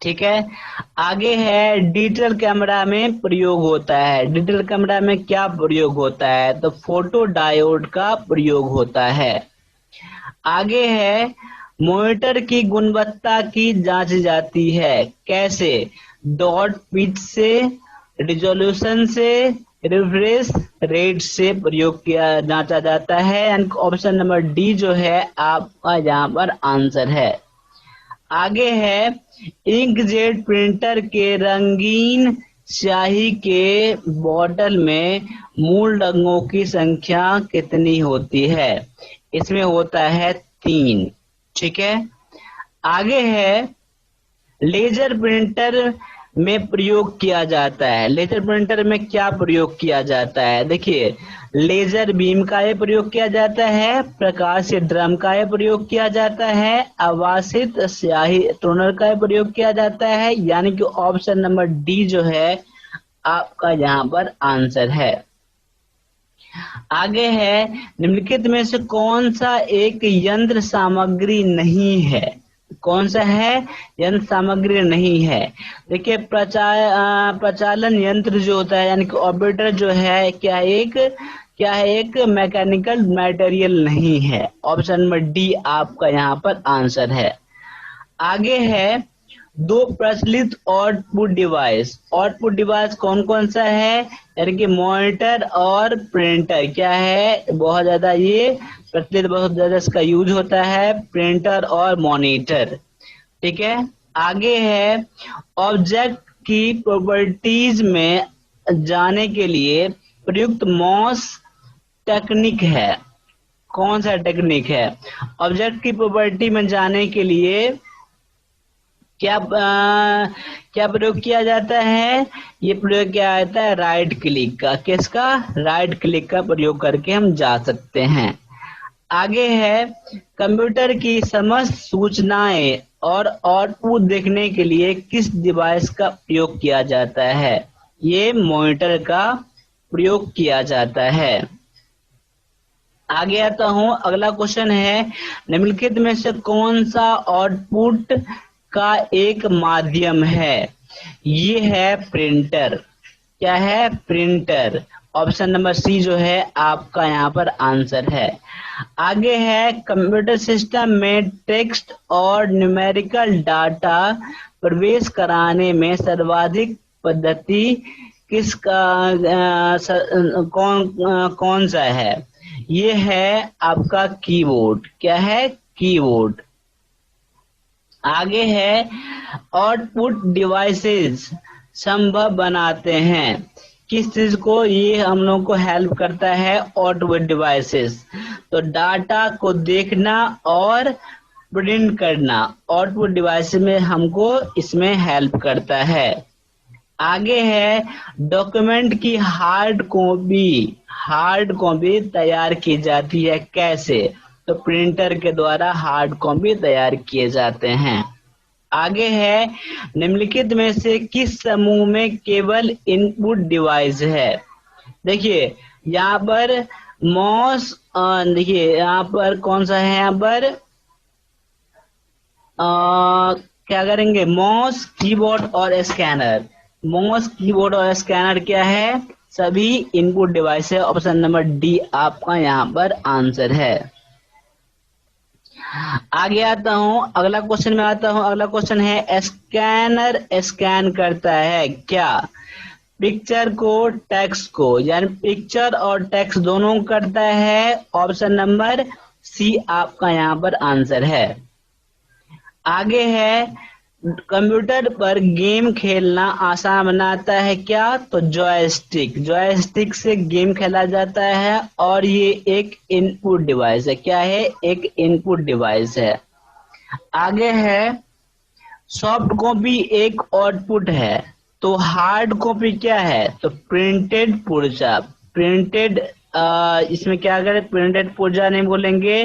ठीक है, आगे है डिजिटल कैमरा में प्रयोग होता है। डिजिटल कैमरा में क्या प्रयोग होता है? तो फोटो डायोड का प्रयोग होता है। आगे है मॉनिटर की गुणवत्ता की जांच जाती है। कैसे? डॉट पिच से, रिजोल्यूशन से, रिफ्रेश रेट से प्रयोग किया जांचा जाता है। ऑप्शन नंबर डी जो है आपका यहाँ पर आंसर है। आगे है इंकजेट प्रिंटर के रंगीन स्याही के बॉटल में मूल रंगों की संख्या कितनी होती है? इसमें होता है 3। ठीक है, आगे है लेजर प्रिंटर में प्रयोग किया जाता है। लेजर प्रिंटर में क्या प्रयोग किया जाता है? देखिए लेजर बीम का ये प्रयोग किया जाता है, प्रकाशीय ड्रम का ये प्रयोग किया जाता है, आवासित स्याही टोनर का प्रयोग किया जाता है। यानी कि ऑप्शन नंबर डी जो है आपका यहाँ पर आंसर है। आगे है निम्नलिखित में से कौन सा एक यंत्र सामग्री नहीं है? कौन सा है? यंत्र सामग्री नहीं है। देखिए प्रचालन यंत्र जो होता है यानी कि ऑपरेटर जो है क्या एक मैकेनिकल मटेरियल नहीं है। ऑप्शन नंबर डी आपका यहाँ पर आंसर है। आगे है दो प्रचलित आउटपुट डिवाइस। आउटपुट डिवाइस कौन कौन सा है, यानी कि मॉनिटर और प्रिंटर। क्या है, बहुत ज्यादा ये प्रचलित, बहुत ज्यादा इसका यूज होता है, प्रिंटर और मॉनिटर। ठीक है, आगे है ऑब्जेक्ट की प्रॉपर्टीज में जाने के लिए प्रयुक्त मॉस टेक्निक है। कौन सा टेक्निक है, ऑब्जेक्ट की प्रॉपर्टी में जाने के लिए क्या प्रयोग किया जाता है, ये प्रयोग किया जाता है राइट क्लिक का। किसका, राइट क्लिक का प्रयोग करके हम जा सकते हैं। आगे है कंप्यूटर की समस्त सूचनाएं और आउटपुट देखने के लिए किस डिवाइस का प्रयोग किया जाता है, ये मॉनिटर का प्रयोग किया जाता है। आगे आता हूं, अगला क्वेश्चन है निम्नलिखित में से कौन सा आउटपुट का एक माध्यम है, ये है प्रिंटर। क्या है, प्रिंटर। ऑप्शन नंबर सी जो है आपका यहाँ पर आंसर है। आगे है कंप्यूटर सिस्टम में टेक्स्ट और न्यूमेरिकल डाटा प्रवेश कराने में सर्वाधिक पद्धति किसका कौन सा है, ये है आपका कीबोर्ड। क्या है, कीबोर्ड। आगे है आउटपुट डिवाइसेस संभव बनाते हैं किस चीज को, ये हम लोग को हेल्प करता है आउटपुट डिवाइसेस, तो डाटा को देखना और प्रिंट करना आउटपुट डिवाइस में हमको इसमें हेल्प करता है। आगे है डॉक्यूमेंट की हार्ड कॉपी तैयार की जाती है कैसे, तो प्रिंटर के द्वारा हार्ड कॉपी तैयार किए जाते हैं। आगे है निम्नलिखित में से किस समूह में केवल इनपुट डिवाइस है। देखिए यहाँ पर माउस, देखिए यहाँ पर कौन सा है, यहाँ पर क्या करेंगे, माउस, कीबोर्ड और स्कैनर। माउस, कीबोर्ड और स्कैनर क्या है, सभी इनपुट डिवाइस है। ऑप्शन नंबर डी आपका यहाँ पर आंसर है। आगे आता हूं, अगला क्वेश्चन में आता हूं। अगला क्वेश्चन है स्कैनर स्कैन करता है क्या, पिक्चर को, टेक्स्ट को, यानी पिक्चर और टेक्स्ट दोनों करता है। ऑप्शन नंबर सी आपका यहाँ पर आंसर है। आगे है कंप्यूटर पर गेम खेलना आसान बनाता है क्या, तो जॉयस्टिक से गेम खेला जाता है और ये एक इनपुट डिवाइस है। क्या है, एक इनपुट डिवाइस है। आगे है सॉफ्ट कॉपी एक आउटपुट है, तो हार्ड कॉपी क्या है, तो प्रिंटेड पुर्जा। प्रिंटेड इसमें क्या करें, प्रिंटेड पुर्जा नहीं बोलेंगे,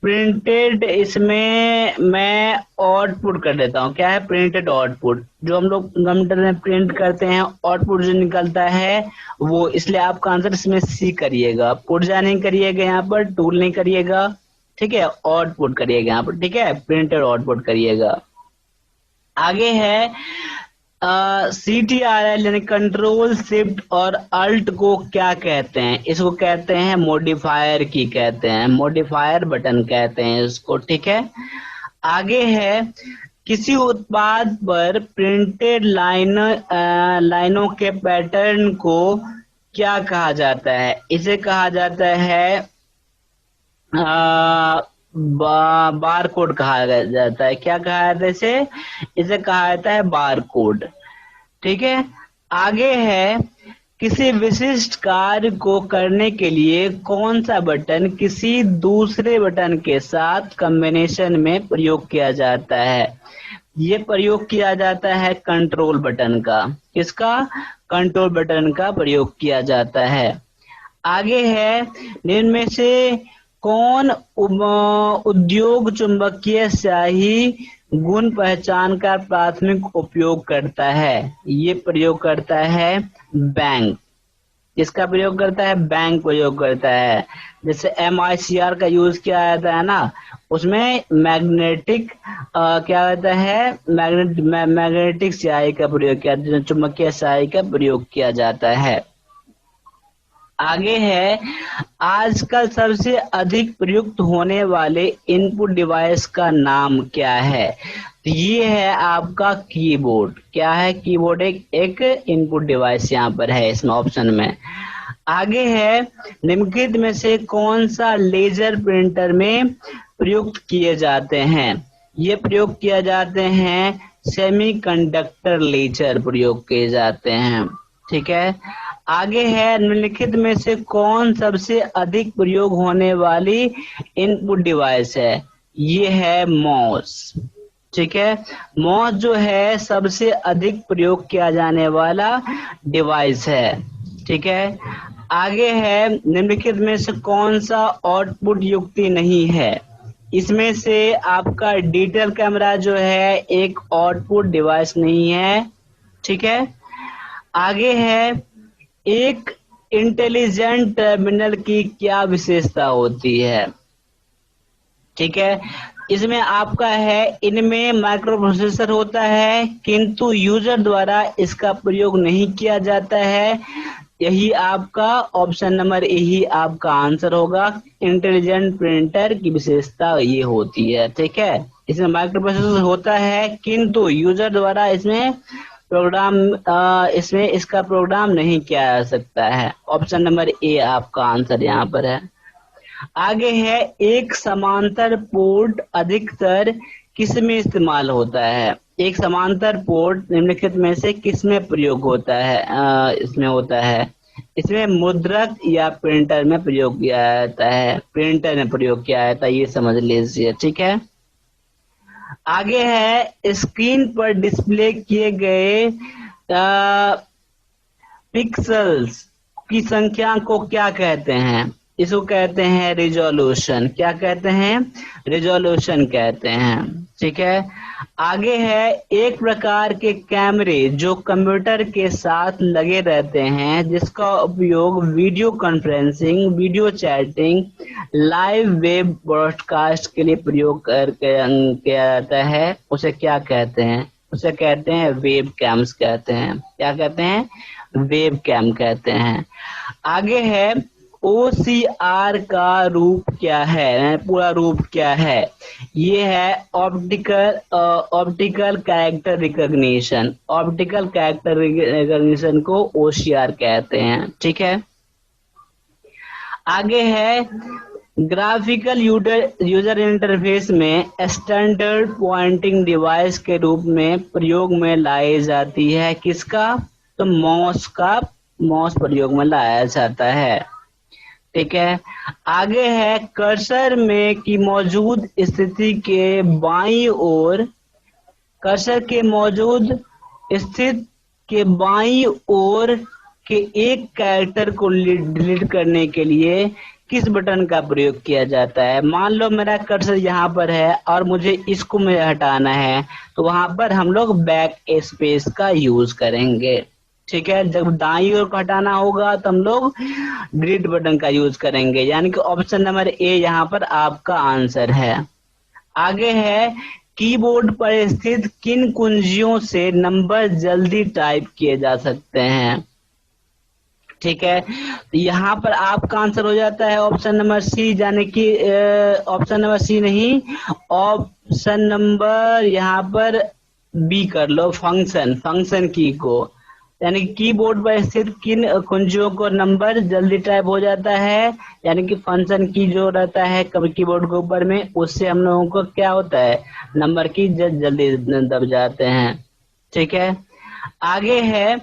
प्रिंटेड इसमें मैं आउटपुट कर देता हूँ। क्या है, प्रिंटेड आउटपुट, जो हम लोग कंप्यूटर में प्रिंट करते हैं आउटपुट जो निकलता है वो, इसलिए आपका आंसर इसमें सी करिएगा, पुर्जा नहीं करिएगा, यहाँ पर टूल नहीं करिएगा, ठीक है, आउटपुट करिएगा यहाँ पर, ठीक है, प्रिंटेड आउटपुट करिएगा। आगे है CTRL यानी कंट्रोल शिफ्ट और अल्ट को क्या कहते हैं, इसको कहते हैं मॉडिफायर की कहते हैं, मॉडिफायर बटन कहते हैं इसको, ठीक है। आगे है किसी उत्पाद पर प्रिंटेड लाइनों के पैटर्न को क्या कहा जाता है, इसे कहा जाता है बार कोड कहा जाता है। क्या कहा जाता है इसे कहा जाता है बार कोड, ठीक है। आगे है किसी विशिष्ट कार्य को करने के लिए कौन सा बटन किसी दूसरे बटन के साथ कॉम्बिनेशन में प्रयोग किया जाता है, ये प्रयोग किया जाता है कंट्रोल बटन का। किसका, कंट्रोल बटन का प्रयोग किया जाता है। आगे है निम्न में से कौन उद्योग चुंबकीय स्याही गुण पहचान का प्राथमिक उपयोग करता है, ये प्रयोग करता है बैंक। किसका प्रयोग करता है, बैंक प्रयोग करता है। जैसे MICR का यूज किया जाता है ना, उसमें मैग्नेटिक क्या होता है, मैग्नेटिक स्याही का प्रयोग किया, चुंबकीय स्याही का प्रयोग किया जाता है। आगे है, आजकल सबसे अधिक प्रयुक्त होने वाले इनपुट डिवाइस का नाम क्या है? तो ये है आपका कीबोर्ड। क्या है? कीबोर्ड एक इनपुट डिवाइस यहाँ पर है इसमें ऑप्शन में। आगे है, निम्नलिखित में से कौन सा लेजर प्रिंटर में प्रयुक्त किए जाते हैं? ये प्रयोग किया जाते हैं सेमीकंडक्टर लेजर प्रयोग किए जाते हैं। ठीक है। आगे है, निम्नलिखित में से कौन सबसे अधिक प्रयोग होने वाली इनपुट डिवाइस है? ये है माउस। ठीक है, माउस जो है सबसे अधिक प्रयोग किया जाने वाला डिवाइस है। ठीक है। आगे है, निम्नलिखित में से कौन सा आउटपुट युक्ति नहीं है? इसमें से आपका डिजिटल कैमरा जो है एक आउटपुट डिवाइस नहीं है। ठीक है। आगे है, एक इंटेलिजेंट टर्मिनल की क्या विशेषता होती है? ठीक है, इसमें आपका है, इनमें माइक्रो प्रोसेसर होता है किंतु यूजर द्वारा इसका प्रयोग नहीं किया जाता है। यही आपका ऑप्शन नंबर ए ही आपका आंसर होगा। इंटेलिजेंट प्रिंटर की विशेषता ये होती है। ठीक है, इसमें माइक्रो प्रोसेसर होता है किंतु यूजर द्वारा इसमें इसका प्रोग्राम नहीं किया जा सकता है। ऑप्शन नंबर ए आपका आंसर यहाँ पर है। आगे है, एक समांतर पोर्ट अधिकतर किस में इस्तेमाल होता है? एक समांतर पोर्ट निम्नलिखित में से किस में प्रयोग होता है? इसमें होता है, इसमें मुद्रक या प्रिंटर में प्रयोग किया जाता है। प्रिंटर में प्रयोग किया जाता है, ये समझ लीजिए। ठीक है। आगे है, स्क्रीन पर डिस्प्ले किए गए पिक्सेल्स की संख्या को क्या कहते हैं? इसको कहते हैं रिजोल्यूशन। क्या कहते हैं? रिजोल्यूशन कहते हैं। ठीक है। आगे है, एक प्रकार के कैमरे जो कंप्यूटर के साथ लगे रहते हैं जिसका उपयोग video conferencing, video chatting, live web broadcast के लिए प्रयोग किया जाता है, उसे क्या कहते हैं? उसे कहते हैं वेब कैम्स कहते हैं। क्या कहते हैं? वेब कैम कहते हैं। आगे है, OCR का रूप क्या है? पूरा रूप क्या है? ये है optical character recognition. Optical character recognition को OCR कहते हैं। ठीक है। आगे है, ग्राफिकल यूजर इंटरफेस में स्टैंडर्ड पॉइंटिंग डिवाइस के रूप में प्रयोग में लाई जाती है किसका? तो माउस प्रयोग में लाया जाता है। ठीक है। आगे है, कर्सर में की मौजूद स्थिति के बाईं ओर, कर्सर के मौजूद स्थित के बाईं ओर के एक कैरेक्टर को डिलीट करने के लिए किस बटन का प्रयोग किया जाता है? मान लो मेरा कर्सर यहाँ पर है और मुझे इसको मुझे हटाना है, तो वहां पर हम लोग बैक स्पेस का यूज करेंगे। ठीक है। जब दाईं ओर को हटाना होगा तो हम लोग डिलीट बटन का यूज करेंगे, यानी कि ऑप्शन नंबर ए यहाँ पर आपका आंसर है। आगे है, कीबोर्ड पर स्थित किन कुंजियों से नंबर जल्दी टाइप किए जा सकते हैं? ठीक है, तो यहाँ पर आपका आंसर हो जाता है ऑप्शन नंबर सी, यानी कि ऑप्शन नंबर सी नहीं, ऑप्शन नंबर यहाँ पर बी कर लो, फंक्शन की को, यानी कीबोर्ड पर स्थित किन कुंजियों को नंबर जल्दी टाइप हो जाता है, यानी कि फंक्शन की जो रहता है कीबोर्ड के ऊपर में, उससे हम लोगों को क्या होता है? नंबर की जल्दी दब जाते हैं। ठीक है। आगे है,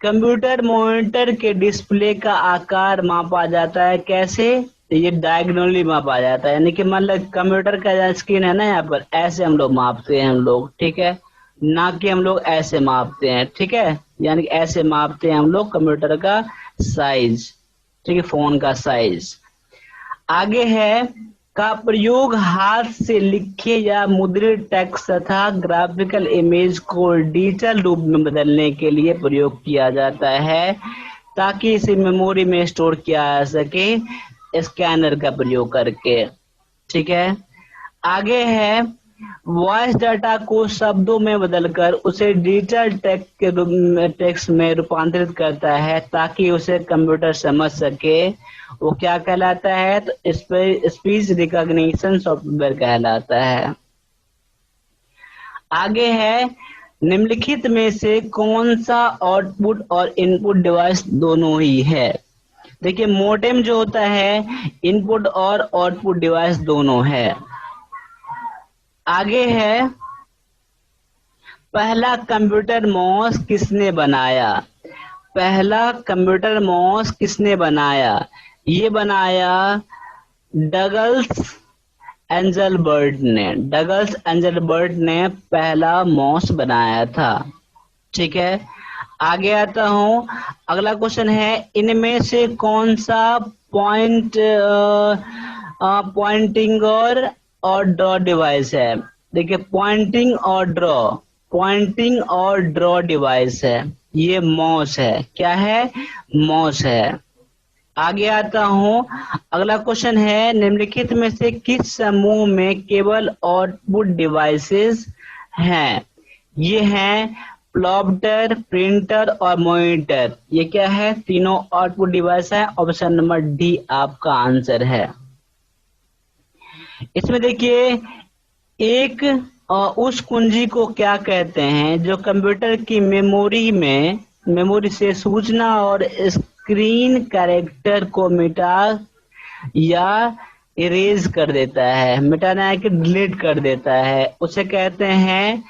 कंप्यूटर मॉनिटर के डिस्प्ले का आकार मापा जाता है कैसे? तो ये डायगोनली मापा जाता है, यानी कि मतलब कंप्यूटर का स्क्रीन है ना, यहाँ पर ऐसे हम लोग मापते हैं हम लोग। ठीक है, ना कि हम लोग ऐसे मापते हैं। ठीक है, यानी कि ऐसे मापते हैं हम लोग कंप्यूटर का साइज। ठीक है, फोन का साइज। आगे है, का प्रयोग हाथ से लिखे या मुद्रित टेक्स्ट तथा ग्राफिकल इमेज को डिजिटल रूप में बदलने के लिए प्रयोग किया जाता है ताकि इसे मेमोरी में स्टोर किया जा सके स्कैनर का प्रयोग करके। ठीक है। आगे है, वॉइस डाटा को शब्दों में बदलकर उसे डिजिटल टेक्स्ट के रूप में टेक्स्ट में रूपांतरित करता है ताकि उसे कंप्यूटर समझ सके। वो क्या कहलाता है? तो स्पीच रिकॉग्निशन सॉफ्टवेयर कहलाता है। आगे है, निम्नलिखित में से कौन सा आउटपुट और इनपुट डिवाइस दोनों ही है? देखिए, मोडेम जो होता है इनपुट और आउटपुट डिवाइस दोनों है। आगे है, पहला कंप्यूटर माउस किसने बनाया? पहला कंप्यूटर माउस किसने बनाया? ये बनाया डगलस एंजलबर्ट ने। डगलस एंजलबर्ट ने पहला माउस बनाया था। ठीक है, आगे आता हूं। अगला क्वेश्चन है, इनमें से कौन सा पॉइंटिंग और ड्रॉ डिवाइस है? देखिए, पॉइंटिंग और ड्रॉ डिवाइस है, ये माउस है। क्या है? माउस है। आगे आता हूं। अगला क्वेश्चन है, निम्नलिखित में से किस समूह में केवल आउटपुट डिवाइसेस हैं? ये हैं प्लॉटर, प्रिंटर और मॉनिटर। ये क्या है? तीनों आउटपुट डिवाइस है। ऑप्शन नंबर डी आपका आंसर है। इसमें देखिए, एक उस कुंजी को क्या कहते हैं जो कंप्यूटर की मेमोरी से सूचना और स्क्रीन कैरेक्टर को मिटा या इरेज कर देता है। मिटाना है कि डिलीट कर देता है, उसे कहते हैं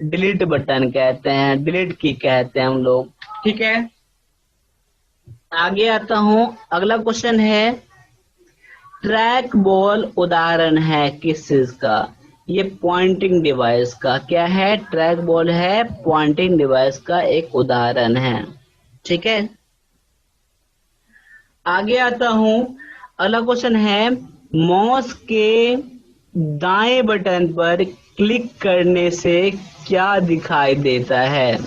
डिलीट बटन कहते हैं, डिलीट की कहते हैं हम लोग। ठीक है, आगे आता हूं। अगला क्वेश्चन है, ट्रैक बॉल उदाहरण है किस चीज का? ये पॉइंटिंग डिवाइस का। क्या है? ट्रैक बॉल है पॉइंटिंग डिवाइस का एक उदाहरण है। ठीक है, आगे आता हूं। अगला क्वेश्चन है, माउस के दाएं बटन पर क्लिक करने से क्या दिखाई देता है?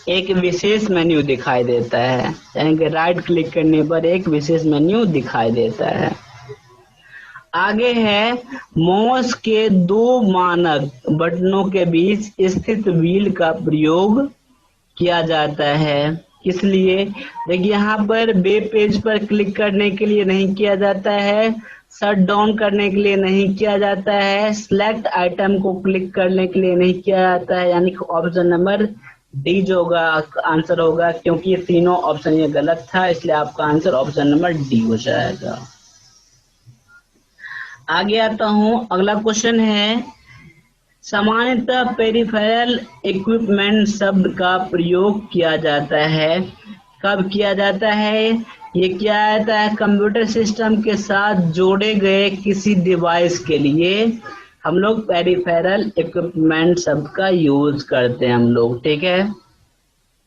एक विशेष मेन्यू दिखाई देता है, यानी कि राइट क्लिक करने पर एक विशेष मेन्यू दिखाई देता है। आगे है, माउस के दो मानक बटनों के बीच स्थित व्हील का प्रयोग किया जाता है। किस लिए? देखिए, यहाँ पर वेब पेज पर क्लिक करने के लिए नहीं किया जाता है, शट डाउन करने के लिए नहीं किया जाता है, सिलेक्ट आइटम को क्लिक करने के लिए नहीं किया जाता है। यानी कि ऑप्शन नंबर डी जो होगा आंसर होगा, क्योंकि ये तीनों ऑप्शन ये गलत था, इसलिए आपका आंसर ऑप्शन नंबर डी हो जाएगा। आगे आता हूं। अगला क्वेश्चन है, सामान्यतः पेरिफेरल इक्विपमेंट शब्द का प्रयोग किया जाता है। कब किया जाता है? ये क्या आता है? कंप्यूटर सिस्टम के साथ जोड़े गए किसी डिवाइस के लिए हम लोग पेरिफेरल इक्विपमेंट शब्द का यूज करते हैं हम लोग। ठीक है,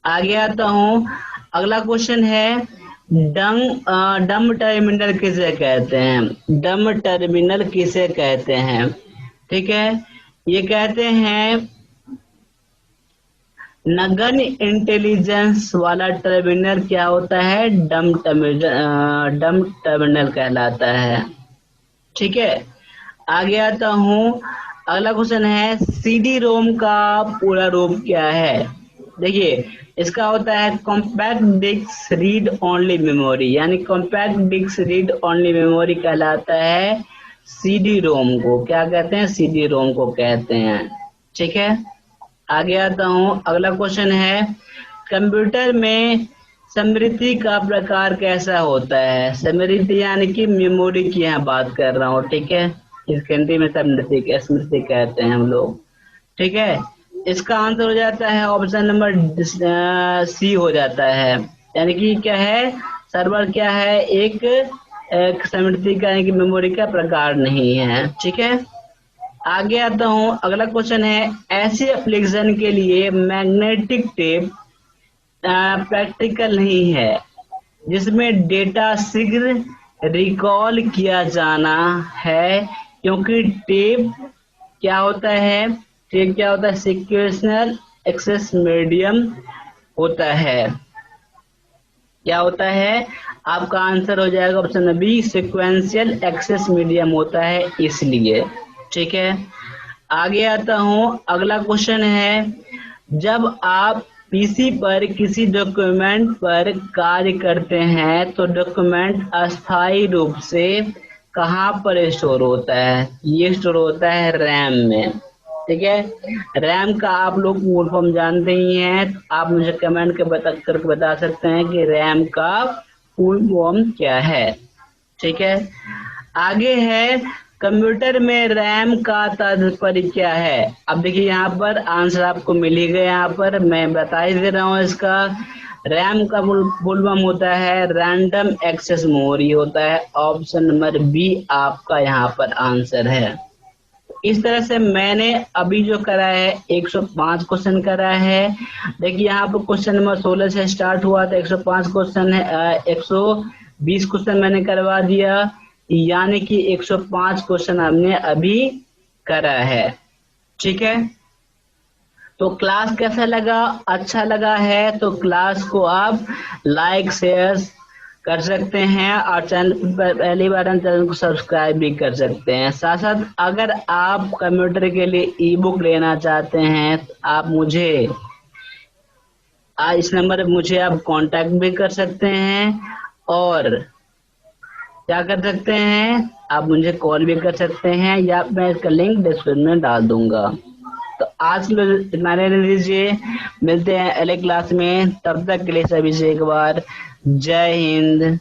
आगे आता हूं। अगला क्वेश्चन है, डम टर्मिनल किसे कहते हैं? डम टर्मिनल किसे कहते हैं? ठीक है, ये कहते हैं नगण्य इंटेलिजेंस वाला टर्मिनल क्या होता है? डम टर्मिनल कहलाता है। ठीक है, आगे आता हूं। अगला क्वेश्चन है, सीडी रोम का पूरा रूप क्या है? देखिए, इसका होता है compact disc read only memory, यानी compact disc read only memory कहलाता है सीडी रोम को। क्या कहते हैं? सीडी रोम को कहते हैं। ठीक है, आगे आता हूं। अगला क्वेश्चन है, कंप्यूटर में स्मृति का प्रकार कैसा होता है? स्मृति यानी कि मेमोरी की यहाँ बात कर रहा हूँ। ठीक है, इस घंटे में स्मृति कहते हैं हम लोग। ठीक है, इसका आंसर हो जाता है ऑप्शन नंबर सी हो जाता है। यानी कि क्या है? सर्वर क्या है? एक स्मृति का यानी कि मेमोरी का प्रकार नहीं है। ठीक है, आगे आता हूं। अगला क्वेश्चन है, ऐसे एप्लीकेशन के लिए मैग्नेटिक टेप प्रैक्टिकल नहीं है जिसमें डेटा शीघ्र रिकॉल किया जाना है, क्योंकि टेप क्या होता है? टेप क्या होता है? सिक्वेंशियल एक्सेस मीडियम होता है। क्या होता है? आपका आंसर हो जाएगा option B, sequential access medium होता है इसलिए। ठीक है, आगे आता हूँ, अगला क्वेश्चन है, जब आप पीसी पर किसी डॉक्यूमेंट पर कार्य करते हैं तो डॉक्यूमेंट अस्थायी रूप से कहाँ पर स्टोर होता है? ये स्टोर होता है रैम में। ठीक है, रैम का आप लोग फुल फॉर्म जानते ही हैं, आप मुझे कमेंट करके बता सकते हैं कि रैम का फुल फॉर्म क्या है। ठीक है, आगे है, कंप्यूटर में रैम का तात्पर्य क्या है? अब देखिए यहाँ पर आंसर आपको मिल ही गया, यहाँ पर मैं बता ही दे रहा हूँ इसका। रैम का फुल फॉर्म होता है रैंडम एक्सेस मेमोरी होता है। ऑप्शन नंबर बी आपका यहाँ पर आंसर है। इस तरह से मैंने अभी जो करा है 105 क्वेश्चन करा है। देखिए यहाँ पर क्वेश्चन नंबर 16 से स्टार्ट हुआ था, 105 क्वेश्चन है, 120 क्वेश्चन मैंने करवा दिया, यानी कि 105 क्वेश्चन हमने अभी करा है। ठीक है, तो क्लास कैसा लगा? अच्छा लगा है तो क्लास को आप लाइक शेयर कर सकते हैं और चैनल पर पहली बार चैनल को सब्सक्राइब भी कर सकते हैं। साथ साथ अगर आप कंप्यूटर के लिए ई बुक लेना चाहते हैं तो आप मुझे आज इस नंबर पर मुझे आप कांटेक्ट भी कर सकते हैं, और क्या कर सकते हैं, आप मुझे कॉल भी कर सकते हैं, या मैं इसका लिंक डिस्क्रिप्शन में डाल दूंगा। तो आज के लिए इतना ले लीजिए, मिलते हैं अगले क्लास में, तब तक के लिए सभी से एक बार जय हिंद।